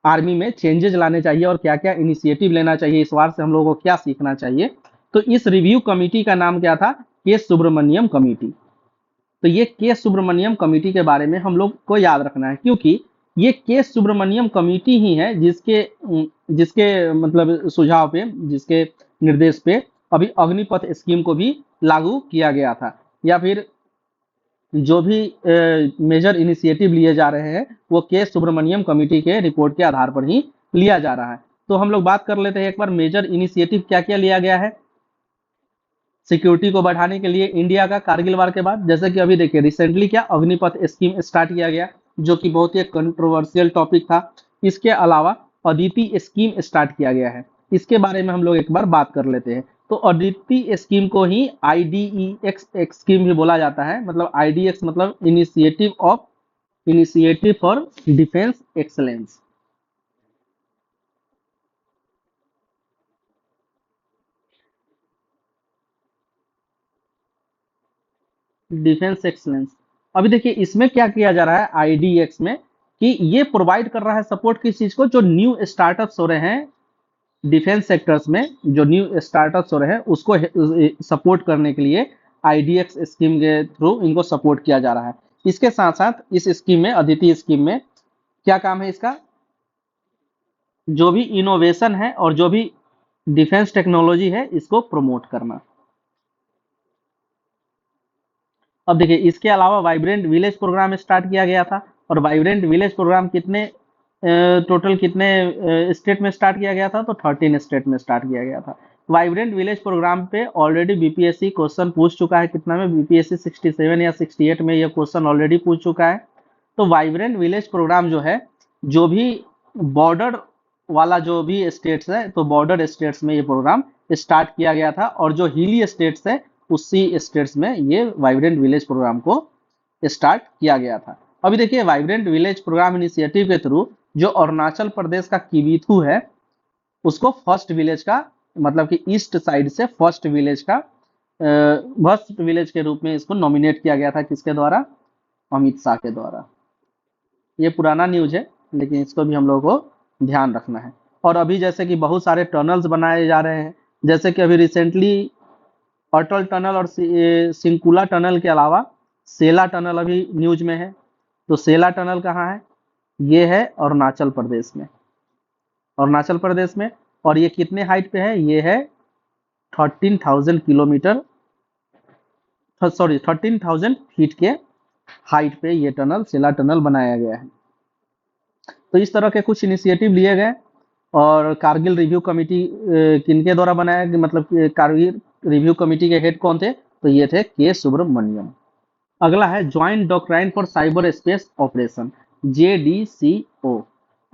आर्मी में चेंजेस लाने चाहिए और क्या क्या इनिशिएटिव लेना चाहिए, इस वार से हम लोगों को क्या सीखना चाहिए। तो इस रिव्यू कमेटी का नाम क्या था, के सुब्रमण्यम कमेटी। तो ये के सुब्रमण्यम कमेटी के बारे में हम लोग को याद रखना है, क्योंकि ये के सुब्रमण्यम कमेटी ही है जिसके जिसके मतलब सुझाव पे, जिसके निर्देश पे अभी अग्निपथ स्कीम को भी लागू किया गया था, या फिर जो भी मेजर इनिशिएटिव लिए जा रहे हैं वो के सुब्रमण्यम कमेटी के रिपोर्ट के आधार पर ही लिया जा रहा है। तो हम लोग बात कर लेते हैं एक बार मेजर इनिशिएटिव क्या क्या लिया गया है सिक्योरिटी को बढ़ाने के लिए इंडिया का कारगिल वार के बाद। जैसे कि अभी देखिए रिसेंटली क्या अग्निपथ स्कीम स्टार्ट किया गया, जो कि बहुत ही कंट्रोवर्शियल टॉपिक था। इसके अलावा अदिति स्कीम स्टार्ट किया गया है, इसके बारे में हम लोग एक बार बात कर लेते हैं। तो अदिति स्कीम को ही IDEX स्कीम भी बोला जाता है। मतलब IDX मतलब initiative for defence excellence. Defence excellence. अभी देखिए इसमें क्या किया जा रहा है IDX में, कि ये प्रोवाइड कर रहा है सपोर्ट किस चीज को, जो न्यू स्टार्टअप्स हो रहे हैं डिफेंस सेक्टर्स में, जो न्यू स्टार्टअप्स हो रहे हैं उसको सपोर्ट करने के लिए IDX स्कीम के थ्रू इनको सपोर्ट किया जा रहा है। इसके साथ साथ इस स्कीम में, अदिति स्कीम में क्या काम है इसका, जो भी इनोवेशन है और जो भी डिफेंस टेक्नोलॉजी है इसको प्रमोट करना। अब देखिए इसके अलावा वाइब्रेंट विलेज प्रोग्राम स्टार्ट किया गया था। और वाइब्रेंट विलेज प्रोग्राम कितने टोटल कितने स्टेट में स्टार्ट किया गया था, तो 13 स्टेट में स्टार्ट किया गया था। वाइब्रेंट विलेज प्रोग्राम पे ऑलरेडी बीपीएससी क्वेश्चन पूछ चुका है, कितना में, बीपीएससी 67 या 68 में ये क्वेश्चन ऑलरेडी पूछ चुका है। तो वाइब्रेंट विलेज प्रोग्राम जो है, जो भी बॉर्डर वाला जो भी स्टेट्स है, तो बॉर्डर स्टेट्स में ये प्रोग्राम स्टार्ट किया गया था, और जो हिली स्टेट्स है उसी स्टेट्स में ये वाइब्रेंट विलेज प्रोग्राम को स्टार्ट किया गया था। अभी देखिए वाइब्रेंट विलेज प्रोग्राम इनिशिएटिव के थ्रू जो अरुणाचल प्रदेश का किबीथू है उसको फर्स्ट विलेज का, मतलब कि ईस्ट साइड से फर्स्ट विलेज के रूप में इसको नॉमिनेट किया गया था। किसके द्वारा? अमित शाह के द्वारा। ये पुराना न्यूज है लेकिन इसको भी हम लोगों को ध्यान रखना है। और अभी जैसे कि बहुत सारे टनल्स बनाए जा रहे हैं, जैसे कि अभी रिसेंटली अटल टनल और सिंकुला टनल के अलावा सेला टनल अभी न्यूज में है। तो सेला टनल कहाँ है? ये है अरुणाचल प्रदेश में, अरुणाचल प्रदेश में। और ये कितने हाइट पे है? ये है 13,000 किलोमीटर, सॉरी 13,000 फीट के हाइट पे ये टनल, सेला टनल बनाया गया है। तो इस तरह के कुछ इनिशिएटिव लिए गए। और कारगिल रिव्यू कमेटी किनके द्वारा बनाया गया, मतलब कारगिल रिव्यू कमेटी के हेड कौन थे? तो ये थे के सुब्रमण्यम। अगला है joint doctrine for cyber space operation, JDCO।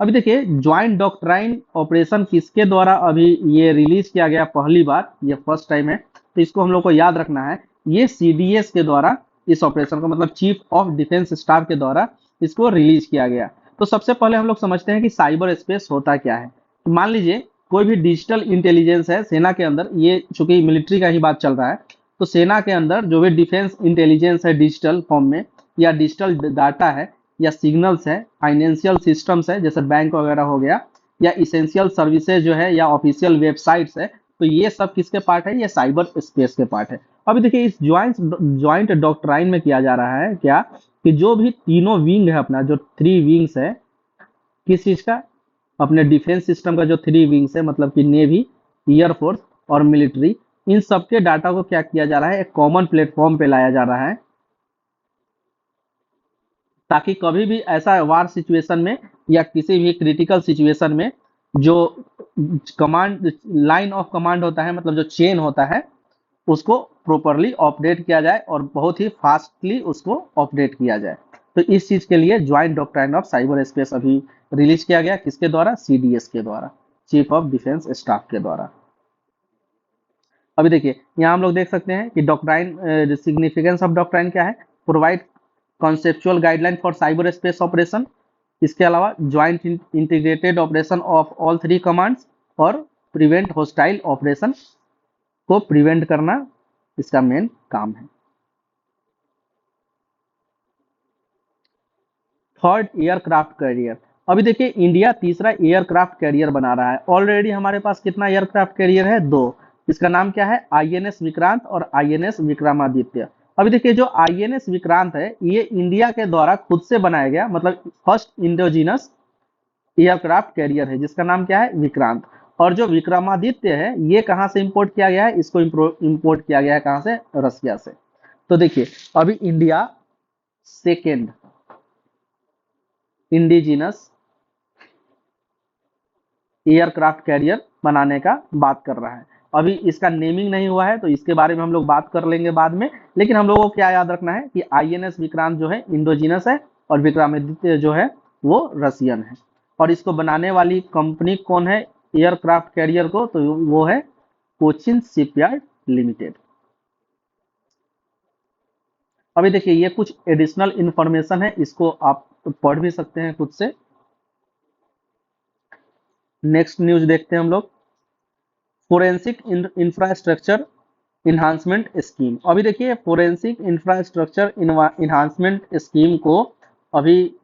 अभी देखिए ज्वाइंट डॉक्ट्राइन ऑपरेशन किसके द्वारा अभी ये रिलीज किया गया पहली बार, ये फर्स्ट टाइम है। तो इसको हम लोग को याद रखना है, ये CDS के द्वारा इस ऑपरेशन को, मतलब चीफ ऑफ डिफेंस स्टाफ के द्वारा इसको रिलीज किया गया। तो सबसे पहले हम लोग समझते हैं कि साइबर स्पेस होता क्या है। तो मान लीजिए कोई भी डिजिटल इंटेलिजेंस है सेना के अंदर, ये चूंकि मिलिट्री का ही बात चल रहा है, तो सेना के अंदर जो भी डिफेंस इंटेलिजेंस है डिजिटल फॉर्म में, या डिजिटल डाटा है, या सिग्नल्स है, फाइनेंशियल सिस्टम्स है जैसे बैंक वगैरह हो गया, या इसेंशियल सर्विसेज जो है, या ऑफिशियल वेबसाइट्स है, तो ये सब किसके पार्ट है? ये साइबर स्पेस के पार्ट है। अभी देखिए इस ज्वाइंट डॉक्ट्राइन में किया जा रहा है क्या, कि जो भी तीनों विंग है अपना, जो 3 विंग्स है, किस चीज का? अपने डिफेंस सिस्टम का जो 3 विंग्स है, मतलब कि नेवी, एयरफोर्स और मिलिट्री, इन सबके डाटा को क्या किया जा रहा है? एक कॉमन प्लेटफॉर्म पे लाया जा रहा है, ताकि कभी भी ऐसा वार सिचुएशन में या किसी भी क्रिटिकल सिचुएशन में जो कमांड लाइन ऑफ कमांड होता है, मतलब जो चेन होता है, उसको प्रॉपरली अपडेट किया जाए और बहुत ही फास्टली उसको अपडेट किया जाए। तो इस चीज के लिए joint doctrine of cyber space अभी रिलीज किया गया। किसके द्वारा? CDS के द्वारा, चीफ ऑफ डिफेंस स्टाफ के द्वारा। अभी देखिए यहाँ हम लोग देख सकते हैं कि डॉक्ट्राइन, सिग्निफिकेंस ऑफ डॉक्ट्राइन क्या है? Provide conceptual guideline for cyber space operation. इसके अलावा joint integrated operation of all 3 commands, और प्रिवेंट होस्टाइल ऑपरेशन को प्रिवेंट करना इसका मेन काम है। Third, aircraft carrier. अभी देखिए इंडिया तीसरा एयरक्राफ्ट कैरियर बना रहा है। ऑलरेडी हमारे पास कितना एयरक्राफ्ट कैरियर है? 2। इसका नाम क्या है? INS विक्रांत और INS विक्रमादित्य। अभी देखिए जो INS विक्रांत है ये इंडिया के द्वारा खुद से बनाया गया, मतलब फर्स्ट इंडोजिनस एयरक्राफ्ट कैरियर है, जिसका नाम क्या है? विक्रांत। और जो विक्रमादित्य है ये कहाँ से इंपोर्ट किया गया है? इसको इंपोर्ट किया गया है कहाँ से? रसिया से। तो देखिए अभी India second indigenous aircraft carrier बनाने का बात कर रहा है। अभी इसका नेमिंग नहीं हुआ है तो इसके बारे में हम लोग बात कर लेंगे बाद में, लेकिन हम लोगों को क्या याद रखना है कि INS विक्रांत जो है इंडोजिनस है और विक्रमादित्य जो है वो रसियन है। और इसको बनाने वाली कंपनी कौन है एयरक्राफ्ट कैरियर को? तो वो है कोचिन शिपयार्ड लिमिटेड। अभी देखिए ये कुछ एडिशनल इंफॉर्मेशन है, इसको आप पढ़ भी सकते हैं खुद से। नेक्स्ट न्यूज देखते हैं हम लोग, फोरेंसिक इंफ्रास्ट्रक्चर इन्हांसमेंट स्कीम। अभी देखिए फोरेंसिक इंफ्रास्ट्रक्चर इन्हांसमेंट स्कीम को अभी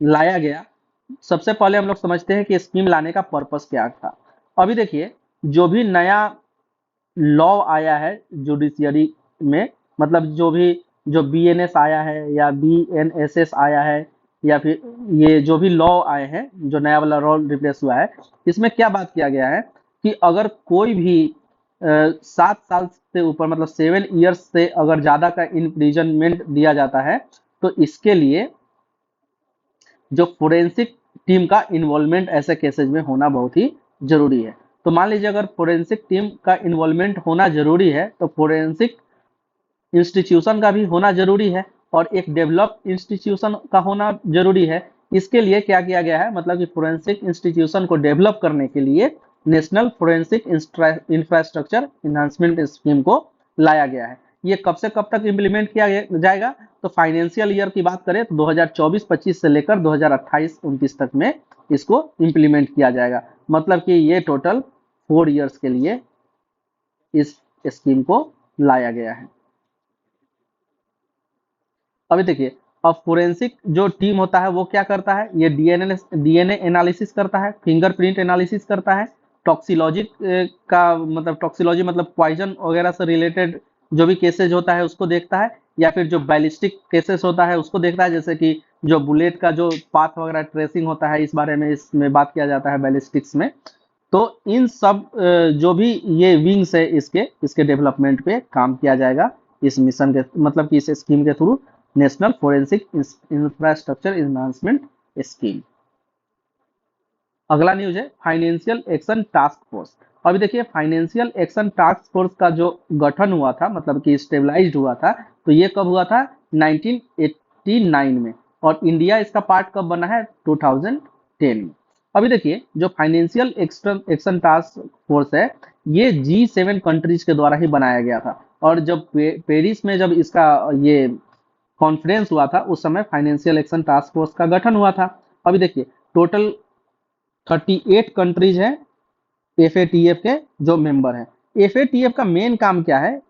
लाया गया। सबसे पहले हम लोग समझते हैं कि स्कीम लाने का पर्पस क्या था। अभी देखिए जो भी नया लॉ आया है जुडिशियरी में, मतलब जो BNS आया है या BNSS आया है, या फिर ये जो भी लॉ आए हैं, जो नया वाला लॉ रिप्लेस हुआ है, इसमें क्या बात किया गया है कि अगर कोई भी 7 साल से ऊपर, मतलब 7 ईयर्स से अगर ज्यादा का इम्प्रिजनमेंट दिया जाता है, तो इसके लिए जो फोरेंसिक टीम का इन्वॉल्वमेंट ऐसे केसेज में होना बहुत ही जरूरी है। तो मान लीजिए अगर फोरेंसिक टीम का इन्वॉल्वमेंट होना जरूरी है तो फोरेंसिक इंस्टीट्यूशन का भी होना जरूरी है, और एक डेवलप्ड इंस्टीट्यूशन का होना जरूरी है। इसके लिए क्या किया गया है, मतलब कि फोरेंसिक इंस्टीट्यूशन को डेवलप करने के लिए national forensic infrastructure enhancement scheme को लाया गया है। ये कब से कब तक इम्प्लीमेंट किया जाएगा? तो फाइनेंशियल ईयर की बात करें तो 2024-25 से लेकर 2028-29 तक में इसको इम्प्लीमेंट किया जाएगा। मतलब कि ये टोटल 4 ईयर्स के लिए इस स्कीम को लाया गया है। अभी देखिए, अब फोरेंसिक जो टीम होता है वो क्या करता है? ये डीएनए एनालिसिस करता है, फिंगरप्रिंट एनालिसिस करता है, टॉक्सिलॉजी का मतलब टॉक्सिलॉजी मतलब पॉइजन वगैरह से रिलेटेड जो भी केसेज होता है उसको देखता है, या फिर जो बैलिस्टिक केसेस होता है उसको देखता है, जैसे कि जो बुलेट का जो पाथ वगैरह ट्रेसिंग होता है, इस बारे में इसमें बात किया जाता है बैलिस्टिक्स में। तो इन सब जो भी ये विंग्स है इसके इसके डेवलपमेंट पे काम किया जाएगा इस मिशन के मतलब कि इस स्कीम के through, national forensic infrastructure enhancement scheme. अगला न्यूज है फाइनेंशियल एक्शन टास्क फोर्स। अभी देखिए, फाइनेंशियल एक्शन टास्क फोर्स का जो गठन हुआ था मतलब कि स्टेबलाइज्ड हुआ था, तो ये कब हुआ था? 1989 में। और इंडिया इसका पार्ट कब बना है? 2010 में। अभी देखिए, जो फाइनेंशियल एक्शन टास्क फोर्स है ये G7 कंट्रीज के द्वारा ही बनाया गया था। और जब पेरिस में जब इसका ये कॉन्फ्रेंस हुआ था उस समय फाइनेंशियल एक्शन टास्क फोर्स का गठन हुआ था। अभी देखिए, टोटल 38 कंट्रीज हैं FATF के जो मेंबर हैं। FATF का मेन काम क्या है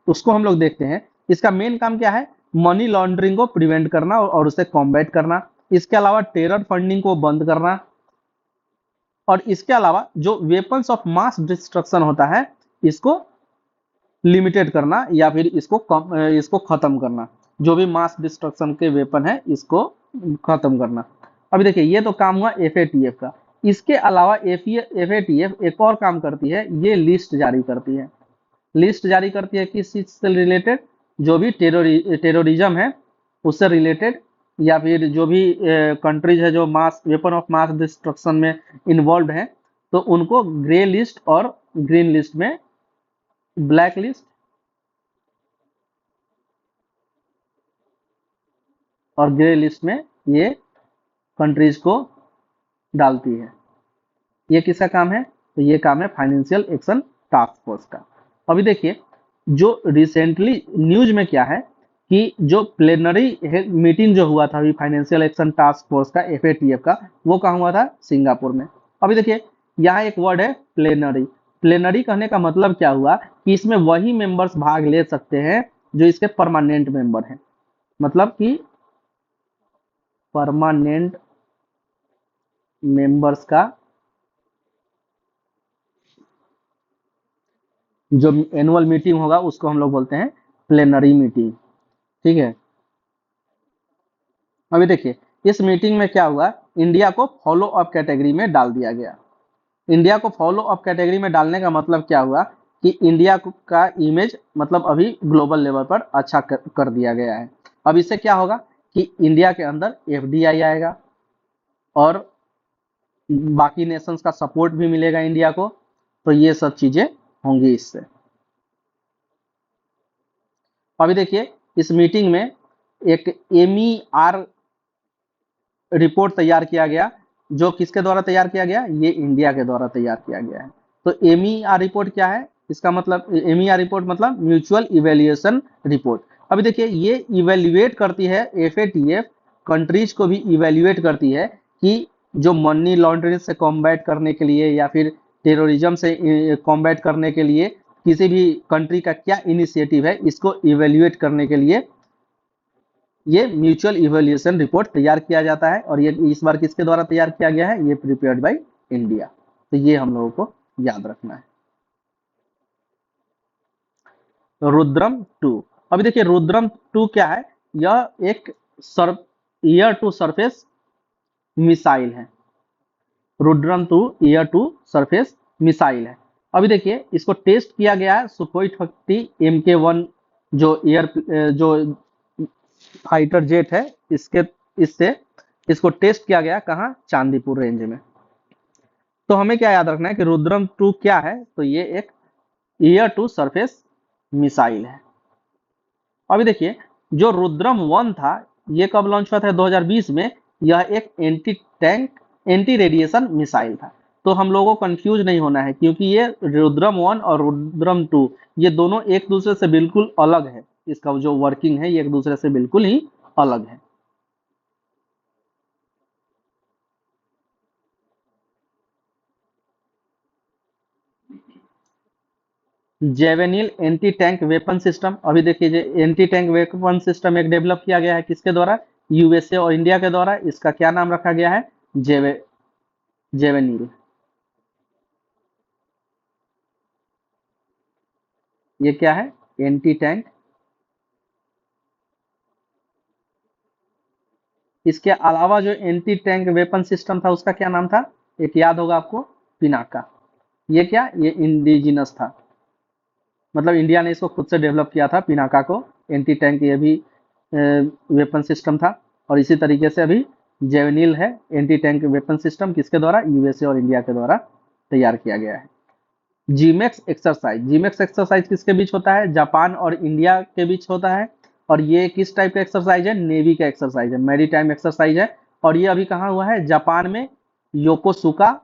उसको हम लोग देखते हैं। इसका मेन काम क्या है? मनी लॉन्ड्रिंग को प्रिवेंट करना और उसे कॉम्बैट करना। इसके अलावा टेरर फंडिंग को बंद करना, और इसके अलावा जो वेपन्स ऑफ मास डिस्ट्रक्शन होता है इसको लिमिटेड करना या फिर इसको खत्म करना। जो भी मास डिस्ट्रक्शन के वेपन है इसको खत्म करना। अभी देखिए, ये तो काम हुआ FATF का। इसके अलावा FATF एक और काम करती है, ये लिस्ट जारी करती है। लिस्ट जारी करती है किस चीज से रिलेटेड? जो भी टेररिज्म है उससे रिलेटेड, या फिर जो भी कंट्रीज है जो मास वेपन ऑफ मास डिस्ट्रक्शन में इन्वॉल्व है, तो उनको ग्रे लिस्ट और ग्रीन लिस्ट में, ब्लैक लिस्ट और ग्रे लिस्ट में ये कंट्रीज को डालती है। ये किसका काम है? तो ये काम है फाइनेंशियल एक्शन टास्क फोर्स का। अभी देखिए, जो रिसेंटली न्यूज में क्या है कि जो प्लेनरी मीटिंग जो हुआ था अभी फाइनेंशियल एक्शन टास्क फोर्स का FATF का, वो कहाँ हुआ था? सिंगापुर में। अभी देखिए, यहाँ एक वर्ड है प्लेनरी। प्लेनरी कहने का मतलब क्या हुआ कि इसमें वही मेंबर्स भाग ले सकते हैं जो इसके परमानेंट मेंबर हैं। मतलब कि परमानेंट मेंबर्स का जो एनुअल मीटिंग होगा उसको हम लोग बोलते हैं प्लेनरी मीटिंग। ठीक है। अभी देखिए, इस मीटिंग में क्या हुआ? इंडिया को फॉलो अप कैटेगरी में डाल दिया गया। इंडिया को फॉलो अप कैटेगरी में डालने का मतलब क्या हुआ कि इंडिया का इमेज मतलब अभी ग्लोबल लेवल पर अच्छा कर दिया गया है। अब इससे क्या होगा कि इंडिया के अंदर FDI आएगा और बाकी नेशंस का सपोर्ट भी मिलेगा इंडिया को। तो ये सब चीजें होंगी इससे। अभी देखिए, इस मीटिंग में एक MER रिपोर्ट तैयार किया गया। जो किसके द्वारा तैयार किया गया? ये इंडिया के द्वारा तैयार किया गया है। तो MER रिपोर्ट क्या है? इसका मतलब MER रिपोर्ट मतलब म्यूचुअल इवेल्युएशन रिपोर्ट। अभी देखिए, ये इवेल्युएट करती है FATF कंट्रीज को भी इवेल्युएट करती है कि जो मनी लॉन्ड्रिंग से कॉम्बैट करने के लिए या फिर टेररिज्म से कॉम्बैट करने के लिए किसी भी कंट्री का क्या इनिशिएटिव है, इसको इवेल्युएट करने के लिए ये म्यूचुअल इवेल्युएशन रिपोर्ट तैयार किया जाता है। और ये इस बार किसके द्वारा तैयार किया गया है? ये प्रिपेयर्ड बाय इंडिया। तो ये हम लोगों को याद रखना है। रुद्रम 2। अभी देखिए, रुद्रम 2 क्या है? यह एक एयर टू सरफेस मिसाइल है। Rudram 2 air to surface missile है। अभी देखिए, इसको टेस्ट किया गया है सुखोई 30 MK1 जो जो फाइटर जेट है इससे इसको टेस्ट किया गया। कहाँ? चांदीपुर रेंज में। तो हमें क्या याद रखना है कि रुद्रम 2 क्या है? तो ये एक एयर टू सरफेस मिसाइल है। अभी देखिए, जो रुद्रम 1 था ये कब लॉन्च हुआ था? 2020 में। यह एक anti tank anti radiation missile था। तो हम लोगों को कंफ्यूज नहीं होना है, क्योंकि ये रुद्रम 1 और रुद्रम 2 ये दोनों एक दूसरे से बिल्कुल अलग है। इसका जो वर्किंग है ये एक दूसरे से बिल्कुल ही अलग है। जेवेनिल एंटी टैंक वेपन सिस्टम, अभी देखिए एंटी टैंक वेपन सिस्टम एक डेवलप किया गया है किसके द्वारा? यूएसए और इंडिया के द्वारा। इसका क्या नाम रखा गया है? जेवे जेवेनिल। ये क्या है? Anti tank. इसके अलावा जो एंटी टैंक वेपन सिस्टम था उसका क्या नाम था? एक याद होगा आपको, पिनाका। ये क्या? ये इंडिजिनस था, मतलब इंडिया ने इसको खुद से डेवलप किया था पिनाका को। एंटी टैंक ये भी वेपन सिस्टम था। और इसी तरीके से अभी जेवनिल है एंटी टैंक वेपन सिस्टम, किसके द्वारा? यूएसए और इंडिया के द्वारा तैयार किया गया है। जीमेक्स एक्सरसाइज, जीमेक्स एक्सरसाइज किसके बीच होता है? जापान और इंडिया के बीच होता है। और ये किस टाइप का एक्सरसाइज है? नेवी का एक्सरसाइज है, मैरी टाइम एक्सरसाइज है। और ये अभी कहाँ हुआ है? जापान में योकोसुका,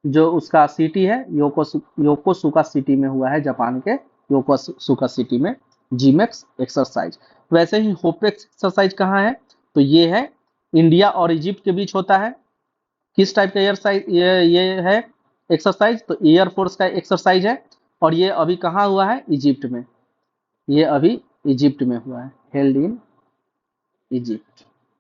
जो उसका सिटी है योकोसुका सिटी में हुआ है, जापान के योकोसुका सिटी में जीमेक्स एक्सरसाइज। वैसे ही होपेक्स एक्सरसाइज कहाँ है? तो ये है इंडिया और इजिप्ट के बीच होता है। किस टाइप का एक्सरसाइज ये है एक्सरसाइज? तो एयरफोर्स का एक्सरसाइज है। और ये अभी कहाँ हुआ है? इजिप्ट में। ये अभी इजिप्ट में हुआ है, हेल्ड इन इजिप्ट।